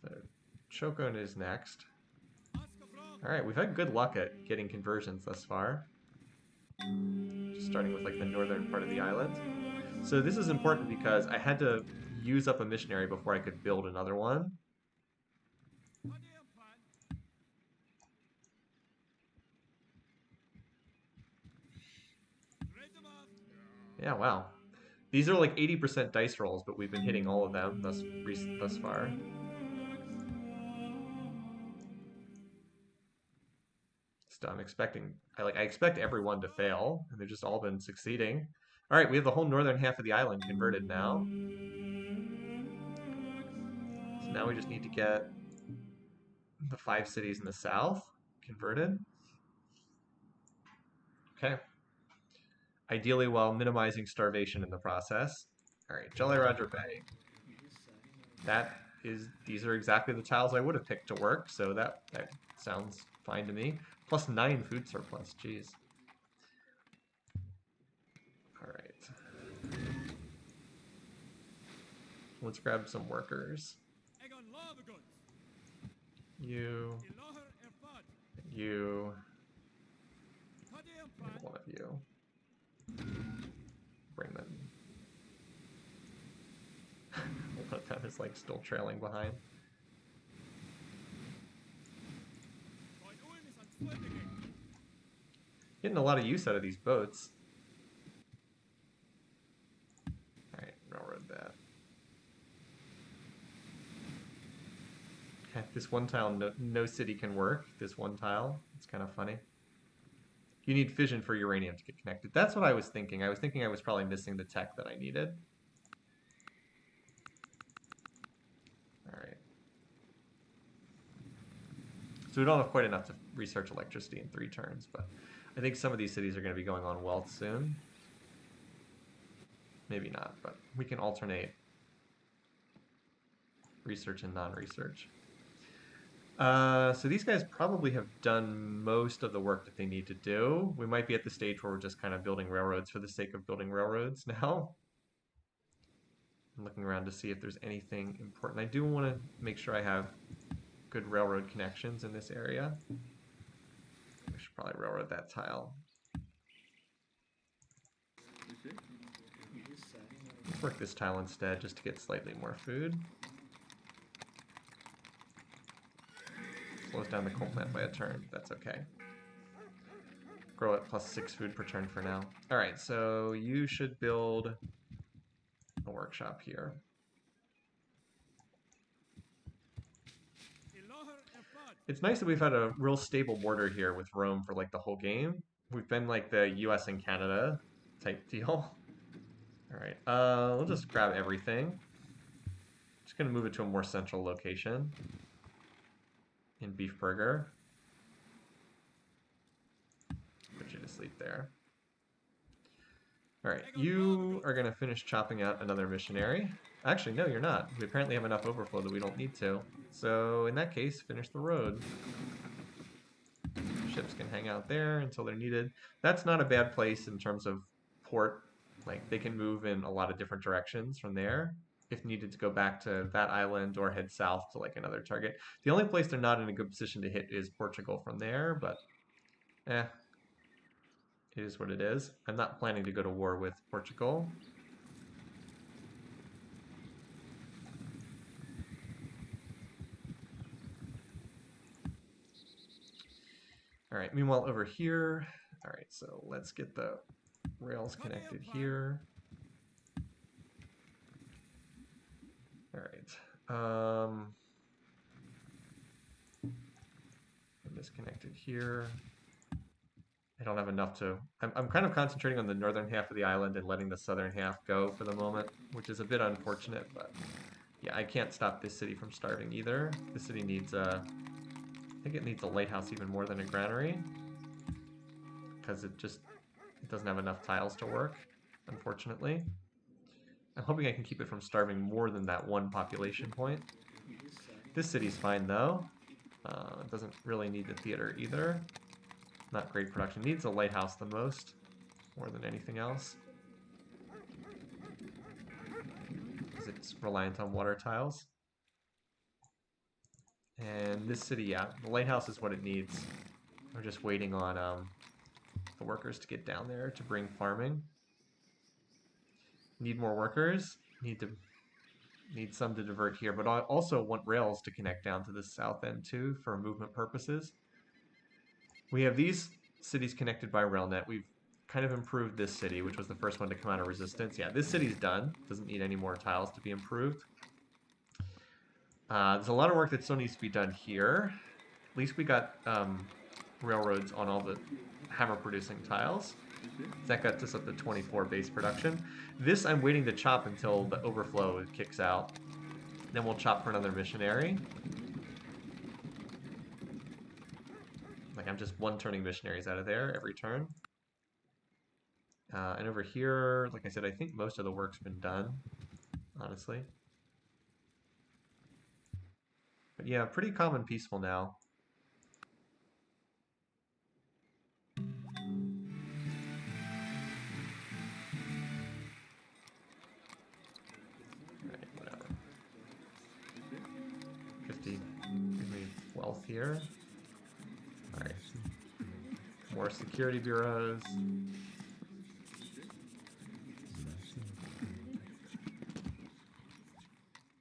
So Chokon is next. Alright, we've had good luck at getting conversions thus far. Just starting with like the northern part of the island. So this is important because I had to use up a missionary before I could build another one. Yeah, wow. These are like 80% dice rolls, but we've been hitting all of them thus far. So I'm expecting, I expect everyone to fail, and they've just all been succeeding. All right, we have the whole northern half of the island converted now. So now we just need to get the 5 cities in the south converted. Okay. Ideally while minimizing starvation in the process. All right, Jolly Roger Bay. These are exactly the tiles I would have picked to work, so that sounds fine to me. Plus 9 food surplus, jeez. All right. Let's grab some workers. You. And one of you. Bring them. One of them is like still trailing behind. Getting a lot of use out of these boats. Alright, railroad that. Okay. This one tile, no city can work. This one tile. It's kind of funny. You need fission for uranium to get connected. That's what I was thinking. I was thinking I was probably missing the tech that I needed. All right. So we don't have quite enough to research electricity in 3 turns, but I think some of these cities are going to be going on wealth soon. Maybe not, but we can alternate research and non-research. So these guys probably have done most of the work that they need to do. We might be at the stage where we're just kind of building railroads for the sake of building railroads now. I'm looking around to see if there's anything important. I do want to make sure I have good railroad connections in this area. We should probably railroad that tile. Let's work this tile instead just to get slightly more food. Slows down the coal plant by a turn. That's okay. Grow it +6 food per turn for now. Alright, so you should build a workshop here. It's nice that we've had a real stable border here with Rome for like the whole game. We've been like the US and Canada type deal. Alright, we'll just grab everything. Just gonna move it to a more central location in Beef Burger. Put you to sleep there. Alright, you are gonna finish chopping out another missionary. Actually, no, you're not. We apparently have enough overflow that we don't need to. So, in that case, finish the road. Ships can hang out there until they're needed. That's not a bad place in terms of port. Like, they can move in a lot of different directions from there if needed to go back to that island or head south to, like, another target. The only place they're not in a good position to hit is Portugal from there, but, it is what it is. I'm not planning to go to war with Portugal. All right, meanwhile over here, all right, so let's get the rails connected here. All right, this connected here. I don't have enough to, I'm kind of concentrating on the northern half of the island and letting the southern half go for the moment, which is a bit unfortunate, but yeah, I can't stop this city from starving either. This city needs I think it needs a lighthouse even more than a granary, because it doesn't have enough tiles to work, unfortunately. I'm hoping I can keep it from starving more than that one population point. This city's fine though. It doesn't really need the theater either. Not great production. Needs a lighthouse the most, more than anything else. Because it's reliant on water tiles. And this city, yeah, the lighthouse is what it needs. We're just waiting on the workers to get down there to bring farming. Need more workers. Need some to divert here, but I also want rails to connect down to the south end too for movement purposes. We have these cities connected by RailNet. We've kind of improved this city, which was the first one to come out of resistance. Yeah, this city's done. Doesn't need any more tiles to be improved. There's a lot of work that still needs to be done here. At least we got railroads on all the hammer-producing tiles. That got us up to 24 base production. This I'm waiting to chop until the overflow kicks out. Then we'll chop for another missionary. Like, I'm just one-turning missionaries out of there every turn. And over here, like I said, I think most of the work's been done, honestly. But yeah, pretty calm and peaceful now. Alright, whatever. 50, give me wealth here. Alright. More security bureaus.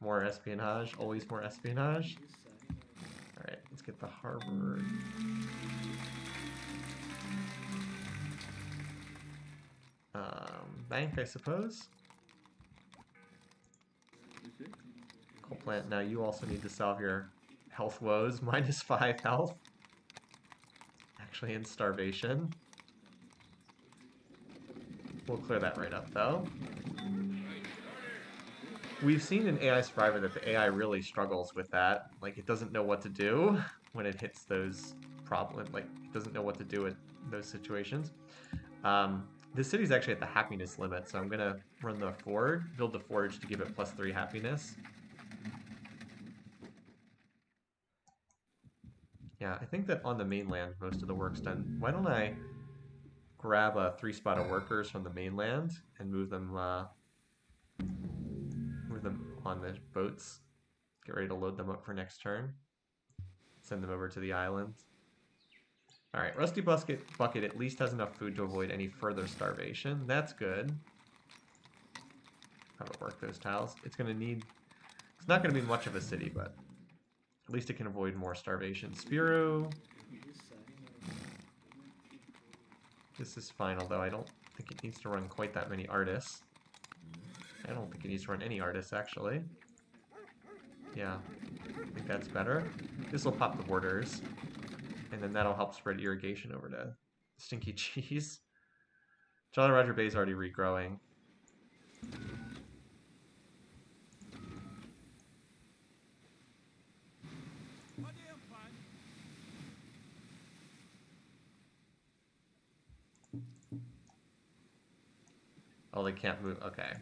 More espionage, always more espionage. Alright, let's get the harbor. Bank, I suppose. Coal plant, now you also need to solve your health woes, -5 health. Actually in starvation. We'll clear that right up though. We've seen in AI Survivor that the AI really struggles with that. Like, it doesn't know what to do when it hits those problems. Like, it doesn't know what to do in those situations. This city's actually at the happiness limit, so I'm gonna run the forge, build the forge to give it +3 happiness. Yeah, I think that on the mainland, most of the work's done. Why don't I grab a 3 spot of workers from the mainland and move them on the boats. Get ready to load them up for next turn. Send them over to the island. All right, Rusty Bucket at least has enough food to avoid any further starvation. That's good. How to work those tiles. It's not gonna be much of a city, but at least it can avoid more starvation. Spiro. This is fine, although I don't think it needs to run quite that many artists. I don't think it needs to run any artists, actually. Yeah, I think that's better. This will pop the borders, and then that'll help spread irrigation over to Stinky Cheese. Jolly Roger Bay is already regrowing. Oh, they can't move. Okay.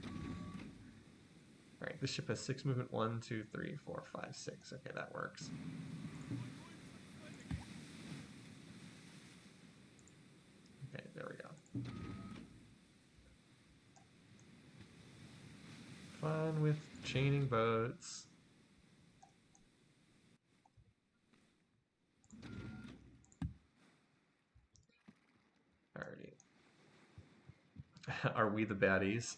All right, this ship has 6 movement. 1, 2, 3, 4, 5, 6. Okay, that works. Okay, there we go. Fun with chaining boats. Alrighty. Are we the baddies?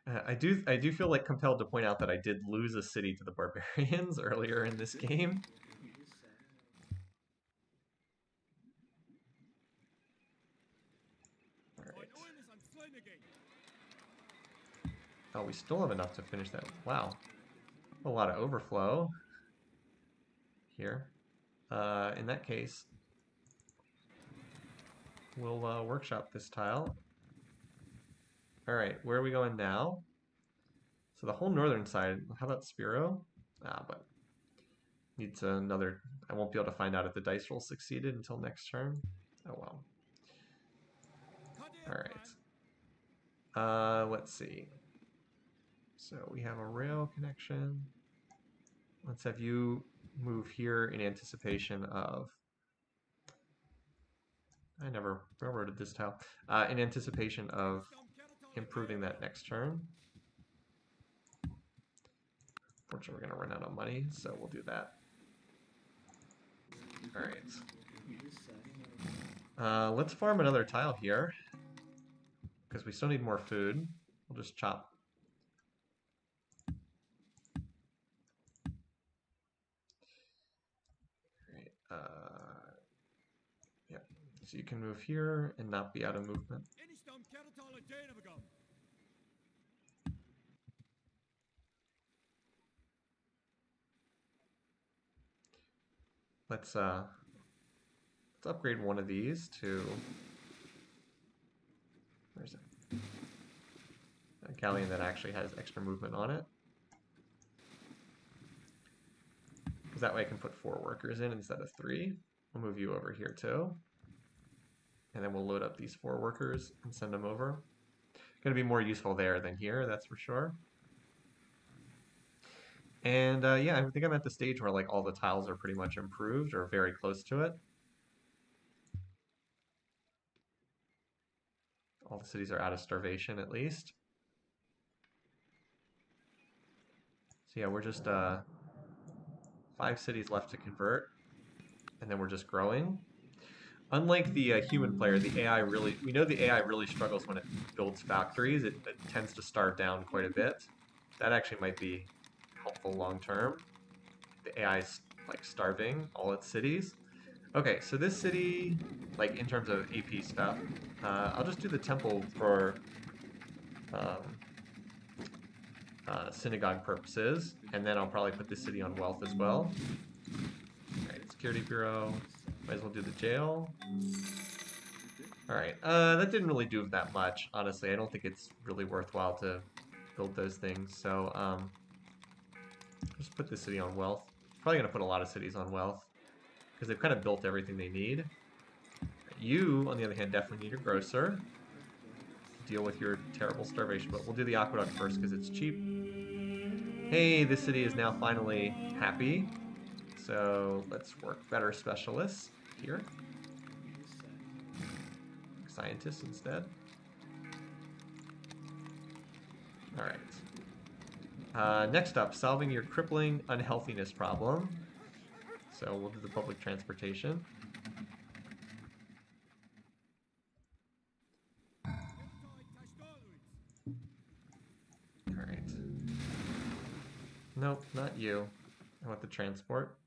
I do feel like compelled to point out that I did lose a city to the barbarians earlier in this game. Alright. Oh, we still have enough to finish that. Wow. A lot of overflow here. In that case, we'll workshop this tile. Alright, where are we going now? So the whole northern side, how about Spiro? But needs another, I won't be able to find out if the dice roll succeeded until next turn. Oh well. Alright. Let's see. So we have a rail connection. Let's have you move here in anticipation of, I never railroaded this tile, in anticipation of improving that next turn. Unfortunately, we're going to run out of money, so we'll do that. Alright. Let's farm another tile here, because we still need more food. We'll just chop. Alright. Yeah. So you can move here and not be out of movement. Let's upgrade one of these to, where's it? A galleon that actually has extra movement on it. Because that way I can put 4 workers in instead of 3. We'll move you over here too. And then we'll load up these 4 workers and send them over. Going to be more useful there than here, that's for sure. And yeah, I think I'm at the stage where like all the tiles are pretty much improved or very close to it. All the cities are out of starvation at least. So yeah, we're just 5 cities left to convert, and then we're just growing. Unlike the human player, the AI really, we know the AI really struggles when it builds factories. It tends to starve down quite a bit. That actually might be helpful long term. The AI is like starving all its cities. Okay, so this city, like in terms of AP stuff, I'll just do the temple for synagogue purposes, and then I'll probably put this city on wealth as well. All right, security bureau. Might as well do the jail. All right, that didn't really do that much, honestly. I don't think it's really worthwhile to build those things. So just put this city on wealth. Probably gonna put a lot of cities on wealth because they've kind of built everything they need. You, on the other hand, definitely need your grocer to deal with your terrible starvation. But we'll do the aqueduct first because it's cheap. Hey, this city is now finally happy. So let's work better specialists here. Scientists instead. All right. Next up, solving your crippling unhealthiness problem. So we'll do the public transportation. All right. Nope, not you. I want the transport.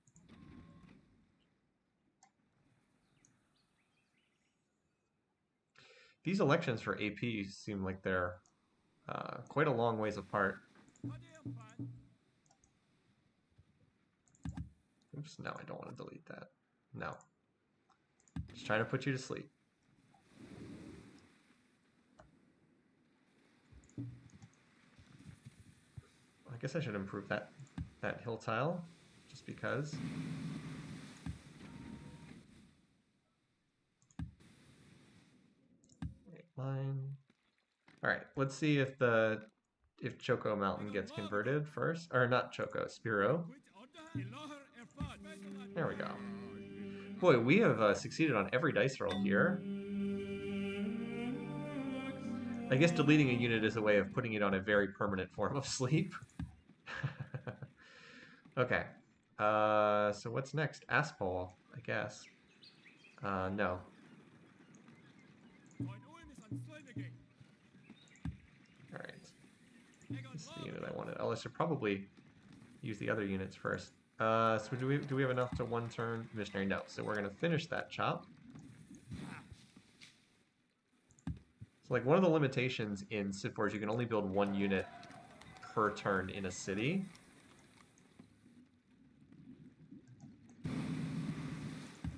These elections for AP seem like they're quite a long ways apart. Oops, no, I don't want to delete that. No. Just trying to put you to sleep. I guess I should improve that hill tile, just because. Line. All right, let's see if Choco Mountain gets converted first, or not Choco, Spiro. There we go. Boy, we have succeeded on every dice roll here. I guess deleting a unit is a way of putting it on a very permanent form of sleep. Okay. So what's next? Aspol, I guess. No. All right. This is the unit I wanted. Oh, I should probably use the other units first. So do we have enough to one turn missionary? No. So we're gonna finish that chop. So like one of the limitations in Civ 4 is you can only build one unit per turn in a city.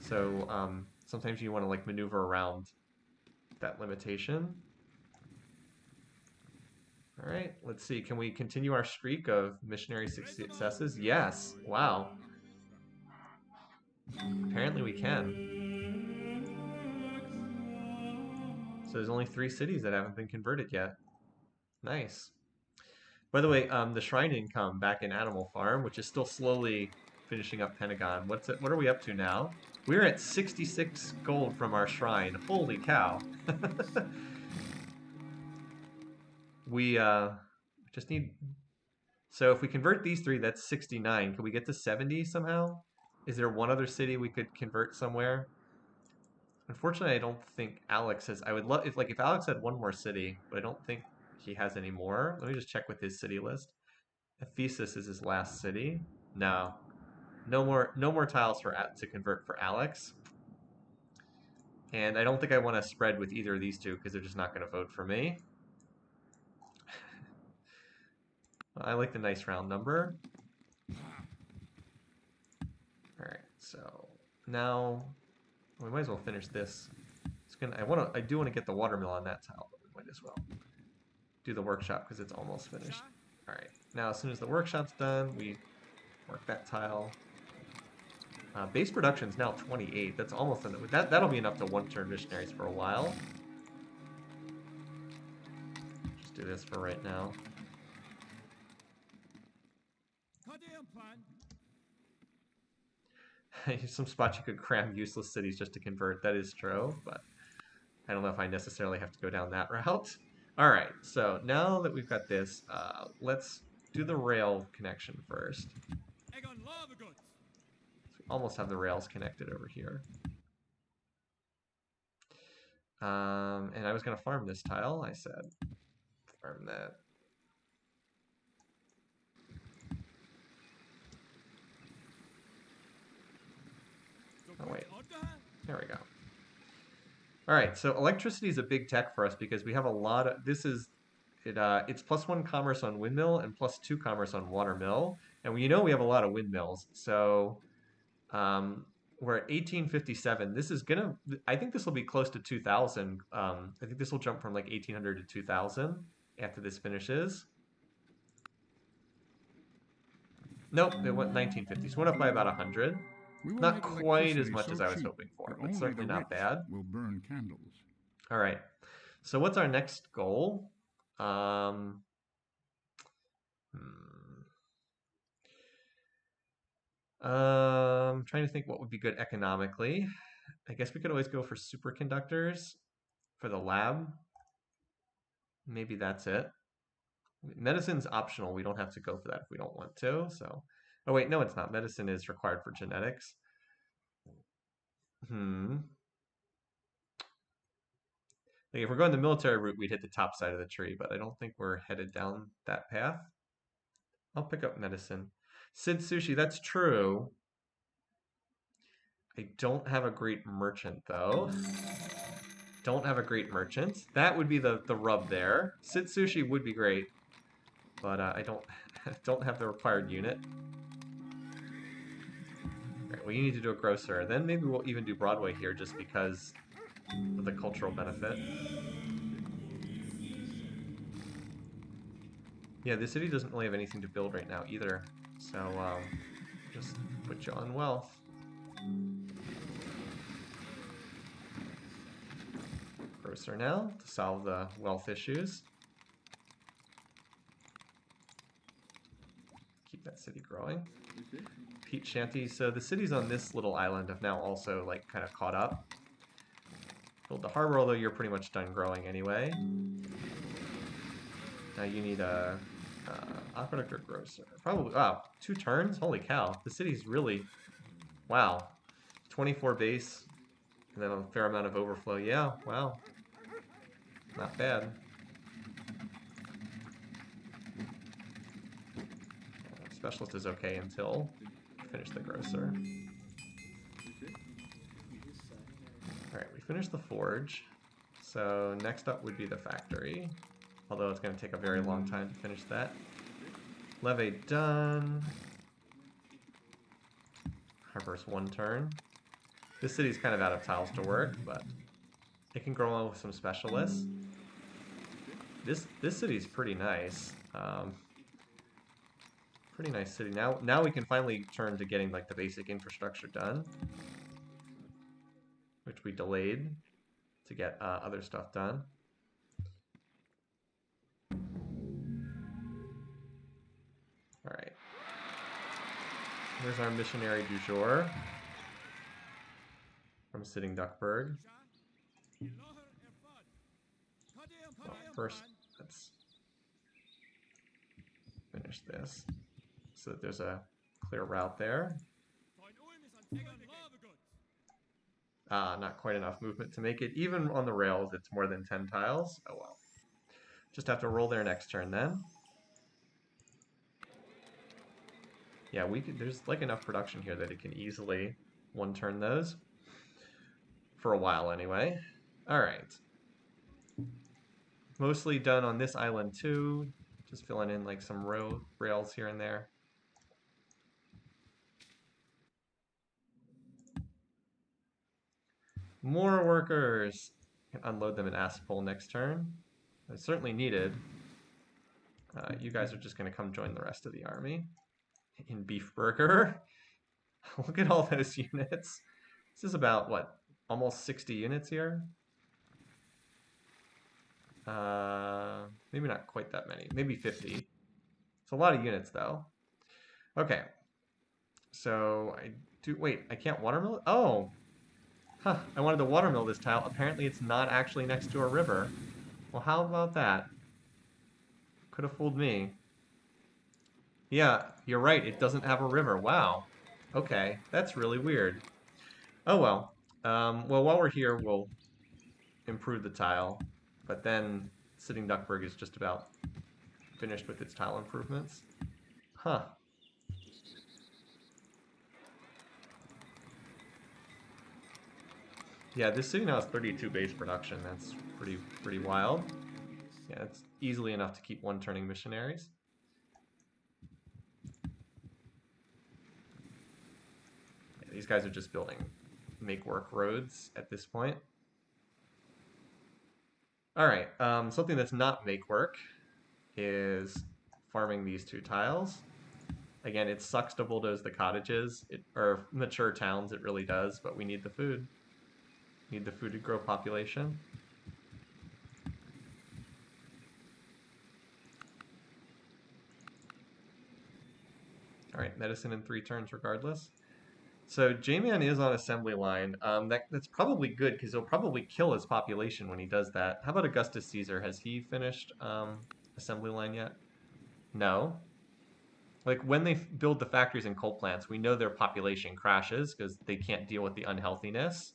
So sometimes you want to like maneuver around that limitation. All right, let's see. Can we continue our streak of missionary successes? Yes. Wow. Apparently we can. So there's only 3 cities that haven't been converted yet. Nice. By the way, the shrine income back in Animal Farm, which is still slowly finishing up Pentagon. What are we up to now? We're at 66 gold from our shrine. Holy cow. We just need... So if we convert these 3, that's 69. Can we get to 70 somehow? Is there one other city we could convert somewhere? Unfortunately, I don't think Alex has... I would love... If Alex had one more city, but I don't think he has any more. Let me just check with his city list. Ephesus is his last city. No. No more tiles to convert for Alex. And I don't think I want to spread with either of these two because they're just not going to vote for me. I like the nice round number. Alright, so now we might as well finish this. I do want to get the watermill on that tile, but we might as well do the workshop because it's almost finished. Alright, now as soon as the workshop's done, we work that tile. Base production is now 28. That's almost enough. That'll be enough to one-turn missionaries for a while. Just do this for right now. Some spots you could cram useless cities just to convert. That is true, but I don't know if I necessarily have to go down that route. All right, so now that we've got this, let's do the rail connection first. Almost have the rails connected over here. And I was going to farm this tile. I said farm that. Oh, wait. There we go. All right, so electricity is a big tech for us because we have a lot of... It's +1 commerce on windmill and +2 commerce on watermill. And we we have a lot of windmills. So um, we're at 1857. This is gonna, I think this will be close to 2000. I think this will jump from like 1800 to 2000 after this finishes. Nope, it went 1950s. Went up by about 100. We will Not make quite as electricity much so as I was cheap hoping that for, but only the certainly not rich bad. will burn candles. All right. So what's our next goal? Um, hmm. Trying to think what would be good economically. I guess we could always go for superconductors for the lab. Maybe that's it. Medicine's optional. We don't have to go for that if we don't want to. So, oh wait, no, it's not. Medicine is required for genetics. Hmm. Like if we're going the military route, we'd hit the top side of the tree, but I don't think we're headed down that path. I'll pick up medicine. Sid Sushi, that's true. I don't have a great merchant though. Don't have a great merchant. That would be the rub there. Sid Sushi would be great, but I don't don't have the required unit. Right, well, you need to do a grocer. Then maybe we'll even do Broadway here just because of the cultural benefit. Yeah, the city doesn't really have anything to build right now either. So just put you on wealth. Grocer now to solve the wealth issues. Keep that city growing. Peat shanty. So the cities on this little island have now also like kind of caught up. Build the harbor, although you're pretty much done growing anyway. Now you need a aqueduct or grocer. Probably, wow, 2 turns? Holy cow. The city's really, wow. 24 base, and then a fair amount of overflow. Yeah, wow. Not bad. Specialist is okay until finish the grocer. Alright, we finished the forge. So next up would be the factory. Although it's going to take a very long time to finish that. Levee done. Harbor's 1 turn. This city's kind of out of tiles to work, but it can grow on with some specialists. This city's pretty nice. Pretty nice city. Now we can finally turn to getting like the basic infrastructure done, which we delayed to get other stuff done. All right. Here's our missionary du jour from Sitting Duckburg. Well, first, let's finish this so that there's a clear route there. Not quite enough movement to make it. Even on the rails, it's more than 10 tiles. Oh well. Just have to roll their next turn then. Yeah, there's like enough production here that it can easily 1-turn those. For a while anyway. Alright. Mostly done on this island too. Just filling in like some rails here and there. More workers! Can unload them in Aspol next turn. It's certainly needed. You guys are just going to come join the rest of the army. In Beef Burger. Look at all those units. This is about, what, almost 60 units here? Maybe not quite that many. Maybe 50. It's a lot of units, though. Okay. So, wait, I can't watermill it? Oh! Huh, I wanted to watermill this tile. Apparently it's not actually next to a river. Well, how about that? Could have fooled me. Yeah, you're right. It doesn't have a river. Wow. Okay, that's really weird. Oh well. Well, while we're here, we'll improve the tile. But then Sitting Duckburg is just about finished with its tile improvements. Huh. Yeah, this city now has 32 base production. That's pretty wild. Yeah, easily enough to keep one turning missionaries. Yeah, these guys are just building make work roads at this point. All right, something that's not make work is farming these 2 tiles. Again, it sucks to bulldoze the cottages, or mature towns, it really does, but we need the food. Need the food to grow population. All right, medicine in 3 turns regardless. So J-Man is on assembly line. That's probably good because he'll probably kill his population when he does that. How about Augustus Caesar? Has he finished assembly line yet? No. Like when they build the factories and coal plants, we know their population crashes because they can't deal with the unhealthiness.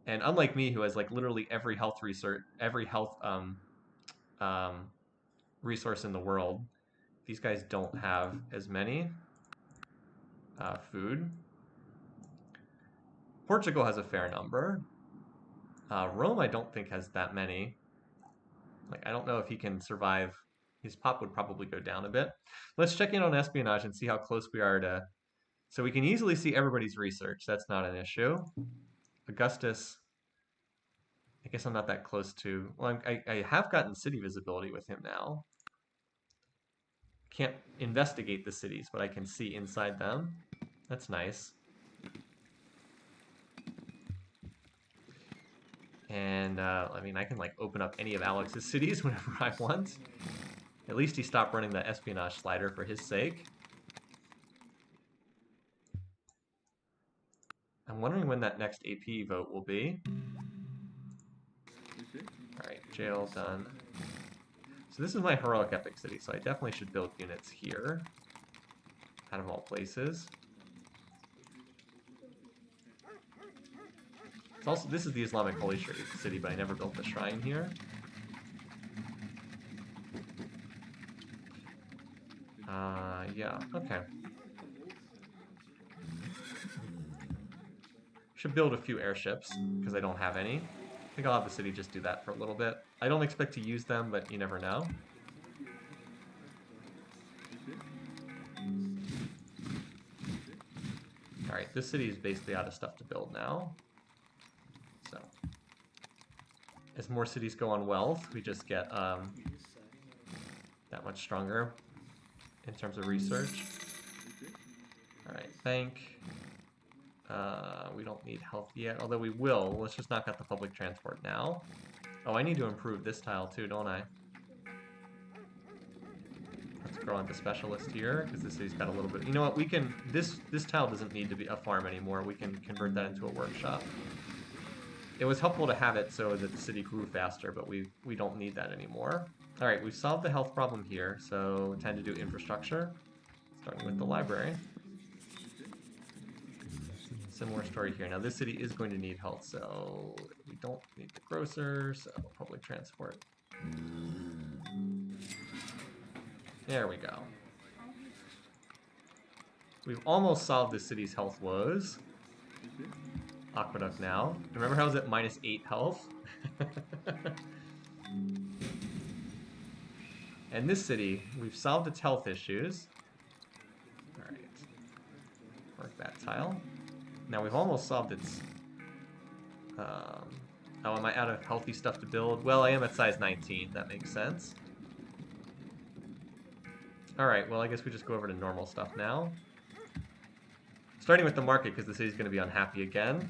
And unlike me, who has like literally every health research, every health um, resource in the world, these guys don't have as many food. Portugal has a fair number. Rome, I don't think has that many. Like, I don't know if he can survive. His pop would probably go down a bit. Let's check in on espionage and see how close we are to. So we can easily see everybody's research. That's not an issue. Augustus, I guess I'm not that close to. Well, I have gotten city visibility with him now. Can't investigate the cities, but I can see inside them. That's nice. And I mean, I can like open up any of Alex's cities whenever I want. At least he stopped running the espionage slider for his sake. I'm wondering when that next AP vote will be. Alright, jail done. So this is my heroic epic city, so I definitely should build units here. Out of all places. It's also, this is the Islamic Holy City, but I never built the shrine here. Yeah, okay. Should build a few airships, because I don't have any. I think I'll have the city just do that for a little bit. I don't expect to use them, but you never know. Alright, this city is basically out of stuff to build now. So, as more cities go on wealth, we just get that much stronger in terms of research. Alright, bank. We don't need health yet, although we will. Let's just knock out the public transport now. Oh, I need to improve this tile too, don't I? Let's grow on the specialist here, because this city's got a little bit. You know what? We can. This tile doesn't need to be a farm anymore. We can convert that into a workshop. It was helpful to have it so that the city grew faster, but we don't need that anymore. All right, we've solved the health problem here, so time to do infrastructure, starting with the library. Similar story here. Now this city is going to need health, so we don't need the grocer, so public transport. There we go. We've almost solved the city's health woes. Aqueduct now. Remember how I was at -8 health? And this city, we've solved its health issues. Alright. Work that tile. Now we've almost solved its... oh, am I out of healthy stuff to build? Well, I am at size 19. That makes sense. Alright, well, I guess we just go over to normal stuff now. Starting with the market, because the city's going to be unhappy again.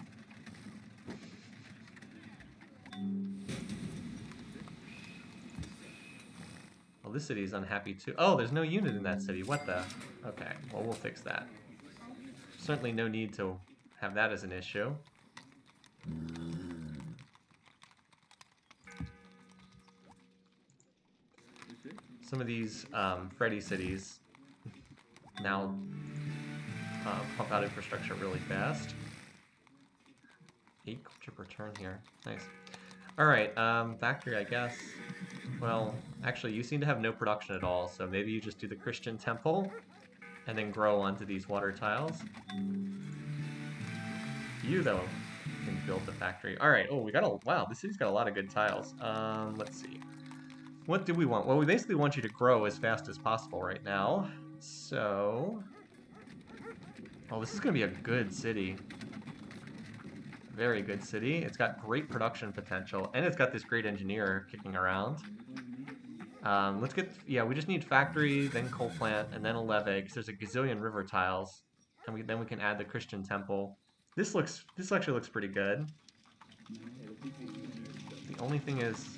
Well, this city is unhappy too. Oh, there's no unit in that city. What the? Okay, well, we'll fix that. Certainly no need to have that as an issue. Some of these Freddy cities now pump out infrastructure really fast. 8 culture per turn here. Nice. Alright, factory, I guess. Well, actually, you seem to have no production at all, so maybe you just do the Christian temple and then grow onto these water tiles. You, though, can build the factory. Alright, oh, we got a... Wow, this city's got a lot of good tiles. Let's see. What do we want? Well, we basically want you to grow as fast as possible right now. So... Oh, this is going to be a good city. Very good city. It's got great production potential, and it's got this great engineer kicking around. Let's get... Yeah, we just need factory, then coal plant, and then a leve, because there's a gazillion river tiles. And then we can add the Christian temple. This actually looks pretty good. The only thing is,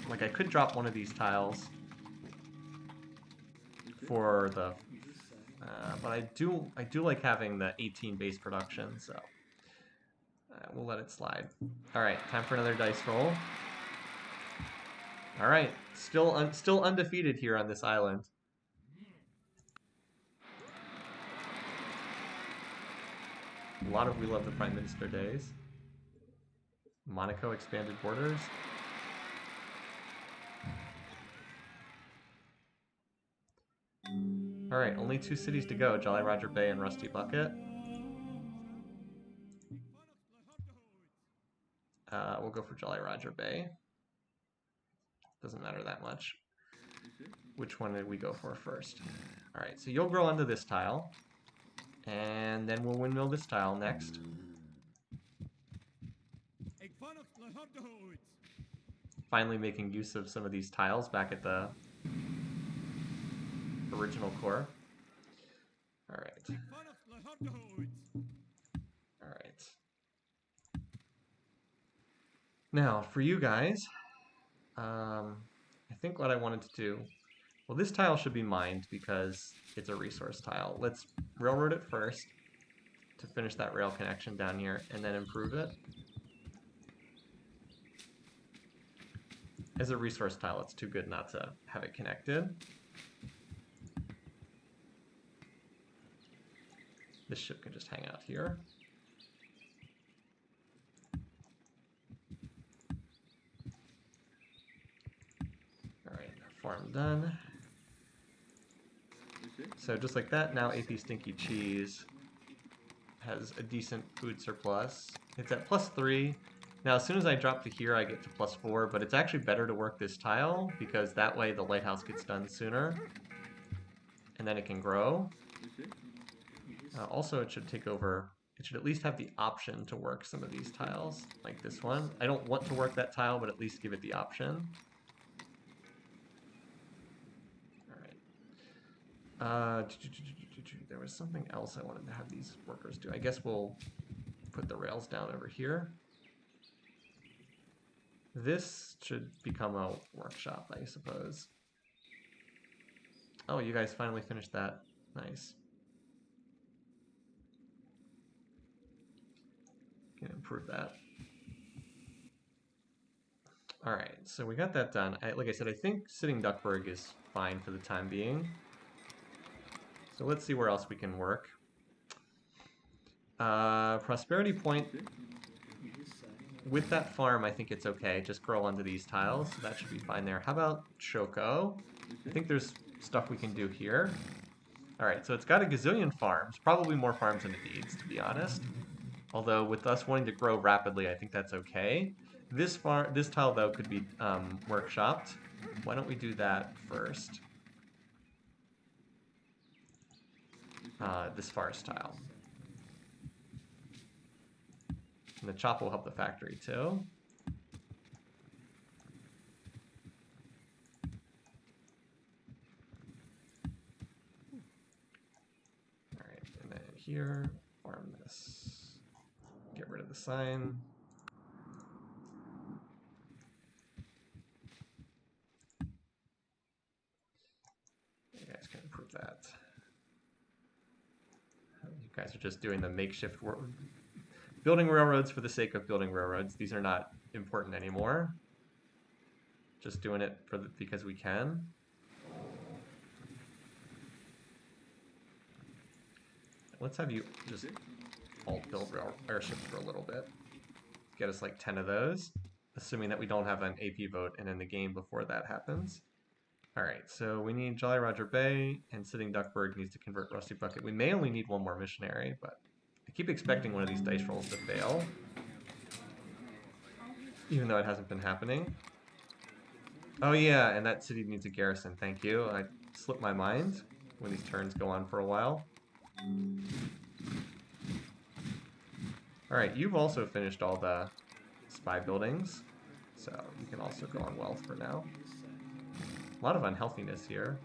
like I could drop one of these tiles for the, but I do like having the 18 base production, so we'll let it slide. All right, time for another dice roll. All right, still undefeated here on this island. A lot of We Love the Prime Minister days. Monaco expanded borders. All right, only 2 cities to go, Jolly Roger Bay and Rusty Bucket. We'll go for Jolly Roger Bay. Doesn't matter that much. Which one did we go for first? All right, so you'll grow onto this tile. And then we'll windmill this tile next. Finally making use of some of these tiles back at the original core. All right. All right. Now, for you guys, I think what I wanted to do, well, this tile should be mined because it's a resource tile. Let's railroad it first to finish that rail connection down here and then improve it. As a resource tile, it's too good not to have it connected. This ship can just hang out here. All right, farm done. So just like that, now AP Stinky Cheese has a decent food surplus. It's at +3. Now, as soon as I drop to here, I get to +4, but it's actually better to work this tile because that way the lighthouse gets done sooner, and then it can grow. Also, it should take over, it should at least have the option to work some of these tiles, like this one. I don't want to work that tile, but at least give it the option. There was something else I wanted to have these workers do. I guess we'll put the rails down over here. This should become a workshop, I suppose. Oh, you guys finally finished that. Nice. Can improve that. All right, so we got that done. Like I said, I think sitting Duckburg is fine for the time being. So let's see where else we can work. Prosperity Point, with that farm, I think it's okay. Just grow onto these tiles, so that should be fine there. How about Choco? I think there's stuff we can do here. All right, so it's got a gazillion farms, probably more farms than it needs, to be honest. Although with us wanting to grow rapidly, I think that's okay. This tile, though, could be workshopped. Why don't we do that first? This forest tile. And the chop will help the factory too. Alright, and then here, farm this. Get rid of the sign. You guys can improve that. You guys are just doing the makeshift work. Building railroads for the sake of building railroads. These are not important anymore. Just doing it because we can. Let's have you just alt build airships for a little bit. Get us like 10 of those, assuming that we don't have an AP vote and in the game before that happens. All right, so we need Jolly Roger Bay, and Sitting Duckburg needs to convert Rusty Bucket. We may only need one more missionary, but I keep expecting one of these dice rolls to fail, even though it hasn't been happening. Oh yeah, and that city needs a garrison. Thank you. I slipped my mind when these turns go on for a while. All right, you've also finished all the spy buildings, so you can also go on wealth for now. A lot of unhealthiness here.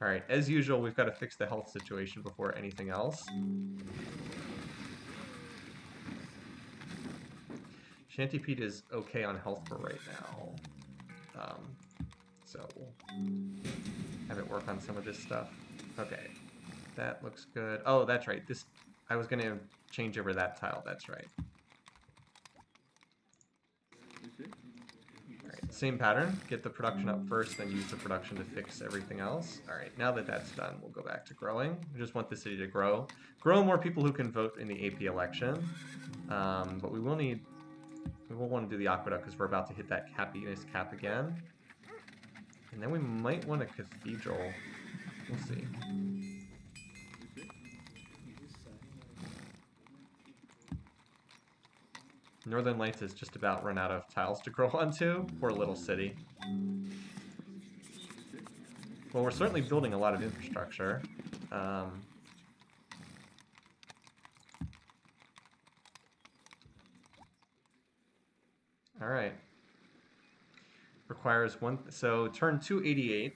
All right, as usual, we've got to fix the health situation before anything else. Shanty Pete is okay on health for right now. So we'll have it work on some of this stuff. Okay, that looks good. Oh, that's right. This I was going to change over that tile. That's right. All right, same pattern. Get the production up first, then use the production to fix everything else. All right, now that that's done, we'll go back to growing. We just want the city to grow. Grow more people who can vote in the AP election. But we will want to do the aqueduct because we're about to hit that happiness cap again. And then we might want a cathedral. We'll see. Northern Lights is just about run out of tiles to grow onto. Poor little city. Well, we're certainly building a lot of infrastructure. All right. Requires one. So turn 288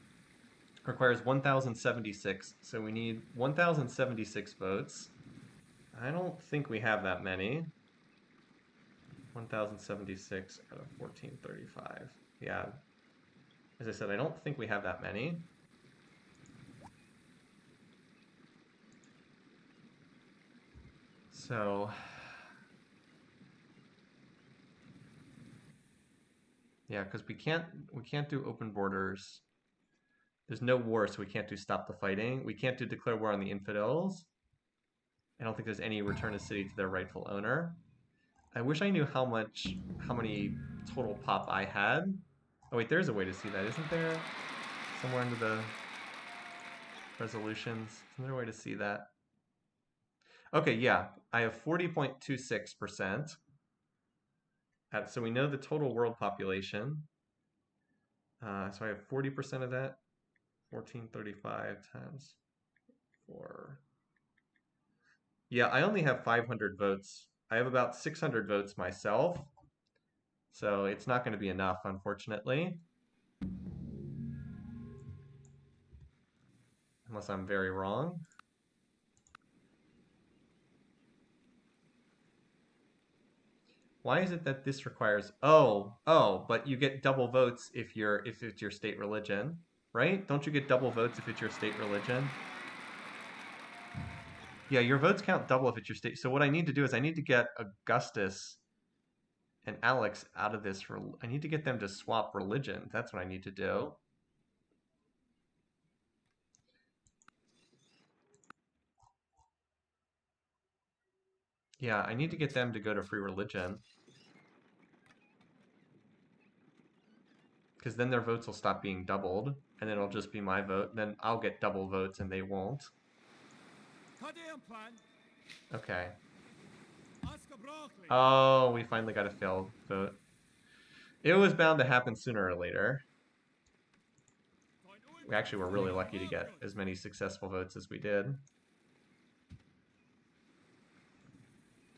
requires 1,076. So we need 1,076 votes. I don't think we have that many. 1,076 out of 1,435. Yeah. As I said, I don't think we have that many. So yeah, because we can't do open borders. There's no war, so we can't do stop the fighting. We can't do declare war on the infidels. I don't think there's any return a city to their rightful owner. I wish I knew how many total pop I had. Oh wait, there's a way to see that, isn't there? Somewhere under the resolutions. Isn't there a way to see that? Okay, yeah, I have 40.26%. So we know the total world population. So I have 40% of that. 1435 times 4. Yeah, I only have 500 votes. I have about 600 votes myself. So it's not going to be enough, unfortunately. Unless I'm very wrong. Why is it that this requires but you get double votes if it's your state religion, right? Don't you get double votes if it's your state religion? Yeah, your votes count double if it's your state. So what I need to do is I need to get Augustus and Alex out of this. I need to get them to swap religion. That's what I need to do. Yeah, I need to get them to go to free religion. Because then their votes will stop being doubled, and then it'll just be my vote. Then I'll get double votes and they won't. Okay. Oh, we finally got a failed vote. It was bound to happen sooner or later. We actually were really lucky to get as many successful votes as we did.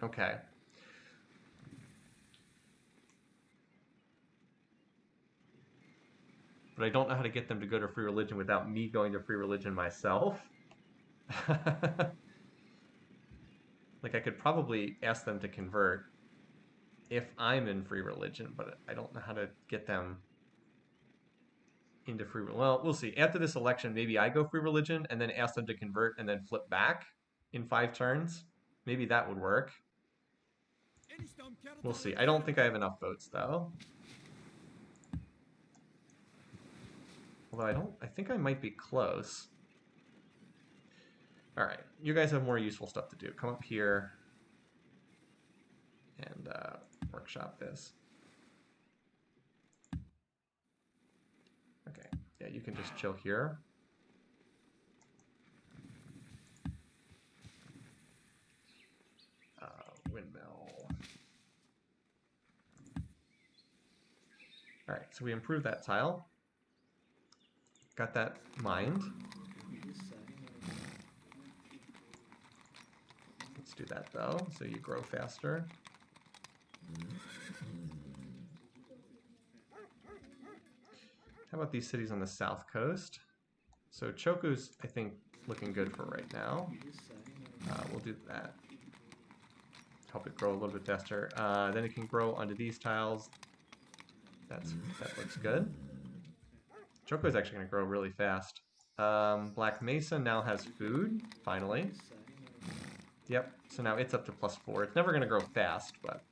Okay. But I don't know how to get them to go to free religion without me going to free religion myself. Like, I could probably ask them to convert if I'm in free religion, but I don't know how to get them into free. Well, we'll see. After this election, maybe I go free religion and then ask them to convert and then flip back in 5 turns. Maybe that would work. We'll see. I don't think I have enough votes, though. Although I think I might be close. All right, you guys have more useful stuff to do. Come up here and workshop this. Okay, yeah, you can just chill here. Windmill. All right, so we improved that tile. Got that mined. Let's do that though, so you grow faster. How about these cities on the south coast? So Choku's, I think, looking good for right now. We'll do that. Help it grow a little bit faster. Then it can grow onto these tiles. That looks good. Choco is actually going to grow really fast. Black Mesa now has food, finally. Yep, so now it's up to +4. It's never going to grow fast, but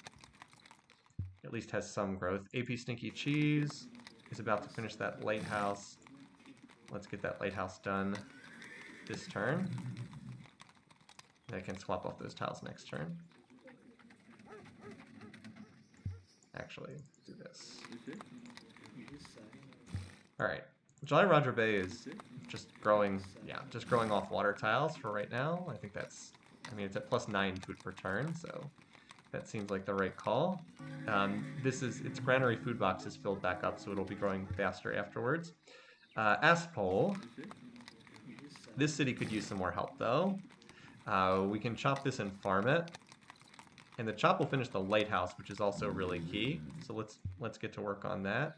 at least has some growth. AP Stinky Cheese is about to finish that lighthouse. Let's get that lighthouse done this turn. I can swap off those tiles next turn. Actually, do this. All right, Jolly Roger Bay is just growing, just growing off water tiles for right now. I think that's, I mean, it's at +9 food per turn, so that seems like the right call. Its granary food box is filled back up, so it'll be growing faster afterwards. Aspole. This city could use some more help, though. We can chop this and farm it. And the chop will finish the lighthouse, which is also really key. So let's get to work on that.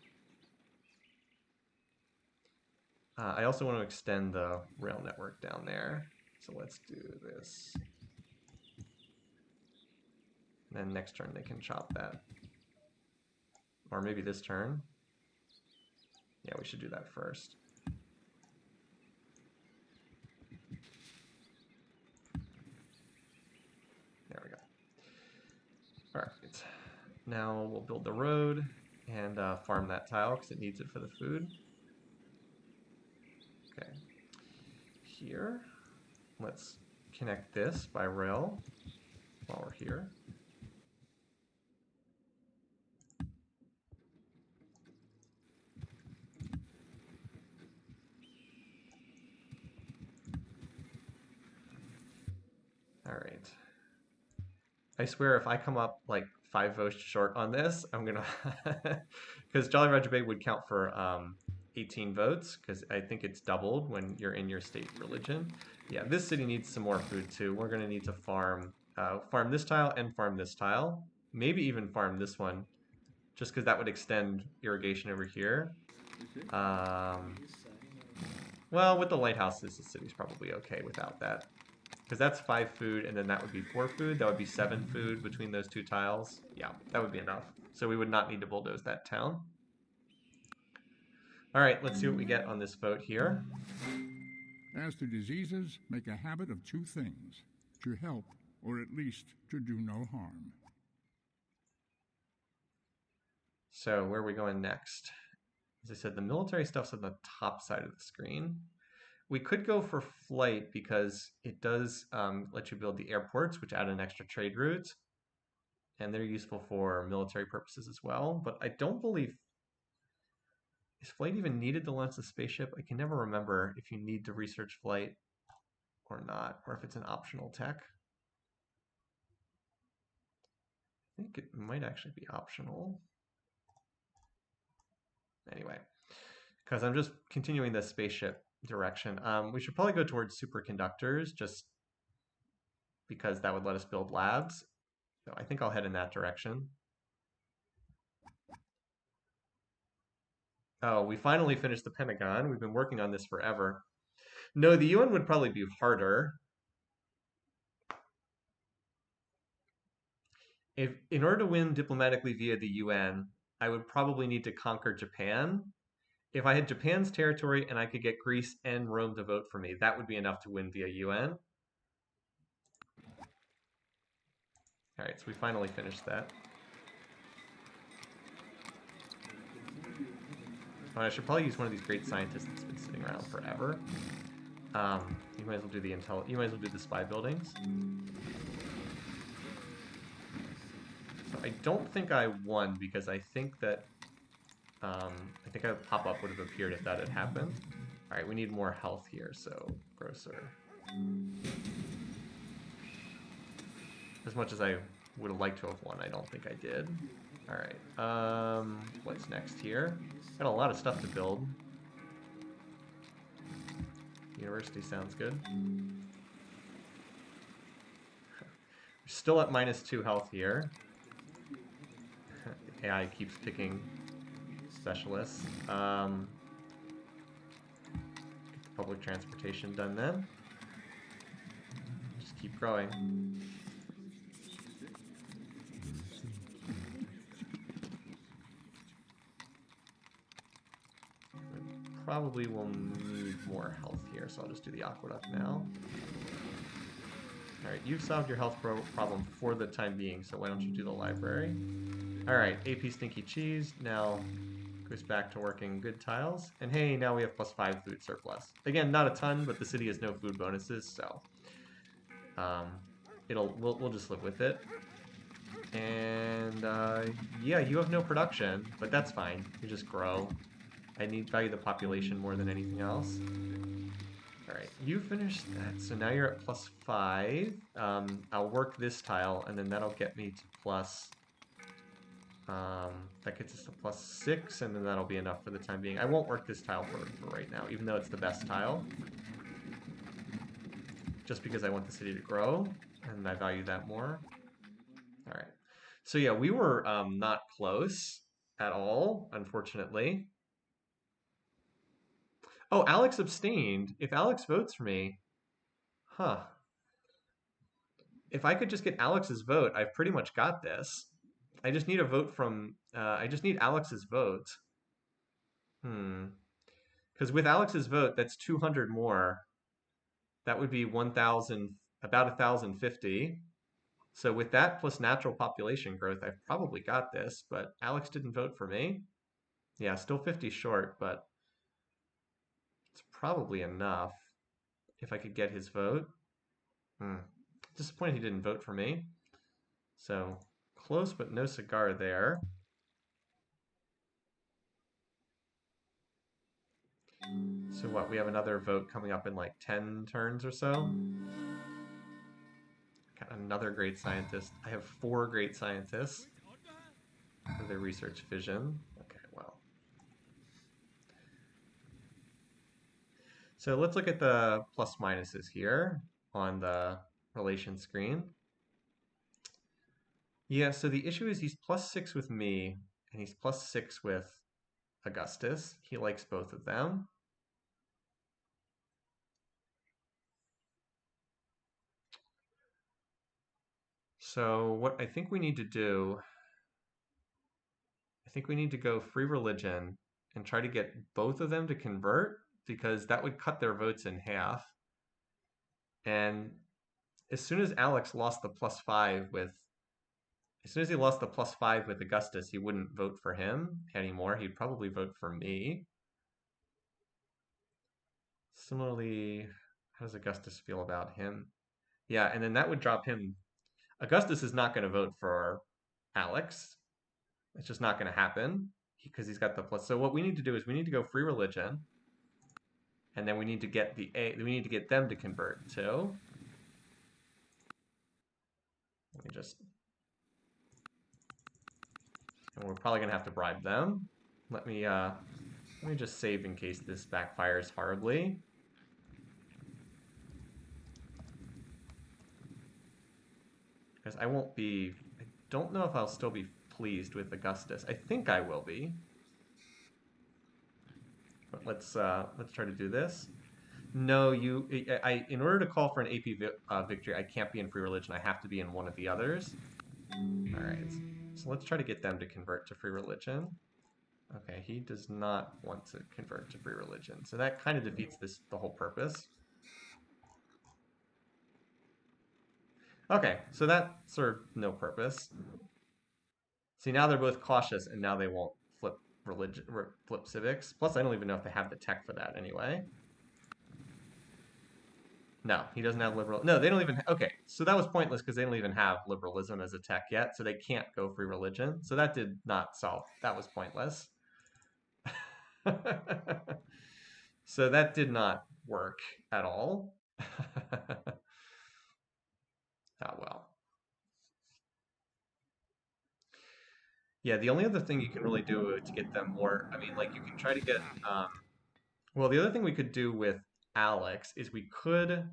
I also want to extend the rail network down there. So let's do this. And then next turn they can chop that. Or maybe this turn. Yeah, we should do that first. There we go. All right. Now we'll build the road and farm that tile because it needs it for the food. Okay. Here, let's connect this by rail while we're here. All right. I swear if I come up like 5 votes short on this, I'm gonna, because Jolly Roger Bay would count for 18 votes, because I think it's doubled when you're in your state religion. Yeah, this city needs some more food too. We're gonna need to farm this tile and farm this tile. Maybe even farm this one, just because that would extend irrigation over here. Well, with the lighthouses, the city's probably okay without that. Because that's 5 food, and then that would be 4 food. That would be 7 food between those 2 tiles. Yeah, that would be enough. So we would not need to bulldoze that town. All right, let's see what we get on this vote here. As to diseases, make a habit of 2 things: to help, or at least to do no harm. So where are we going next? As I said, the military stuff's on the top side of the screen. We could go for flight because it does let you build the airports, which add an extra trade route. And they're useful for military purposes as well. But I don't believe... Is flight even needed to launch the spaceship? I can never remember if you need to research flight or not, or if it's an optional tech. I think it might actually be optional. Anyway, because I'm just continuing the spaceship direction. We should probably go towards superconductors just because that would let us build labs. So I think I'll head in that direction. Oh, we finally finished the Pentagon. We've been working on this forever. No, the UN would probably be harder. In order to win diplomatically via the UN, I would probably need to conquer Japan. If I had Japan's territory and I could get Greece and Rome to vote for me, that would be enough to win via UN. All right, so we finally finished that. Oh, I should probably use one of these great scientists that's been sitting around forever. You might as well do the intel. You might as well do the spy buildings. So I don't think I won because I think that a pop-up would have appeared if that had happened. All right, we need more health here, so grosser. As much as I would have liked to have won, I don't think I did. All right. What's next here? Got a lot of stuff to build. University sounds good. Still at -2 health here. AI keeps picking specialists. Get the public transportation done then. Just keep growing. Probably will need more health here, so I'll just do the aqueduct now. Alright, you've solved your health problem for the time being, so why don't you do the library? Alright, AP Stinky Cheese now goes back to working good tiles. And hey, now we have +5 food surplus. Again, not a ton, but the city has no food bonuses, so we'll just live with it. And yeah, you have no production, but that's fine. You just grow. I value the population more than anything else. All right, you finished that, so now you're at +5. I'll work this tile, and then that'll get me to plus. That gets us to +6, and then that'll be enough for the time being. I won't work this tile for right now, even though it's the best tile. Just because I want the city to grow, and I value that more. All right. So yeah, we were not close at all, unfortunately. Oh, Alex abstained. If Alex votes for me, huh. If I could just get Alex's vote, I've pretty much got this. I just need a vote from, I just need Alex's vote. Because with Alex's vote, that's 200 more. That would be 1,000, about 1,050. So with that plus natural population growth, I've probably got this, but Alex didn't vote for me. Yeah, still 50 short, but it's probably enough if I could get his vote. Disappointed he didn't vote for me. So close, but no cigar there. So what, we have another vote coming up in like 10 turns or so? Got another great scientist. I have 4 great scientists for their research vision. Okay, well. So let's look at the plus minuses here on the relation screen. Yeah, so the issue is he's +6 with me, and he's +6 with Augustus. He likes both of them. So what I think we need to do, I think we need to go free religion and try to get both of them to convert, because that would cut their votes in half. And as soon as Alex lost the +5 with, as soon as he lost the +5 with Augustus, he wouldn't vote for him anymore. He'd probably vote for me. Similarly, how does Augustus feel about him? Yeah, and then that would drop him. Augustus is not going to vote for Alex. It's just not going to happen because he's got the plus. So what we need to do is we need to go free religion, and then we need to get we need to get them to convert too. Let me just, and we're probably going to have to bribe them. Let me just save in case this backfires horribly. Because I don't know if I'll still be pleased with Augustus. I think I will be. But let's try to do this. No, in order to call for an AP victory, I can't be in free religion. I have to be in one of the others. All right, so let's try to get them to convert to free religion. Okay, he does not want to convert to free religion, so that kind of defeats the whole purpose. Okay, so that served no purpose. See, now they're both cautious, and now they won't flip religion, flip civics. Plus, I don't even know if they have the tech for that anyway. No, he doesn't have liberal. No, they don't even. Okay, so that was pointless because they don't even have liberalism as a tech yet, so they can't go free religion. So that did not solve. That was pointless. So that did not work at all. Oh well. Yeah, the only other thing you can really do to get them more, I mean, like you can try to get, well, the other thing we could do with Alex is we could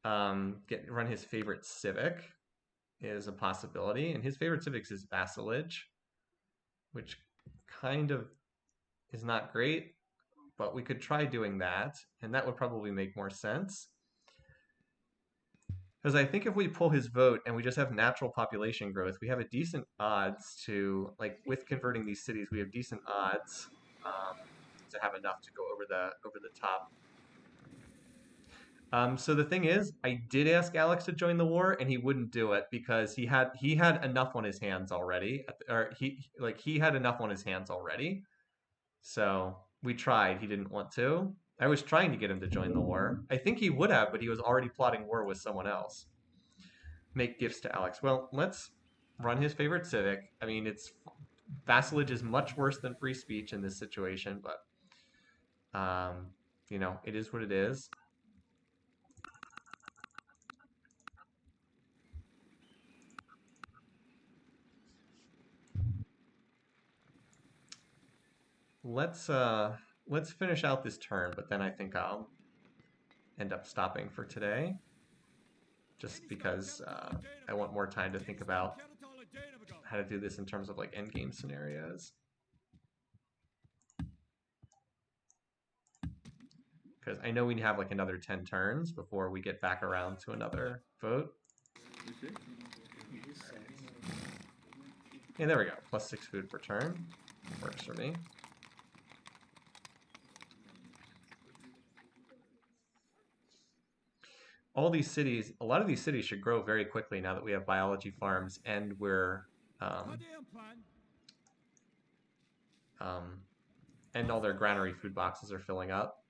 get run his favorite civic is a possibility, and his favorite civics is vassalage, which kind of is not great, but we could try doing that, and that would probably make more sense. Because I think if we pull his vote and we just have natural population growth, we have a decent odds to, like, with converting these cities, we have decent odds to have enough to go over the top. So the thing is, I did ask Alex to join the war, and he wouldn't do it because he had enough on his hands already, or he had enough on his hands already. So we tried. He didn't want to. I was trying to get him to join the war. I think he would have, but he was already plotting war with someone else. Make gifts to Alex. Well, let's run his favorite civic. I mean, it's vassalage is much worse than free speech in this situation, but it is what it is. Let's uh let's finish out this turn, but then I think I'll end up stopping for today, just because I want more time to think about how to do this in terms of like end game scenarios. Because I know we have like another 10 turns before we get back around to another vote. And there we go. +6 food per turn. Works for me. All these cities, a lot of these cities should grow very quickly now that we have biology farms and we're um, and all their granary food boxes are filling up.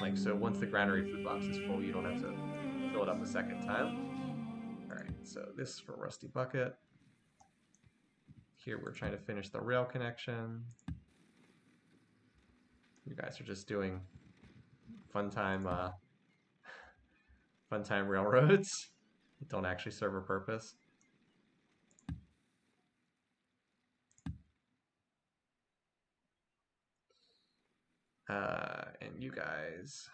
Like, so once the granary food box is full, you don't have to fill it up a second time. All right, so this for Rusty Bucket. Here we're trying to finish the rail connection. You guys are just doing fun time railroads that don't actually serve a purpose. And you guys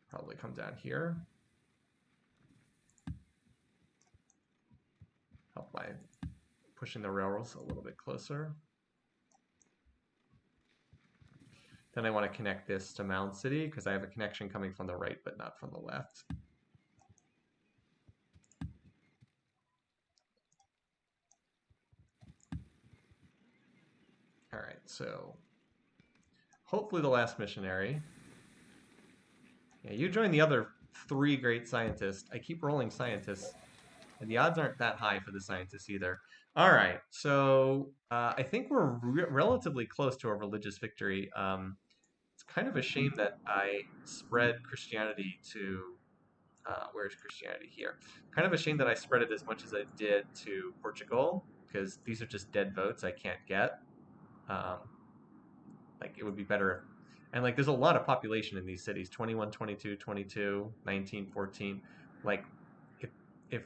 probably come down here. Help by pushing the railroads a little bit closer. Then I want to connect this to Mound City because I have a connection coming from the right but not from the left. All right, so hopefully the last missionary. Yeah, you join the other 3 great scientists. I keep rolling scientists, and the odds aren't that high for the scientists either. All right, so I think we're relatively close to a religious victory. It's kind of a shame that I spread Christianity to, where's Christianity here? Kind of a shame that I spread it as much as I did to Portugal, because these are just dead votes I can't get. Like, it would be better. And like, there's a lot of population in these cities, 21, 22, 22, 19, 14. Like, if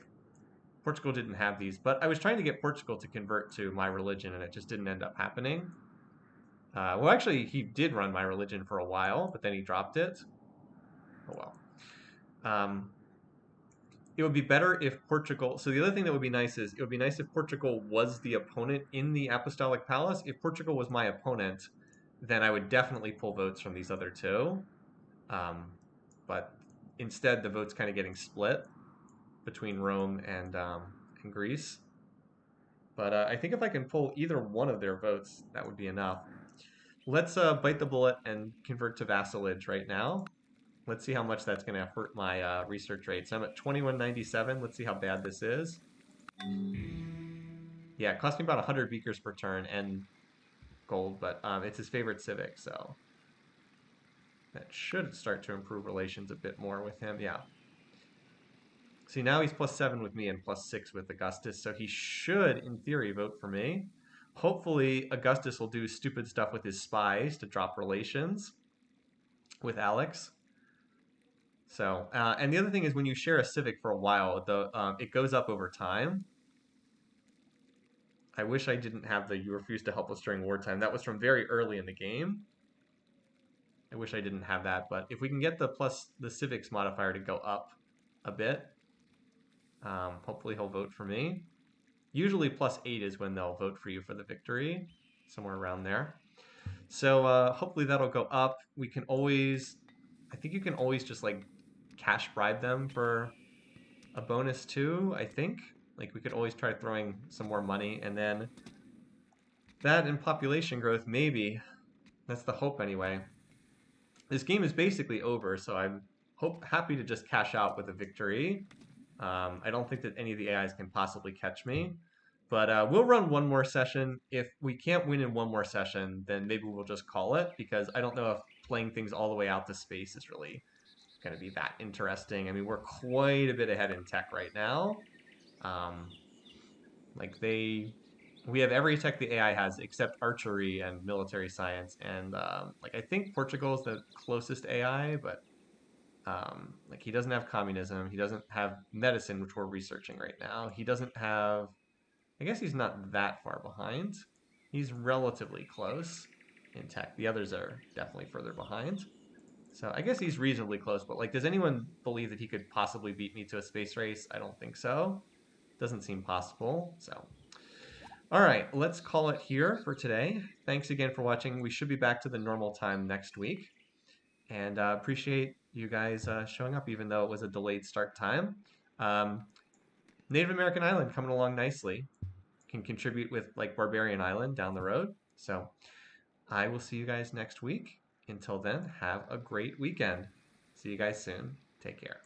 Portugal didn't have these, but I was trying to get Portugal to convert to my religion, and it just didn't end up happening. Well, actually, he did run my religion for a while, but then he dropped it. Oh well. It would be better if Portugal. So the other thing that would be nice is it would be nice if Portugal was the opponent in the Apostolic Palace. If Portugal was my opponent, then I would definitely pull votes from these other 2. But instead, the vote's kind of getting split between Rome and Greece. But I think if I can pull either one of their votes, that would be enough. Let's bite the bullet and convert to vassalage right now. Let's see how much that's going to hurt my research rate. So I'm at 2197. Let's see how bad this is. Yeah, it cost me about 100 beakers per turn and gold, but it's his favorite civic, so that should start to improve relations a bit more with him. Yeah. See, now he's +7 with me and +6 with Augustus, so he should, in theory, vote for me. Hopefully, Augustus will do stupid stuff with his spies to drop relations with Alex. So, and the other thing is when you share a civic for a while, it goes up over time. I wish I didn't have the "you refuse to help us during wartime." That was from very early in the game. I wish I didn't have that, but if we can get the civics modifier to go up a bit, hopefully he'll vote for me. Usually +8 is when they'll vote for you for the victory, somewhere around there. So hopefully that'll go up. I think you can always just like cash bribe them for a bonus too, I think. Like we could always try throwing some more money, and then that and population growth, maybe. That's the hope anyway. This game is basically over, so I'm happy to just cash out with a victory. I don't think that any of the AIs can possibly catch me, but we'll run one more session. If we can't win in one more session, then maybe we'll just call it, because I don't know if playing things all the way out to space is really going to be that interesting. I mean, we're quite a bit ahead in tech right now. Um, like we have every tech the AI has except archery and military science, and like I think Portugal is the closest AI, but like he doesn't have communism, he doesn't have medicine, which we're researching right now. He doesn't have. I guess he's not that far behind. He's relatively close in tech. The others are definitely further behind. So I guess he's reasonably close, but like, does anyone believe that he could possibly beat me to a space race? I don't think so. Doesn't seem possible. So, all right, let's call it here for today. Thanks again for watching. We should be back to the normal time next week, and appreciate you guys showing up, even though it was a delayed start time. Um, Native American Island coming along nicely. Can contribute with like Barbarian Island down the road. So I will see you guys next week. Until then, have a great weekend. See you guys soon. Take care.